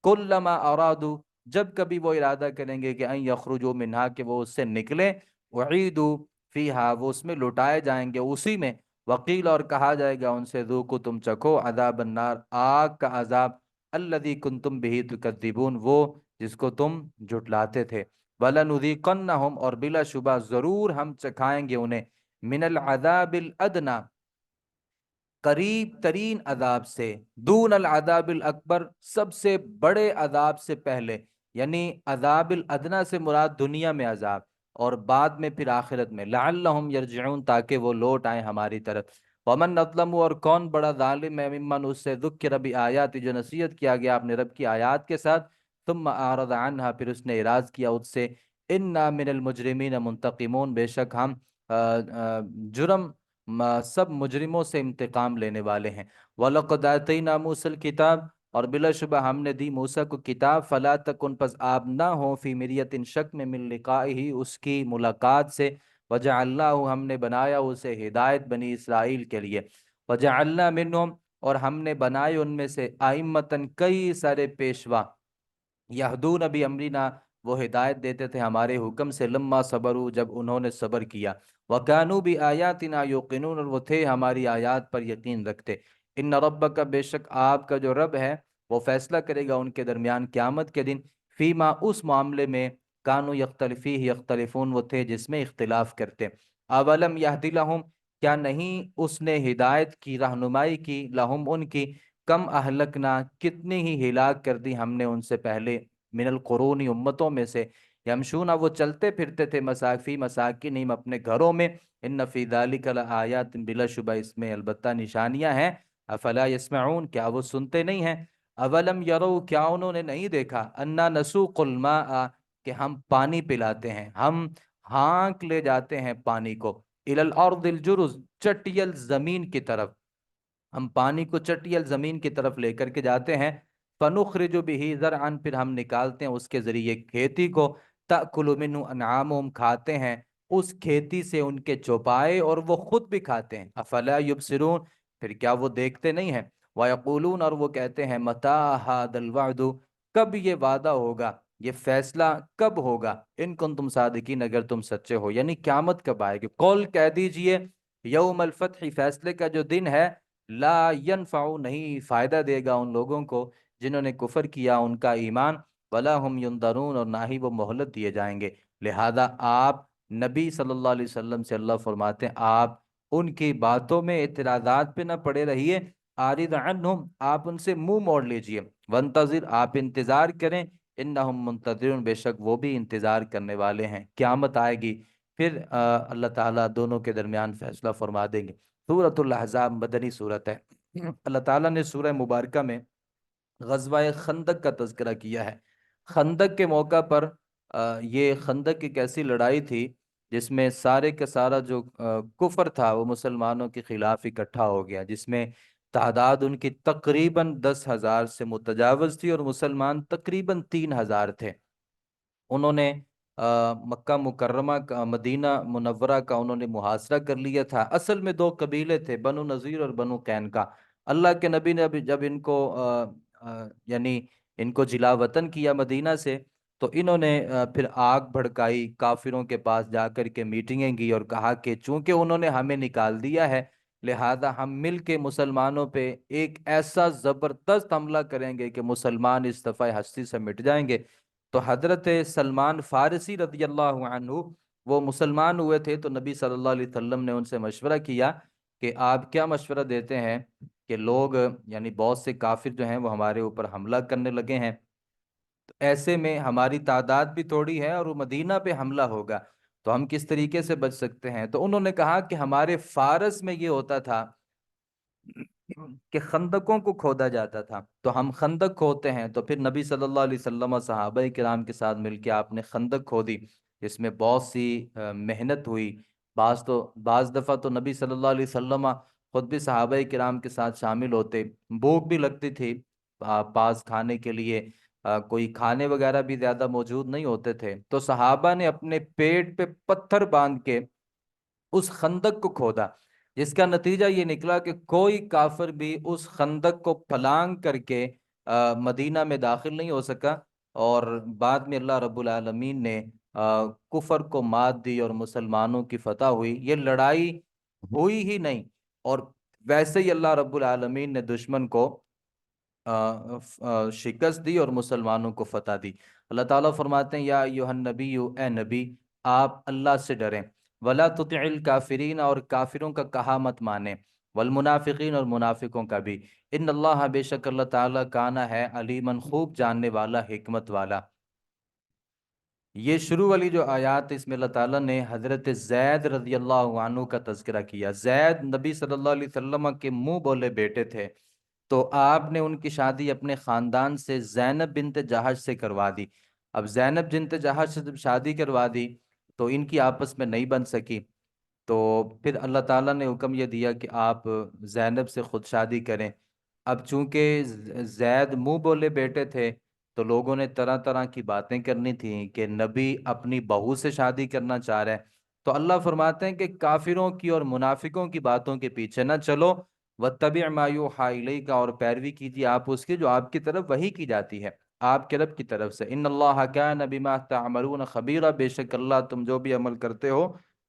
کلما ارادو جب کبھی وہ ارادہ کریں گے کہ ان یخرجوا منہا کہ وہ اس سے نکلیں، اعیدوا فیہا وہ اس میں لٹائے جائیں گے اسی میں، وقیل اور کہا جائے گا ان سے ذوقوا تم چکھو عذاب النار آگ کا عذاب، الذی کنتم بہ تکذبون وہ جس کو تم جھٹلاتے تھے، وَلَنُذِيقَنَّهُمْ اور بلا شبہ ضرور ہم چکھائیں گے انہیں، من العذاب الادنی قریب ترین عذاب سے، دون العذاب الاکبر سب سے بڑے عذاب سے پہلے، یعنی عذاب الادنی سے مراد دنیا میں عذاب اور بعد میں پھر آخرت میں، لعلہم یرجعون تاکہ وہ لوٹ آئیں ہماری طرف۔ ومن اظلم اور کون بڑا ظالم ہے، ممن اس سے ذکر بآیات جو نصیحت کیا گیا اپنے رب کی آیات کے ساتھ، ثم اعرض عنہا پھر اس نے اعراض کیا اس سے، انا من المجرمین منتقمون بے شک ہم جرم سب مجرموں سے انتقام لینے والے ہیں۔ وَلَقَدْ آتَيْنَا مُوسَى الْكِتَابَ اور بلا شبہ ہم نے دی موسیٰ کو کتاب، فَلَا تَكُنْ پس آپ نہ ہو فی مریۃ شک میں من لقائہ اس کی ملاقات سے، وَجَعَلْنَاهُ ہم نے بنایا اسے ہدایت بنی اسرائیل کے لیے، وَجَعَلْنَا مِنْهُمْ اور ہم نے بنائے ان میں سے ائمۃً کئی سارے پیشوا، یہدون بامرنا وہ ہدایت دیتے تھے ہمارے حکم سے، لما صبروا جب انہوں نے صبر کیا، وَكَانُوا بِآيَاتِنَا يُوقِنُونَ اور وہ تھے ہماری آیات پر یقین رکھتے۔ ان ربک بے شک آپ کا جو رب ہے وہ فیصلہ کرے گا ان کے درمیان قیامت کے دن، فیما اس معاملے میں، کانوا یختلفیہ یختلفون وہ تھے جس میں اختلاف کرتے۔ اولم یہدی لہم کیا نہیں اس نے ہدایت کی رہنمائی کی، لہم ان کی، کم اہلکنا، کتنی ہی ہلاک کر دی ہم نے ان سے پہلے، من القرون، امتوں میں سے، یمشون، وہ چلتے پھرتے تھے، مسافی مساکنہم، اپنے گھروں میں، ان فی ذالک لآیات، بلا شبہ اس میں البتہ نشانیاں ہیں، افلا یسمعون، کیا وہ سنتے نہیں ہیں، اولم یرو، کیا انہوں نے نہیں دیکھا، انا نسوق الماء، کہ ہم پانی پلاتے ہیں، ہم ہانک لے جاتے ہیں پانی کو، الی الارض الجرز، چٹیل زمین کی طرف، ہم پانی کو چٹیل زمین کی طرف لے کر کے جاتے ہیں، فنخرج به زرعا، پھر ہم نکالتے ہیں اس کے ذریعے کھیتی کو، تأکل منہ انعامہم، کھاتے ہیں اس کھیتی سے ان کے چوپائے، اور وہ خود بھی کھاتے ہیں، افلا یبصرون، پھر کیا وہ دیکھتے نہیں ہیں، ویقولون، اور وہ کہتے ہیں، متی ھذا الوعد، کب یہ وعدہ ہوگا، یہ فیصلہ کب ہوگا، ان کنتم صادقین، اگر تم سچے ہو، یعنی قیامت کب آئے گی، قول کہہ دیجئے، یوم الفتح، فیصلے کا جو دن ہے، لا ینفع، نہیں فائدہ دے گا ان لوگوں کو جنہوں نے کفر کیا، ان کا ایمان، ولا ہم ینظرون، اور نہ ہی وہ مہلت دیے جائیں گے، لہذا آپ نبی صلی اللہ علیہ وسلم سے اللہ فرماتے ہیں آپ ان کی باتوں میں اعتراضات پہ نہ پڑے رہیے، عارض عنہم، آپ ان سے منہ موڑ لیجئے، وانتظر، آپ انتظار کریں، انہم منتظرون، بے شک وہ بھی انتظار کرنے والے ہیں، قیامت آئے گی، پھر اللہ تعالیٰ دونوں کے درمیان فیصلہ فرما دیں گے۔ سورۃ الاحزاب مدنی سورت ہے، اللہ تعالیٰ نے سورہ مبارکہ میں غزوہ خندق کا تذکرہ کیا ہے۔ خندق کے موقع پر یہ خندق ایک ایسی لڑائی تھی جس میں سارے کا سارا جو کفر تھا وہ مسلمانوں کے خلاف اکٹھا ہو گیا، جس میں تعداد ان کی تقریباً 10,000 سے متجاوز تھی، اور مسلمان تقریباً 3,000 تھے۔ انہوں نے مکہ مکرمہ کا، مدینہ منورہ کا انہوں نے محاصرہ کر لیا تھا۔ اصل میں دو قبیلے تھے، بنو نذیر اور بنو قینقاع۔ اللہ کے نبی نے جب ان کو یعنی ان کو جلا وطن کیا مدینہ سے، تو انہوں نے پھر آگ بھڑکائی، کافروں کے پاس جا کر کے میٹنگیں کی اور کہا کہ چونکہ انہوں نے ہمیں نکال دیا ہے، لہذا ہم مل کے مسلمانوں پہ ایک ایسا زبردست حملہ کریں گے کہ مسلمان اس دفعہ ہستی سے مٹ جائیں گے۔ تو حضرت سلمان فارسی رضی اللہ عنہ وہ مسلمان ہوئے تھے، تو نبی صلی اللہ علیہ وسلم نے ان سے مشورہ کیا کہ آپ کیا مشورہ دیتے ہیں کہ لوگ، یعنی بہت سے کافر جو ہیں وہ ہمارے اوپر حملہ کرنے لگے ہیں، تو ایسے میں ہماری تعداد بھی تھوڑی ہے اور وہ مدینہ پہ حملہ ہوگا، تو ہم کس طریقے سے بچ سکتے ہیں؟ تو انہوں نے کہا کہ ہمارے فارس میں یہ ہوتا تھا کہ خندقوں کو کھودا جاتا تھا، تو ہم خندق کھودتے ہیں۔ تو پھر نبی صلی اللہ علیہ وسلم اور صحابہ کرام کے ساتھ مل کے آپ نے خندق کھودی، جس میں بہت سی محنت ہوئی، بعض دفعہ تو نبی صلی اللہ علیہ وسلم خود بھی صحابہ کرام کے ساتھ شامل ہوتے، بھوک بھی لگتی تھی پاس کھانے کے لیے، کوئی کھانے وغیرہ بھی زیادہ موجود نہیں ہوتے تھے، تو صحابہ نے اپنے پیٹ پہ پتھر باندھ کے اس خندق کو کھودا، جس کا نتیجہ یہ نکلا کہ کوئی کافر بھی اس خندق کو پھلانگ کر کے مدینہ میں داخل نہیں ہو سکا، اور بعد میں اللہ رب العالمین نے کفر کو مات دی اور مسلمانوں کی فتح ہوئی۔ یہ لڑائی ہوئی ہی نہیں، اور ویسے ہی اللہ رب العالمین نے دشمن کو شکست دی اور مسلمانوں کو فتح دی۔ اللہ تعالیٰ فرماتے ہیں، یا ایھا النبی، اے نبی آپ اللہ سے ڈریں، ولا تطع الکافرین، اور کافروں کا کہا مت مانیں، والمنافقین، اور منافقوں کا بھی، ان اللہ، بے شک اللہ تعالیٰ، کانا ہے، علیمن، خوب جاننے والا، حکمت والا۔ یہ شروع والی جو آیات، اس میں اللہ تعالیٰ نے حضرت زید رضی اللہ عنہ کا تذکرہ کیا۔ زید نبی صلی اللہ علیہ وسلم کے منہ بولے بیٹے تھے، تو آپ نے ان کی شادی اپنے خاندان سے زینب بنت جہش سے کروا دی۔ اب زینب بنت جہش سے جب شادی کروا دی تو ان کی آپس میں نہیں بن سکی، تو پھر اللہ تعالیٰ نے حکم یہ دیا کہ آپ زینب سے خود شادی کریں۔ اب چونکہ زید منہ بولے بیٹے تھے، تو لوگوں نے طرح طرح کی باتیں کرنی تھیں کہ نبی اپنی بہو سے شادی کرنا چاہ رہے ہیں، تو اللہ فرماتے ہیں کہ کافروں کی اور منافقوں کی باتوں کے پیچھے نہ چلو، وَاتَّبِعْ مَا يُوحَىٰ إِلَيْكَ، اور پیروی کیجیے آپ اس کی جو آپ کی طرف وحی کی جاتی ہے، آپ کے رب کی طرف سے۔ ان اللہ کان بما تعملون خبیرا، بے شک اللہ تم جو بھی عمل کرتے ہو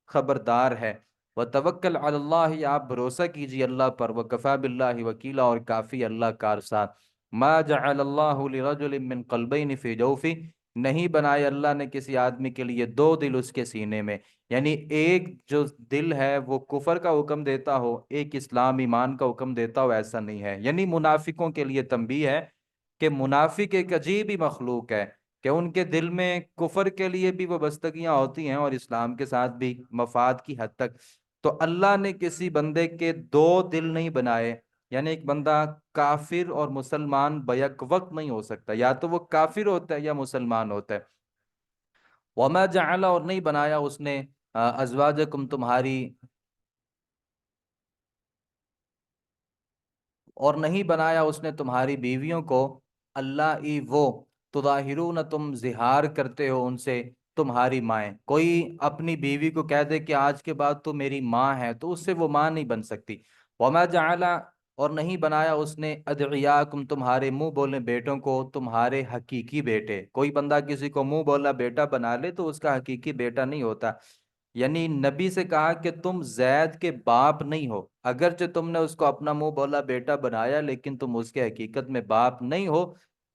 خبردار ہے۔ وتوکل علی اللہ، آپ بھروسہ کیجیے اللہ پر، وکفی باللہ وکیلا، اور کافی اللہ کارساد۔ ما جعل اللہ لرجل من قلبین فی جوفہ، نہیں بنائے اللہ نے کسی آدمی کے لیے دو دل اس کے سینے میں، یعنی ایک جو دل ہے وہ کفر کا حکم دیتا ہو، ایک اسلام ایمان کا حکم دیتا ہو، ایسا نہیں ہے۔ یعنی منافقوں کے لیے تنبیہ ہے کہ منافق ایک عجیب ہی مخلوق ہے کہ ان کے دل میں کفر کے لیے بھی وابستگیاں ہوتی ہیں اور اسلام کے ساتھ بھی مفاد کی حد تک۔ تو اللہ نے کسی بندے کے دو دل نہیں بنائے، یعنی ایک بندہ کافر اور مسلمان بیک وقت نہیں ہو سکتا، یا تو وہ کافر ہوتا ہے یا مسلمان ہوتا ہے۔ وما جعل، اور نہیں بنایا اس نے ازواجکم تمہاری، اور نہیں بنایا اس نے تمہاری بیویوں کو، اللہ ای وہ تظاہرون، تم زہار کرتے ہو ان سے، تمہاری مائیں۔ کوئی اپنی بیوی کو کہہ دے کہ آج کے بعد تو میری ماں ہے، تو اس سے وہ ماں نہیں بن سکتی۔ وما جعل، اور نہیں بنایا اس نے ادعیاکم، تمہارے منہ بولے بیٹوں کو، تمہارے حقیقی بیٹے۔ کوئی بندہ کسی کو منہ بولا بیٹا بنا لے تو اس کا حقیقی بیٹا نہیں ہوتا۔ یعنی نبی سے کہا کہ تم زید کے باپ نہیں ہو، اگرچہ تم نے اس کو اپنا منہ بولا بیٹا بنایا، لیکن تم اس کے حقیقت میں باپ نہیں ہو۔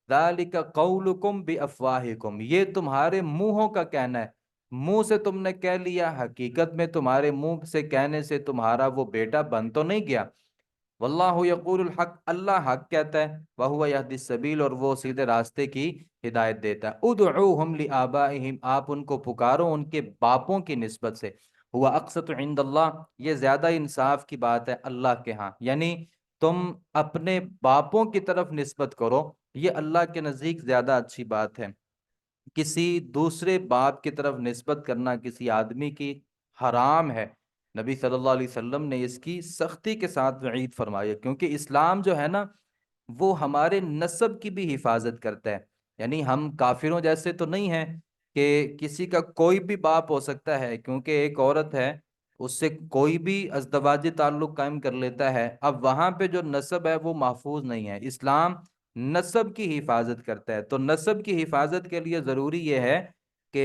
ذالک قولکم بافواہکم، یہ تمہارے منہوں کا کہنا ہے، منہ سے تم نے کہہ لیا، حقیقت میں تمہارے منہ سے کہنے سے تمہارا وہ بیٹا بن تو نہیں گیا۔ واللہ یقول الحق، اللہ حق کہتا ہے، وہو یہدی السبیل، اور وہ سیدھے راستے کی ہدایت دیتا ہے۔ ادعوہم لآبائہم، آپ ان کو پکارو ان کے باپوں کی نسبت سے، ہوا اقسط عند اللہ، یہ زیادہ انصاف کی بات ہے اللہ کے ہاں، یعنی تم اپنے باپوں کی طرف نسبت کرو، یہ اللہ کے نزدیک زیادہ اچھی بات ہے۔ کسی دوسرے باپ کی طرف نسبت کرنا کسی آدمی کی حرام ہے۔ نبی صلی اللہ علیہ وسلم نے اس کی سختی کے ساتھ وعید فرمائی ہے، کیونکہ اسلام جو ہے نا وہ ہمارے نسب کی بھی حفاظت کرتا ہے۔ یعنی ہم کافروں جیسے تو نہیں ہیں کہ کسی کا کوئی بھی باپ ہو سکتا ہے، کیونکہ ایک عورت ہے اس سے کوئی بھی ازدواجی تعلق قائم کر لیتا ہے، اب وہاں پہ جو نسب ہے وہ محفوظ نہیں ہے۔ اسلام نسب کی حفاظت کرتا ہے، تو نسب کی حفاظت کے لیے ضروری یہ ہے کہ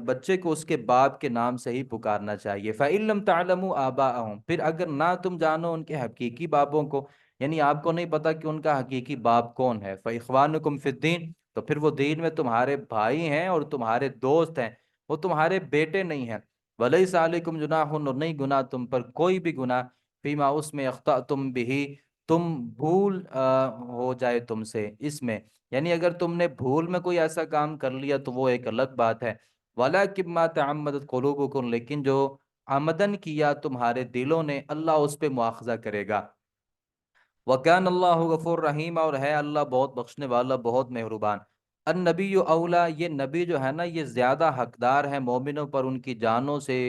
بچے کو اس کے باپ کے نام سے ہی پکارنا چاہیے۔ فَإِن لَمْ تَعْلَمُوا آبَاءَهُمْ، پھر اگر نہ تم جانو ان کے حقیقی باپوں کو، یعنی آپ کو نہیں پتا کہ ان کا حقیقی باپ کون ہے، فَإِخْوَانُكُمْ فِي الدِّينِ، تو پھر وہ دین میں تمہارے بھائی ہیں اور تمہارے دوست ہیں، وہ تمہارے بیٹے نہیں ہیں۔ وَلَيْسَ عَلَيْكُمْ جُنَاحٌ، اور نہیں گناہ تم پر کوئی بھی گناہ، فیما اس میں اخطأتم بِهِ، تم بھول ہو جائے تم سے اس میں، یعنی اگر تم نے بھول میں کوئی ایسا کام کر لیا تو وہ ایک الگ بات ہے۔ وَلَكِن مَا تَعَمَّدَتْ قُلُوبُكُمْ، لیکن جو عمدن کیا تمہارے دلوں نے، اللہ اس پہ مواخذہ کرے گا۔ وَكَانَ اللَّهُ غَفُورٌ رحیم، اور ہے اللہ بہت بخشنے والا، بہت مہربان۔ النبی اولا، یہ نبی جو ہے نا یہ زیادہ حقدار ہے مومنوں پر ان کی جانوں سے،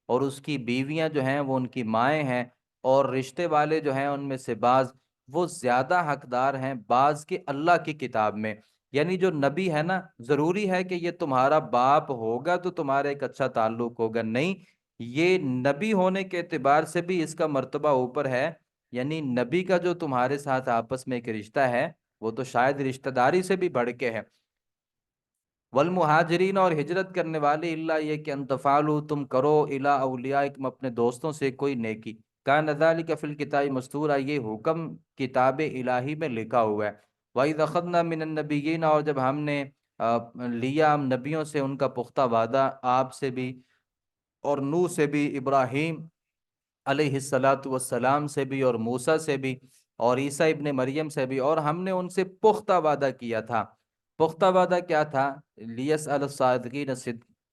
اور اس کی بیویاں جو ہیں وہ ان کی مائیں ہیں، اور رشتے والے جو ہیں ان میں سے بعض وہ زیادہ حقدار ہیں بعض کے اللہ کی کتاب میں۔ یعنی جو نبی ہے نا ضروری ہے کہ یہ تمہارا باپ ہوگا تو تمہارا ایک اچھا تعلق ہوگا، نہیں، یہ نبی ہونے کے اعتبار سے بھی اس کا مرتبہ اوپر ہے، یعنی نبی کا جو تمہارے ساتھ آپس میں ایک رشتہ ہے وہ تو شاید رشتہ داری سے بھی بڑھ کے ہے۔ والمہاجرین، اور ہجرت کرنے والے، اللہ یہ کہ انتفالو تم کرو، الا اولیائکم اپنے دوستوں سے کوئی نیکی، کان ذالک فی الکتاب مستورا، یہ حکم کتاب الہی میں لکھا ہوا ہے۔ وَإِذْ أَخَذْنَا مِنَ النَّبِيِّينَ، اور جب ہم نے لیا نبیوں سے ان کا پختہ وعدہ، آپ سے بھی اور نوح سے بھی، ابراہیم علیہ الصلاۃ والسلام سے بھی، اور موسیٰ سے بھی، اور عیسیٰ ابن مریم سے بھی، اور ہم نے ان سے پختہ وعدہ کیا تھا۔ پختہ وعدہ کیا تھا؟ لیسأل الصادقین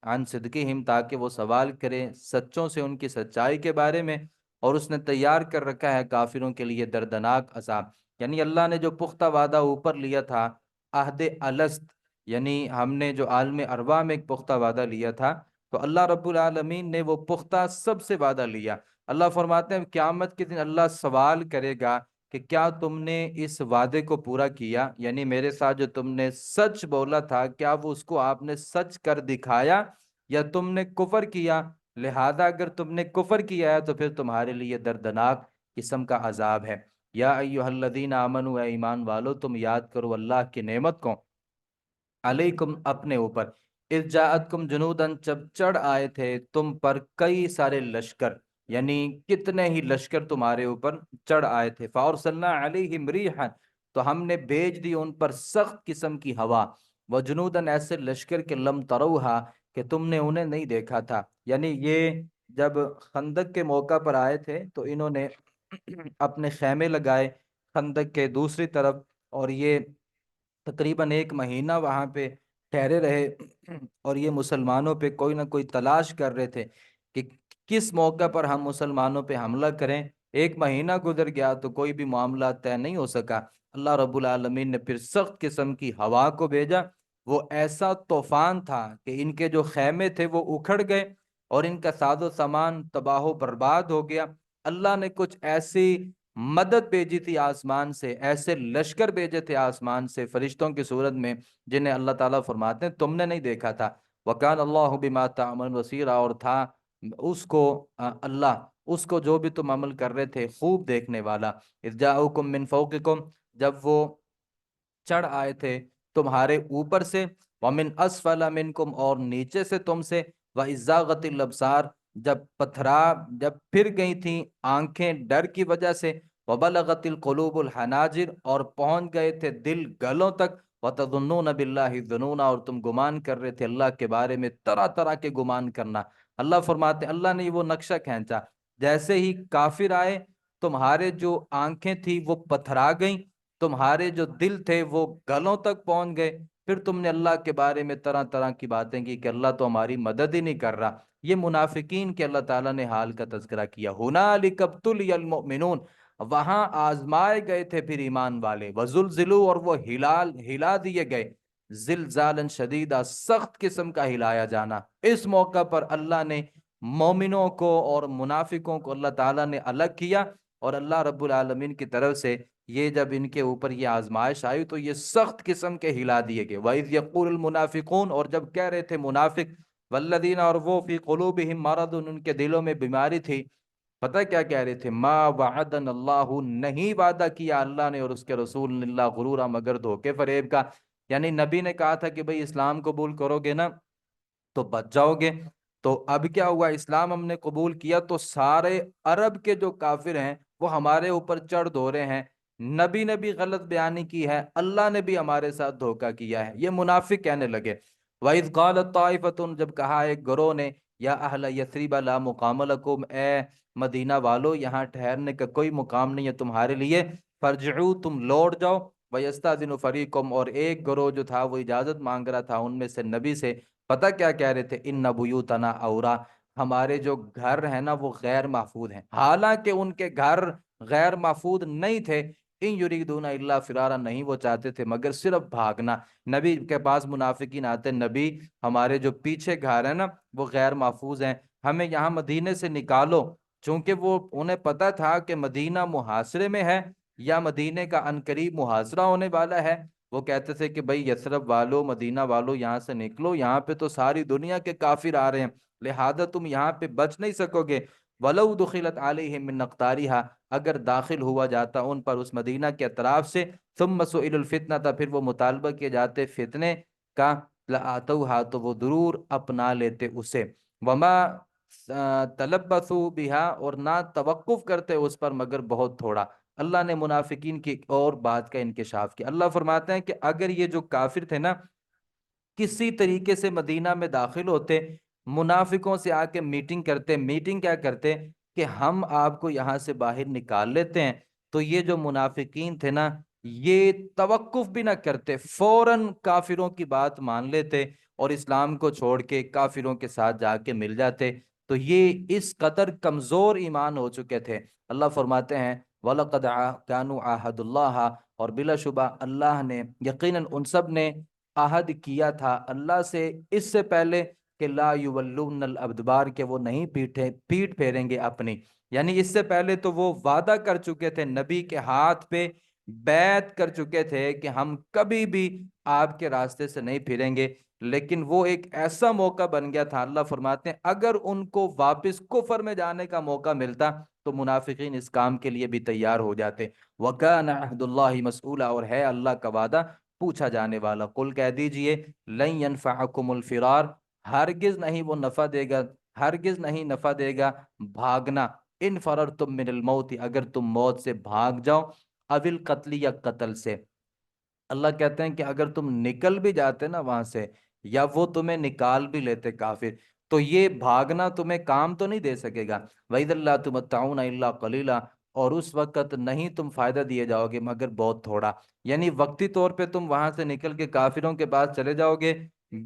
عن صدقہم، تاکہ وہ سوال کریں سچوں سے ان کی سچائی کے بارے میں، اور اس نے تیار کر رکھا ہے کافروں کے لیے دردناک عذاب۔ یعنی اللہ نے جو پختہ وعدہ اوپر لیا تھا، عہد الست، یعنی ہم نے جو عالم ارواح میں ایک پختہ وعدہ لیا تھا، تو اللہ رب العالمین نے وہ پختہ سب سے وعدہ لیا۔ اللہ فرماتے ہیں قیامت کے دن اللہ سوال کرے گا کہ کیا تم نے اس وعدے کو پورا کیا، یعنی میرے ساتھ جو تم نے سچ بولا تھا کیا وہ اس کو آپ نے سچ کر دکھایا، یا تم نے کفر کیا؟ لہذا اگر تم نے کفر کیا ہے تو پھر تمہارے لیے دردناک قسم کا عذاب ہے۔ یا ایہا الذین آمنوا، اے ایمان والو تم یاد کرو اللہ کی نعمت کو، علیکم اپنے اوپر، اذ جاءتکم جنودن جب چڑھ آئے تھے تم پر کئی سارے لشکر، یعنی کتنے ہی لشکر تمہارے اوپر چڑھ آئے تھے، فارسلنا علیہم ریحا، تو ہم نے بھیج دی ان پر سخت قسم کی ہوا، وجنودن ایسے لشکر کے لم تروہا کہ تم نے انہیں نہیں دیکھا تھا. یعنی یہ جب خندق کے موقع پر آئے تھے تو انہوں نے اپنے خیمے لگائے خندق کے دوسری طرف، اور یہ تقریباً 1 مہینہ وہاں پہ ٹھہرے رہے اور یہ مسلمانوں پہ کوئی نہ کوئی تلاش کر رہے تھے کہ کس موقع پر ہم مسلمانوں پہ حملہ کریں. 1 مہینہ گزر گیا تو کوئی بھی معاملہ طے نہیں ہو سکا. اللہ رب العالمین نے پھر سخت قسم کی ہوا کو بھیجا. وہ ایسا طوفان تھا کہ ان کے جو خیمے تھے وہ اکھڑ گئے اور ان کا ساز و سامان تباہ و برباد ہو گیا. اللہ نے کچھ ایسی مدد بھیجی تھی آسمان سے، ایسے لشکر بھیجے تھے آسمان سے فرشتوں کی صورت میں، جنہیں اللہ تعالیٰ فرماتے ہیں تم نے نہیں دیکھا تھا. وَكَانَ اللَّهُ بِمَا تَعْمَلُونَ بَصِيرًا، اور تھا اس کو اللہ اس کو جو بھی تم عمل کر رہے تھے خوب دیکھنے والا. اِذْ جَاءُوكُم مِّن فَوْقِكُمْ، جب وہ چڑھ آئے تھے تمہارے اوپر سے، وَمِنْ أَسْفَلَ مِنْكُمْ، اور نیچے سے تم سے، وَإِذْ زَاغَتِ الْأَبْصَارُ، جب پھر گئی تھیں آنکھیں ڈر کی وجہ سے، وَبَلَغَتِ الْقُلُوبُ الْحَنَاجِرَ، اور پہنچ گئے تھے دل گلوں تک، وَتَظُنُّونَ بِاللَّهِ الظُّنُونَ، اور تم گمان کر رہے تھے اللہ کے بارے میں طرح طرح کے گمان کرنا. اللہ فرماتے ہیں اللہ نے وہ نقشہ کھینچا. جیسے ہی کافر آئے تمہارے جو آنکھیں تھی وہ پتھرا گئیں، تمہارے جو دل تھے وہ گلوں تک پہنچ گئے. پھر تم نے اللہ کے بارے میں طرح طرح کی باتیں کی کہ اللہ تو ہماری مدد ہی نہیں کر رہا. یہ منافقین کے اللہ تعالیٰ نے حال کا تذکرہ کیا. ہنالک ابتلی المؤمنون، وہاں آزمائے گئے تھے پھر ایمان والے، وزلزلوا، اور وہ ہلا دیے گئے، زلزالا شدیدہ، سخت قسم کا ہلایا جانا. اس موقع پر اللہ نے مومنوں کو اور منافقوں کو اللہ تعالیٰ نے الگ کیا، اور اللہ رب العالمین کی طرف سے یہ جب ان کے اوپر یہ آزمائش آئی تو یہ سخت قسم کے ہلا دیے گئے. وَإِذْ يَقُولُ الْمُنَافِقُونَ، اور جب کہہ رہے تھے منافق، والذین، اور وہ، فی قلوبہم مرض، ان کے دلوں میں بیماری تھی. پتہ کیا کہہ رہے تھے؟ ما وعدنا اللہ، نہیں وعدہ کیا اللہ نے اور اس کے رسول نے، اللہ غرورا، مگر دھوکے فریب کا. یعنی نبی نے کہا تھا کہ بھئی اسلام قبول کرو گے نا تو بچ جاؤ گے. تو اب کیا ہوا؟ اسلام ہم نے قبول کیا تو سارے عرب کے جو کافر ہیں وہ ہمارے اوپر چڑھ دھو رہے ہیں. نبی نے بھی غلط بیانی کی ہے، اللہ نے بھی ہمارے ساتھ دھوکہ کیا ہے. یہ منافق کہنے لگے. وَإِذْ قَالَتْ طَائِفَةٌ، جب کہا ایک گروہ نے، یا اہل یثرب لا مقام لکم، اے مدینہ والو یہاں ٹھہرنے کا کوئی مقام نہیں ہے تمہارے لیے، فرجعوا، تم لوٹ جاؤ. وَيَسْتَأْذِنُ فَرِيقٌ، اور ایک گروہ جو تھا وہ اجازت مانگ رہا تھا ان میں سے نبی سے. پتہ کیا کہہ رہے تھے؟ ان بیوتنا عورا، ہمارے جو گھر ہیں نا وہ غیر محفوظ ہیں. حالانکہ ان کے گھر غیر محفوظ نہیں تھے. ان یریدون الا فرارا، نہیں وہ چاہتے تھے مگر صرف بھاگنا. نبی کے پاس منافقین آتے، نبی ہمارے جو پیچھے گھر ہیں نا وہ غیر محفوظ ہیں، ہمیں یہاں مدینے سے نکالو. چونکہ وہ انہیں پتہ تھا کہ مدینہ محاصرے میں ہے یا مدینے کا عنقریب محاصرہ ہونے والا ہے. وہ کہتے تھے کہ بھئی یثرب والو، مدینہ والو یہاں سے نکلو، یہاں پہ تو ساری دنیا کے کافر آ رہے ہیں، لہذا تم یہاں پہ بچ نہیں سکو گے. وَلَوْ دُخِلَتْ عَلَيْهِمْ مِنْ أَقْطَارِهَا، اگر داخل ہوا جاتا ان پر اس مدینہ کے اطراف سے، ثُمَّ سُئِلُوا الْفِتْنَةَ، پھر وہ مطالبہ کیے جاتے فتنے کا، لَآتَوْهَا، تو وہ ضرور اپنا لیتے اسے. وَمَا تَلَبَّثُوا بِهَا، اور نہ توقف کرتے اس پر مگر بہت تھوڑا. اللہ نے منافقین کی ایک اور بات کا انکشاف کیا. اللہ فرماتے ہیں کہ اگر یہ جو کافر تھے نا کسی طریقے سے مدینہ میں داخل ہوتے، منافقوں سے آ کے میٹنگ کرتے. میٹنگ کیا کرتے؟ کہ ہم آپ کو یہاں سے باہر نکال لیتے ہیں. تو یہ جو منافقین تھے نا یہ توقف بھی نہ کرتے، فوراً کافروں کی بات مان لیتے اور اسلام کو چھوڑ کے کافروں کے ساتھ جا کے مل جاتے. تو یہ اس قدر کمزور ایمان ہو چکے تھے. اللہ فرماتے ہیں وَلَقَدْ كَانُوا عَاهَدُوا اللَّهَ، اور بلا شبہ اللہ نے، یقیناً ان سب نے عہد کیا تھا اللہ سے اس سے پہلے کہ لا یولون الادبار، کہ وہ نہیں پیٹ پھیریں گے اپنی. یعنی اس سے پہلے تو وہ وعدہ کر چکے تھے، نبی کے ہاتھ پہ بیعت کر چکے تھے کہ ہم کبھی بھی آپ کے راستے سے نہیں پھریں گے. لیکن وہ ایک ایسا موقع بن گیا تھا، اللہ فرماتے ہیں اگر ان کو واپس کفر میں جانے کا موقع ملتا تو منافقین اس کام کے لیے بھی تیار ہو جاتے. وَكَانَ عَهْدُ اللَّهِ مَسْئُولًا، اور ہے اللہ کا وعدہ پوچھا جانے والا. قل کہہ دیجئے لن ينفعكم الفرار، ہرگز نہیں وہ نفع دے گا، ہرگز نہیں نفع دے گا بھاگنا. ان فررتم من الموت، اگر تم موت سے بھاگ جاؤ، اوil قتل، یا قتل سے. اللہ کہتے ہیں کہ اگر تم نکل بھی جاتے نا وہاں سے، یا وہ تمہیں نکال بھی لیتے کافر، تو یہ بھاگنا تمہیں کام تو نہیں دے سکے گا۔ وَإِذًا لَّا تُمَتَّعُونَ إِلَّا قَلِيلًا، اور اس وقت نہیں تم فائدہ دیے جاؤ گے مگر بہت تھوڑا۔ یعنی وقتی طور پہ تم وہاں سے نکل کے کافروں کے پاس چلے جاؤ گے،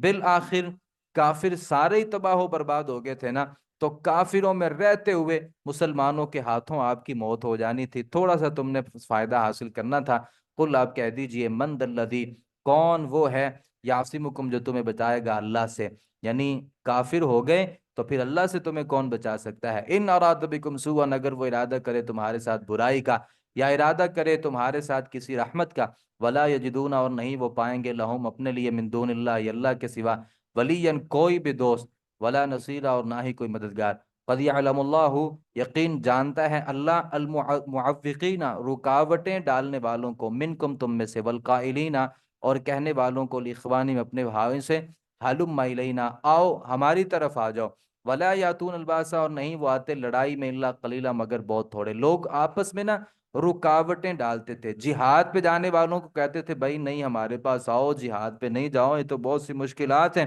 بالآخر کافر سارے ہی تباہ و برباد ہو گئے تھے نا، تو کافروں میں رہتے ہوئے مسلمانوں کے ہاتھوں آپ کی موت ہو جانی تھی، تھوڑا سا تم نے فائدہ حاصل کرنا تھا۔ قل، آپ کہہ دیجئے، من ذا الذی، کون وہ ہے، یعصمکم، جو تمہیں بچائے گا اللہ سے، یعنی کافر ہو گئے تو پھر اللہ سے تمہیں کون بچا سکتا ہے؟ ان اراد بکم سوءا، اگر وہ ارادہ کرے تمہارے ساتھ برائی کا، یا ارادہ کرے تمہارے ساتھ کسی رحمت کا، ولا یجدون، اور نہیں وہ پائیں گے، لہم، اپنے لیے، من دون اللہ، اللہ کے سوا، ولیا، کوئی بھی دوست، ولا نصیرا، اور نہ ہی کوئی مددگار۔ قد یعلم اللہ، یقین جانتا ہے اللہ، المعوقین، رکاوٹیں ڈالنے والوں کو، منکم، تم میں سے، والقائلین، اور کہنے والوں کو، لاخوانہم، اپنے بھائیوں سے، ہلم الینا، آؤ ہماری طرف آ جاؤ، ولا یاتون الباسا، اور نہیں وہ آتے لڑائی میں، الا قلیلا، مگر بہت تھوڑے۔ لوگ آپس میں نا رکاوٹیں ڈالتے تھے، جہاد پہ جانے والوں کو کہتے تھے بھائی نہیں ہمارے پاس آؤ، جہاد پہ نہیں جاؤ، یہ تو بہت سی مشکلات ہیں۔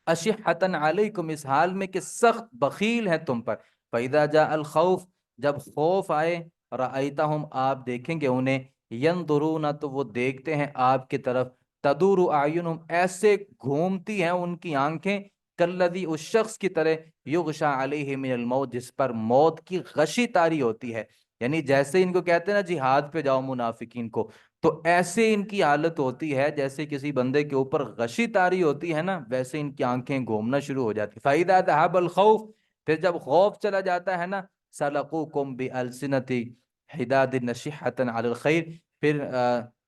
اشحتن علیکم، اس حال میں کہ سخت بخیل ہے تم پر۔ فاذا جاء الخوف، جب خوف آئے، رأیتہم، آپ دیکھیں گے انہیں، ینظرون، تو وہ دیکھتے ہیں آپ کی طرف، تدور اعینہم، ایسے گھومتی ہیں ان کی آنکھیں، کالذی، اس شخص کی طرح، یغشا علیہ من الموت، جس پر موت کی غشی طاری ہوتی ہے۔ یعنی جیسے ان کو کہتے ہیں نا جہاد پہ جاؤ منافقین کو، تو ایسے ان کی حالت ہوتی ہے جیسے کسی بندے کے اوپر غشی طاری ہوتی ہے نا، ویسے ان کی آنکھیں گھومنا شروع ہو جاتی۔ فَإِذَا ذَهَبَ الْخَوْفُ، پھر جب خوف چلا جاتا ہے نا، سَلَقُوكُمْ بِأَلْسِنَةٍ حِدَادٍ نَشِحَةً عَلَى الْخَيْرِ، پھر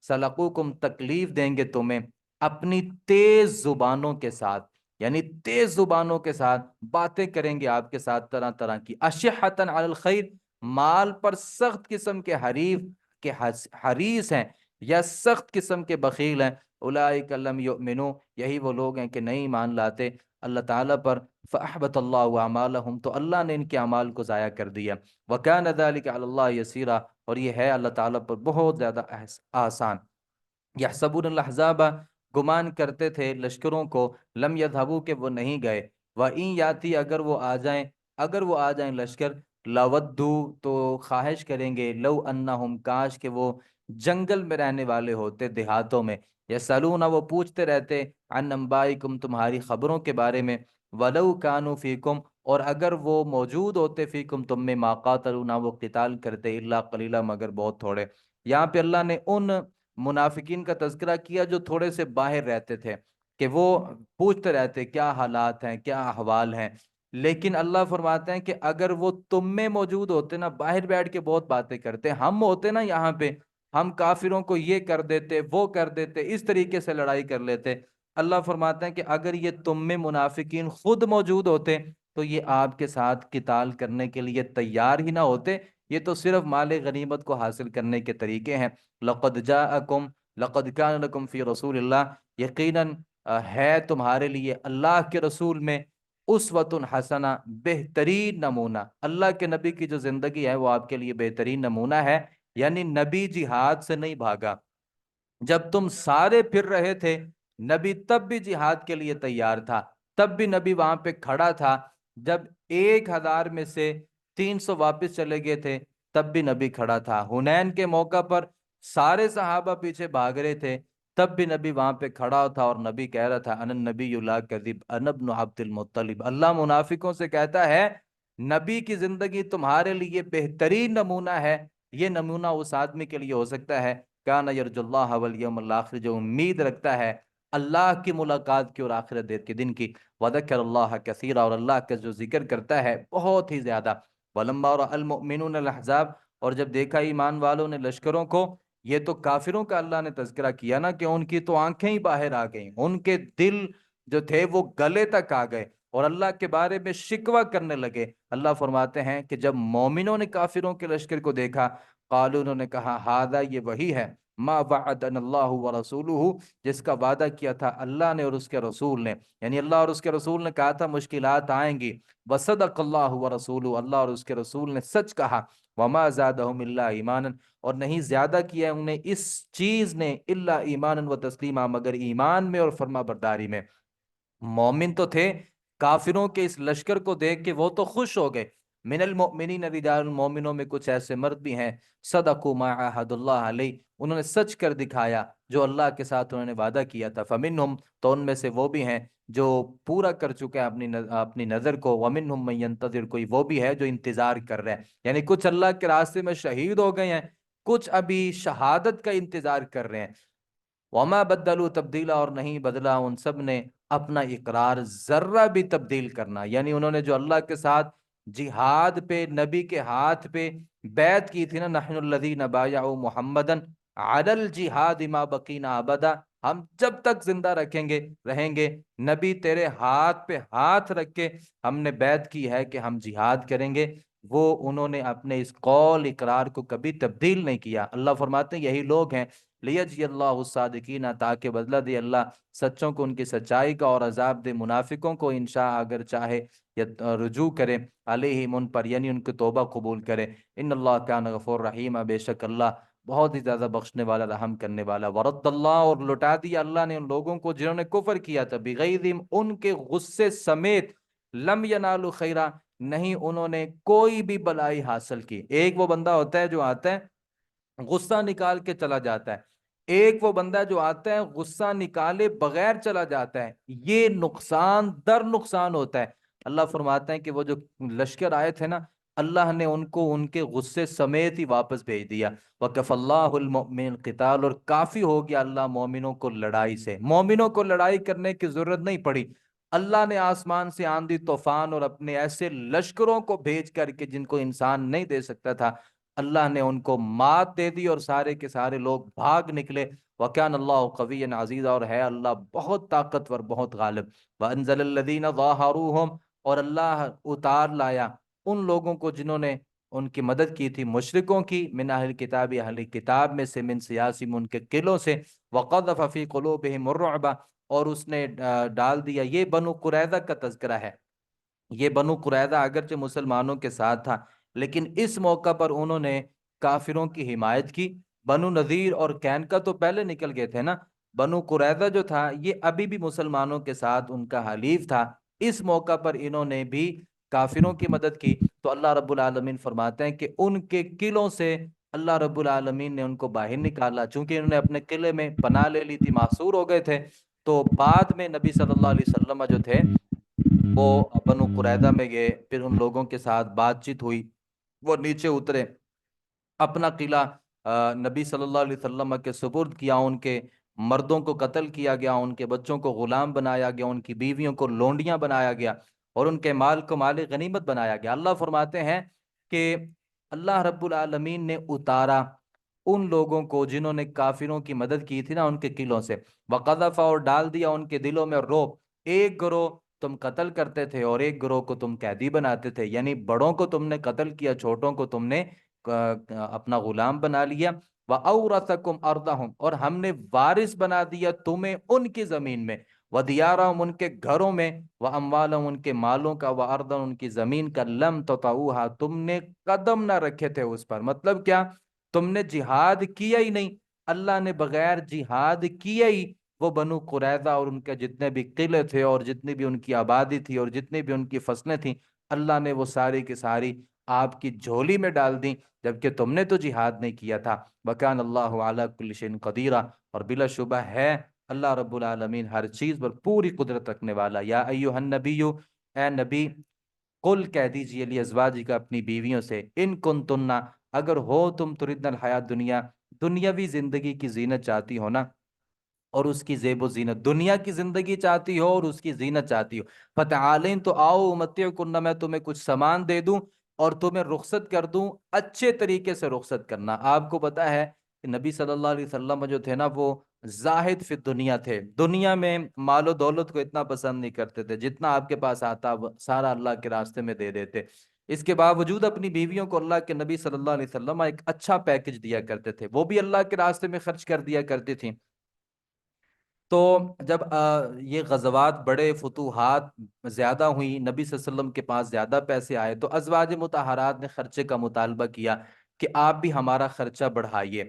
سَلَقُوكُمْ، تکلیف دیں گے تمہیں، اپنی تیز زبانوں کے ساتھ، یعنی تیز زبانوں کے ساتھ باتیں کریں گے آپ کے ساتھ طرح طرح کی، اشحتن علی الخیر، مال پر سخت قسم کے حریف کے حریص ہیں، یا سخت قسم کے بخیل ہیں۔ اولئک لم یؤمنوا، یہی وہ لوگ ہیں کہ نہیں ایمان لاتے اللہ تعالیٰ پر۔ فاحبط اللہ اعمالهم، تو اللہ نے ان کے اعمال کو ضائع کر دیا۔ وکان ذلک علی اللہ یسیرا، اور یہ ہے اللہ تعالیٰ پر بہت زیادہ آسان۔ یحسبون الاحزاب، گمان کرتے تھے لشکروں کو، لم یذهبوا، کہ وہ نہیں گئے، وَإِن یاتی، اگر وہ آ جائیں، اگر وہ آ جائیں لشکر، لودو، تو خواہش کریں گے، لو انہم، کاش کہ وہ جنگل میں رہنے والے ہوتے، دیہاتوں میں، یسالون، وہ پوچھتے رہتے، عن انبائکم، تمہاری خبروں کے بارے میں، ولو کانوا فیکم، اور اگر وہ موجود ہوتے، فیکم، تم میں، ما قاتلوا، وہ قتال کرتے، الا قلیلا، مگر بہت تھوڑے۔ یہاں پہ اللہ نے ان منافقین کا تذکرہ کیا جو تھوڑے سے باہر رہتے تھے، کہ وہ پوچھتے رہتے کیا حالات ہیں، کیا احوال ہیں، لیکن اللہ فرماتے ہیں کہ اگر وہ تم میں موجود ہوتے نا، باہر بیٹھ کے بہت باتیں کرتے، ہم ہوتے نا یہاں پہ، ہم کافروں کو یہ کر دیتے، وہ کر دیتے، اس طریقے سے لڑائی کر لیتے۔ اللہ فرماتے ہیں کہ اگر یہ تم میں منافقین خود موجود ہوتے تو یہ آپ کے ساتھ قتال کرنے کے لیے تیار ہی نہ ہوتے، یہ تو صرف مال غنیمت کو حاصل کرنے کے طریقے ہیں۔ لقد جاءکم، لقد کان لکم فی رسول اللہ، یقیناً ہے تمہارے لیے اللہ کے رسول میں، اسوۃ حسنہ، بہترین نمونہ۔ اللہ کے نبی کی جو زندگی ہے وہ آپ کے لیے بہترین نمونہ ہے، یعنی نبی جہاد سے نہیں بھاگا، جب تم سارے پھر رہے تھے نبی تب بھی جہاد کے لیے تیار تھا، تب بھی نبی وہاں پہ کھڑا تھا، جب 1000 میں سے 300 واپس چلے گئے تھے تب بھی نبی کھڑا تھا، حنین کے موقع پر سارے صحابہ پیچھے بھاگ رہے تھے تب بھی نبی وہاں پہ کھڑا تھا، اور نبی کہہ رہا تھا انا النبی لا کذب، انا ابن عبد المطلب۔ اللہ منافقوں سے کہتا ہے نبی کی زندگی تمہارے لیے بہترین نمونہ ہے، یہ نمونہ اس آدمی کے لیے ہو سکتا ہے کان یرجو اللہ والیوم الاخر، جو امید رکھتا ہے اللہ کی ملاقات کی اور آخرت کے دن کی، وذکر اللہ کثیرا، اور اللہ کا جو ذکر کرتا ہے بہت ہی زیادہ۔ ولما رأى المؤمنون الاحزاب، اور جب دیکھا ایمان والوں نے لشکروں کو، یہ تو کافروں کا اللہ نے تذکرہ کیا نا کہ ان کی تو آنکھیں ہی باہر آ گئیں، ان کے دل جو تھے وہ گلے تک آ گئے اور اللہ کے بارے میں شکوہ کرنے لگے۔ اللہ فرماتے ہیں کہ جب مومنوں نے کافروں کے لشکر کو دیکھا، قالوا، انہوں نے کہا، ہذا، یہ وہی ہے، ما وعدنا اللہ ورسولہ، جس کا وعدہ کیا تھا اللہ نے اور اس کے رسول نے، یعنی اللہ اور اس کے رسول نے کہا تھا مشکلات آئیں گی، وصدق اللہ ورسولہ، اللہ اور اس کے رسول نے سچ کہا، وما زادہم الا ایمانا، اور نہیں زیادہ کیا ہے انہیں اس چیز نے الا ایمانا و تسلیما، مگر ایمان میں اور فرما برداری میں۔ مومن تو تھے، کافروں کے اس لشکر کو دیکھ کے وہ تو خوش ہو گئے۔ من المؤمنین رجال، مومنوں میں کچھ ایسے مرد بھی ہیں، صدقوا ما عاہد اللہ علیہ، انہوں نے سچ کر دکھایا جو اللہ کے ساتھ انہوں نے وعدہ کیا تھا، فمنہم، تو ان میں سے وہ بھی ہیں جو پورا کر چکے ہیں اپنی نظر کو، ومنہم من ینتظر، کوئی وہ بھی ہے جو انتظار کر رہے ہیں، یعنی کچھ اللہ کے راستے میں شہید ہو گئے ہیں، کچھ ابھی شہادت کا انتظار کر رہے ہیں۔ وما بدلوا تبدیلا، اور نہیں بدلا ان سب نے اپنا اقرار ذرہ بھی تبدیل کرنا، یعنی انہوں نے جو اللہ کے ساتھ جہاد پہ، نبی کے ہاتھ پہ بیعت کی تھی نا، نحن الذین بایعوا محمدا علی الجہاد ما بقینا ابدا، ہم جب تک زندہ رہیں گے نبی تیرے ہاتھ پہ ہاتھ رکھ کے ہم نے بیعت کی ہے کہ ہم جہاد کریں گے، وہ انہوں نے اپنے اس قول اقرار کو کبھی تبدیل نہیں کیا۔ اللہ فرماتے ہیں یہی لوگ ہیں، لیجزی اللہ الصادقین، تاکہ بدلہ دے اللہ سچوں کو ان کی سچائی کا، اور عذاب دے منافقوں کو انشاء اگر چاہے یا رجوع کرے علیہم ان پر، یعنی ان کی توبہ قبول کرے۔ ان اللہ کان غفور رحیم، بے شک اللہ بہت ہی زیادہ بخشنے والا، رحم کرنے والا۔ ورد اللہ، اور لٹا دیا اللہ نے ان لوگوں کو جنہوں نے کفر کیا تھا، بغیظہم، ان کے غصے سمیت، لم ینالوا خیرا، نہیں انہوں نے کوئی بھی بلائی حاصل کی۔ ایک وہ بندہ ہوتا ہے جو آتا ہے غصہ نکال کے چلا جاتا ہے، ایک وہ بندہ جو آتا ہے غصہ نکالے بغیر چلا جاتا ہے، یہ نقصان در نقصان ہوتا ہے۔ اللہ فرماتے ہیں کہ وہ جو لشکر آئے تھے نا، اللہ نے ان کو ان کے غصے سمیت ہی واپس بھیج دیا۔ وَكَفَى اللَّهُ الْمُؤْمِنِينَ الْقِتَالَ، اور کافی ہو گیا اللہ مومنوں کو لڑائی سے، مومنوں کو لڑائی کرنے کی ضرورت نہیں پڑی۔ اللہ نے آسمان سے آندھی طوفان اور اپنے ایسے لشکروں کو بھیج کر کے جن کو انسان نہیں دے سکتا تھا، اللہ نے ان کو مات دے دی اور سارے کے سارے لوگ بھاگ نکلے۔ وَكَانَ اللَّهُ قَوِيًّا عَزِيزًا، اور ہے اللہ بہت طاقتور، بہت غالب۔ وَأَنزَلَ الَّذِينَ ظَاهَرُوهُمْ، اور اللہ اتار لایا ان لوگوں کو جنہوں نے ان کی مدد کی تھی، مشرکوں کی، من اہل کتاب، اہل کتاب میں سے، من سیاسیم، ان کے قلوں سے، وَقَذَفَ فِي قُلُوبِهِمُ الرُّعْبَ، اور اس نے ڈال دیا، یہ بنو قریظہ کا تذکرہ ہے، یہ بنو قریظہ اگرچہ مسلمانوں کے ساتھ تھا لیکن اس موقع پر انہوں نے کافروں کی حمایت کی۔ بنو نذیر اور قینقاع تو پہلے نکل گئے تھے نا، بنو قریظہ جو تھا یہ ابھی بھی مسلمانوں کے ساتھ ان کا حلیف تھا، اس موقع پر انہوں نے بھی کافروں کی مدد کی۔ تو اللہ رب العالمین فرماتے ہیں کہ ان کے قلعوں سے اللہ رب العالمین نے ان کو باہر نکالا، چونکہ انہوں نے اپنے قلعے میں پناہ لے لی تھی، محصور ہو گئے تھے۔ تو بعد میں نبی صلی اللہ علیہ وسلم جو تھے وہ بنو قریظہ میں گئے، پھر ان لوگوں کے ساتھ بات چیت ہوئی، وہ نیچے اترے، اپنا قلعہ نبی صلی اللہ علیہ وسلم کے سپرد کیا، ان کے مردوں کو قتل کیا گیا، ان کے بچوں کو غلام بنایا گیا، ان کی بیویوں کو لونڈیاں بنایا گیا، اور ان کے مال کو مال غنیمت بنایا گیا۔ اللہ فرماتے ہیں کہ اللہ رب العالمین نے اتارا ان لوگوں کو جنہوں نے کافروں کی مدد کی تھی نا ان کے قلعوں سے، وقذف، اور ڈال دیا ان کے دلوں میں رعب، ایک گروہ تم قتل کرتے تھے اور ایک گروہ کو تم قیدی بناتے تھے، یعنی بڑوں کو تم نے قتل کیا، چھوٹوں کو تم نے اپنا غلام بنا لیا۔ وَأَوْرَثَكُمْ أَرْضَهُمْ، اور ہم نے وارث بنا دیا تمہیں ان کی زمین میں، وَدِيَارَهُمْ، ان کے گھروں میں، وَأَمْوَالَهُمْ، ان کے مالوں کا، وَأَرْضًا، ان کی زمین کا، لَمْ تَطَئُوهَا، تم نے قدم نہ رکھے تھے اس پر، مطلب کیا، تم نے جہاد کیا ہی نہیں، اللہ نے بغیر جہاد کیا ہی وہ بنو قریظہ اور ان کے جتنے بھی قلعے تھے اور جتنی بھی ان کی آبادی تھی اور جتنی بھی ان کی فصلیں تھیں، اللہ نے وہ ساری کی ساری آپ کی جھولی میں ڈال دیں، جبکہ تم نے تو جہاد نہیں کیا تھا۔ وَكَانَ اللَّهُ عَلَىٰ كُلِّ شَيْءٍ قَدِيرًا، اور بلا شبہ ہے اللہ رب العالمین ہر چیز پر پوری قدرت رکھنے والا۔ یا ایھا النبی، اے نبی، قل، کہہ دیجئے، لازواجک، اپنی بیویوں سے، ان کنتن، اگر ہو تم، تردن الحیات دنیا، دنیاوی زندگی کی زینت چاہتی ہو نا، اور اس کی زیب و زینت، دنیا کی زندگی چاہتی ہو اور اس کی زینت چاہتی ہو، فتعالین، تو آؤ، امتعکن، میں تمہیں کچھ سامان دے دوں اور تمہیں رخصت کر دوں، اچھے طریقے سے رخصت کرنا۔ آپ کو پتا ہے کہ نبی صلی اللہ علیہ وسلم جو تھے نا وہ زاہد فی دنیا تھے، دنیا میں مال و دولت کو اتنا پسند نہیں کرتے تھے، جتنا آپ کے پاس آتا سارا اللہ کے راستے میں دے دیتے۔ اس کے باوجود اپنی بیویوں کو اللہ کے نبی صلی اللہ علیہ وسلم ایک اچھا پیکج دیا کرتے تھے، وہ بھی اللہ کے راستے میں خرچ کر دیا کرتی تھیں۔ تو جب یہ غزوات بڑے فتوحات زیادہ ہوئی، نبی صلی اللہ علیہ وسلم کے پاس زیادہ پیسے آئے، تو ازواج مطہرات نے خرچے کا مطالبہ کیا کہ آپ بھی ہمارا خرچہ بڑھائیے۔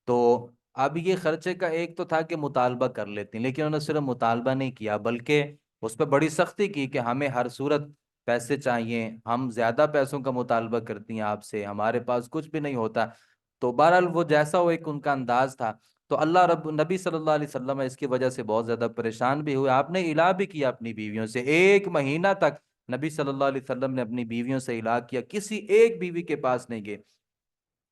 تو اب یہ خرچے کا ایک تو تھا کہ مطالبہ کر لیتی، لیکن انہوں نے صرف مطالبہ نہیں کیا بلکہ اس پہ بڑی سختی کی کہ ہمیں ہر صورت پیسے چاہیے، ہم زیادہ پیسوں کا مطالبہ کرتی ہیں آپ سے، ہمارے پاس کچھ بھی نہیں ہوتا۔ تو بہرحال وہ جیسا وہ ایک ان کا انداز تھا، تو اللہ رب نبی صلی اللہ علیہ وسلم اس کی وجہ سے بہت زیادہ پریشان بھی ہوئے۔ آپ نے الہ بھی کیا اپنی بیویوں سے، 1 مہینہ تک نبی صلی اللہ علیہ وسلم نے اپنی بیویوں سے الہ کیا، کسی ایک بیوی کے پاس نہیں گئے۔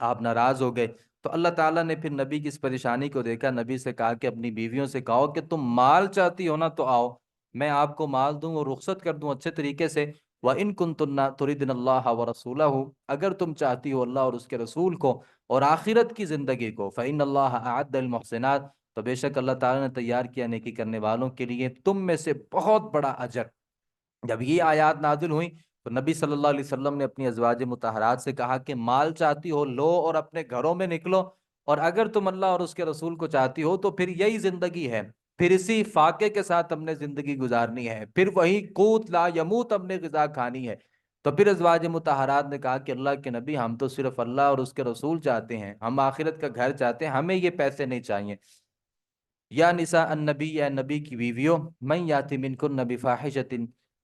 آپ ناراض ہو گئے تو اللہ تعالیٰ نے پھر نبی کی اس پریشانی کو دیکھا، نبی سے کہا کہ اپنی بیویوں سے کہو کہ تم مال چاہتی ہو نا تو آؤ، میں آپ کو مال دوں اور رخصت کر دوں اچھے طریقے سے۔ وَإِن كُنتُنَّ تُرِدْنَ اللَّهَ وَرَسُولَهُ، اگر تم چاہتی ہو اللہ اور اس کے رسول کو اور آخرت کی زندگی کو، فَإِنَّ اللَّهَ أَعَدَّ الْمُحْسِنَاتِ، تو بے شک اللہ تعالیٰ نے تیار کیا نیکی کرنے والوں کے لیے تم میں سے بہت بڑا اجر۔ جب یہ آیات نازل ہوئیں تو نبی صلی اللہ علیہ وسلم نے اپنی ازواج مطہرات سے کہا کہ مال چاہتی ہو لو اور اپنے گھروں میں نکلو، اور اگر تم اللہ اور اس کے رسول کو چاہتی ہو تو پھر یہی زندگی ہے، پھر اسی فاقے کے ساتھ ہم نے زندگی گزارنی ہے، پھر وہی قوت لا یموت ہم نے غذا کھانی ہے۔ تو پھر ازواج مطہرات نے کہا کہ اللہ کے نبی، ہم تو صرف اللہ اور اس کے رسول چاہتے ہیں، ہم آخرت کا گھر چاہتے ہیں، ہمیں یہ پیسے نہیں چاہیے۔ یا نساء النبی، یا نبی کی بیویوں، من یاتی منکن بفاحشۃ،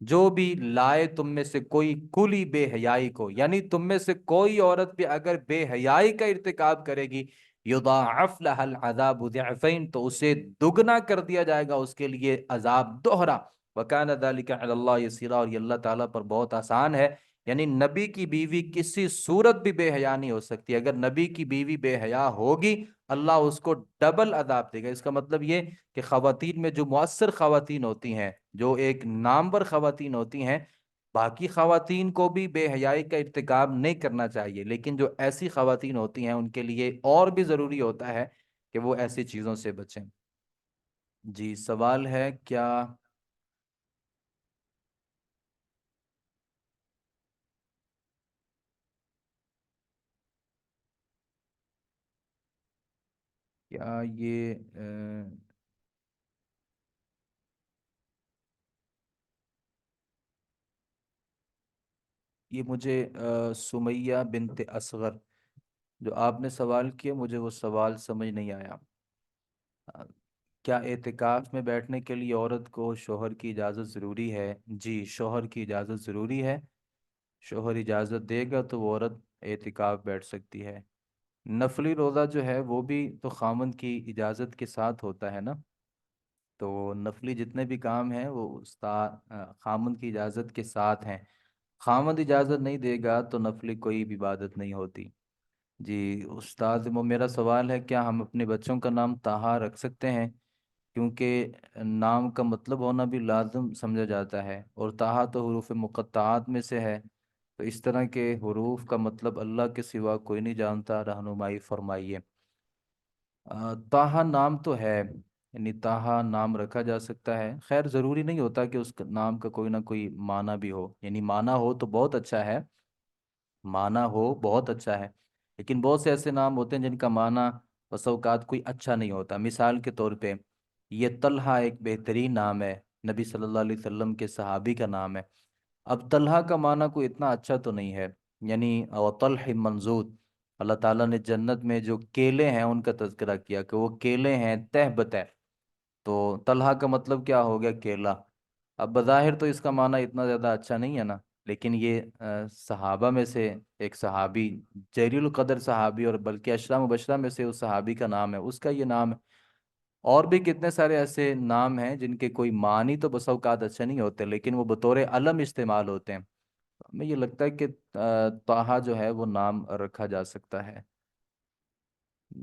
جو بھی لائے تم میں سے کوئی کھلی بے حیائی کو، یعنی تم میں سے کوئی عورت بھی اگر بے حیائی کا ارتکاب کرے گی، یضاعف لها العذاب ضعفین، تو اسے دگنا کر دیا جائے گا اس کے لیے عذاب دوہرا۔ وکان ذلک علی اللہ یسیرا، اور یہ اللہ تعالیٰ پر بہت آسان ہے۔ یعنی نبی کی بیوی کسی صورت بھی بے حیا نہیں ہو سکتی، اگر نبی کی بیوی بے حیا ہوگی اللہ اس کو ڈبل عذاب دے گا۔ اس کا مطلب یہ کہ خواتین میں جو مؤثر خواتین ہوتی ہیں، جو ایک نامور خواتین ہوتی ہیں، باقی خواتین کو بھی بے حیائی کا ارتکاب نہیں کرنا چاہیے، لیکن جو ایسی خواتین ہوتی ہیں ان کے لیے اور بھی ضروری ہوتا ہے کہ وہ ایسی چیزوں سے بچیں۔ جی سوال ہے کیا؟ کیا یہ مجھے سمیہ بنت اصغر جو آپ نے سوال کیا، مجھے وہ سوال سمجھ نہیں آیا۔ آ، کیا اعتکاف میں بیٹھنے کے لیے عورت کو شوہر کی اجازت ضروری ہے؟ جی شوہر کی اجازت ضروری ہے، شوہر اجازت دے گا تو وہ عورت اعتکاف بیٹھ سکتی ہے۔ نفلی روزہ جو ہے وہ بھی تو خامند کی اجازت کے ساتھ ہوتا ہے نا، تو نفلی جتنے بھی کام ہیں وہ خامند کی اجازت کے ساتھ ہیں۔ خامند اجازت نہیں دے گا تو نفلی کوئی بھی عبادت نہیں ہوتی۔ جی استاد، وہ میرا سوال ہے کیا ہم اپنے بچوں کا نام طٰہٰ رکھ سکتے ہیں؟ کیونکہ نام کا مطلب ہونا بھی لازم سمجھا جاتا ہے، اور طٰہٰ تو حروف مقطعات میں سے ہے، تو اس طرح کے حروف کا مطلب اللہ کے سوا کوئی نہیں جانتا، رہنمائی فرمائیے۔ طٰہٰ نام تو ہے، یعنی طٰہٰ نام رکھا جا سکتا ہے، خیر ضروری نہیں ہوتا کہ اس نام کا کوئی نہ کوئی معنی بھی ہو، یعنی معنی ہو تو بہت اچھا ہے، معنی ہو بہت اچھا ہے، لیکن بہت سے ایسے نام ہوتے ہیں جن کا معنی بسا اوقات کوئی اچھا نہیں ہوتا۔ مثال کے طور پہ یہ طلحہ ایک بہترین نام ہے، نبی صلی اللہ علیہ وسلم کے صحابی کا نام ہے۔ اب طلحہ کا معنی کوئی اتنا اچھا تو نہیں ہے، یعنی طلح منضود، اللہ تعالیٰ نے جنت میں جو کیلے ہیں ان کا تذکرہ کیا کہ وہ کیلے ہیں تہ بتہ، تو طلحہ کا مطلب کیا ہو گیا؟ کیلا۔ اب بظاہر تو اس کا معنی اتنا زیادہ اچھا نہیں ہے نا، لیکن یہ صحابہ میں سے ایک صحابی، جلیل القدر صحابی، اور بلکہ اشرا مبشرہ میں سے اس صحابی کا نام ہے، اس کا یہ نام ہے۔ اور بھی کتنے سارے ایسے نام ہیں جن کے کوئی معنی تو بسا اوقات اچھے نہیں ہوتے، لیکن وہ بطور علم استعمال ہوتے ہیں۔ ہمیں یہ لگتا ہے کہ طٰہٰ جو ہے وہ نام رکھا جا سکتا ہے۔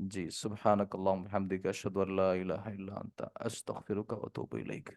جی سبحانک اللہم وبحمدک، اشہد ان لا الہ الا انت، استغفرک و اتوب الیک۔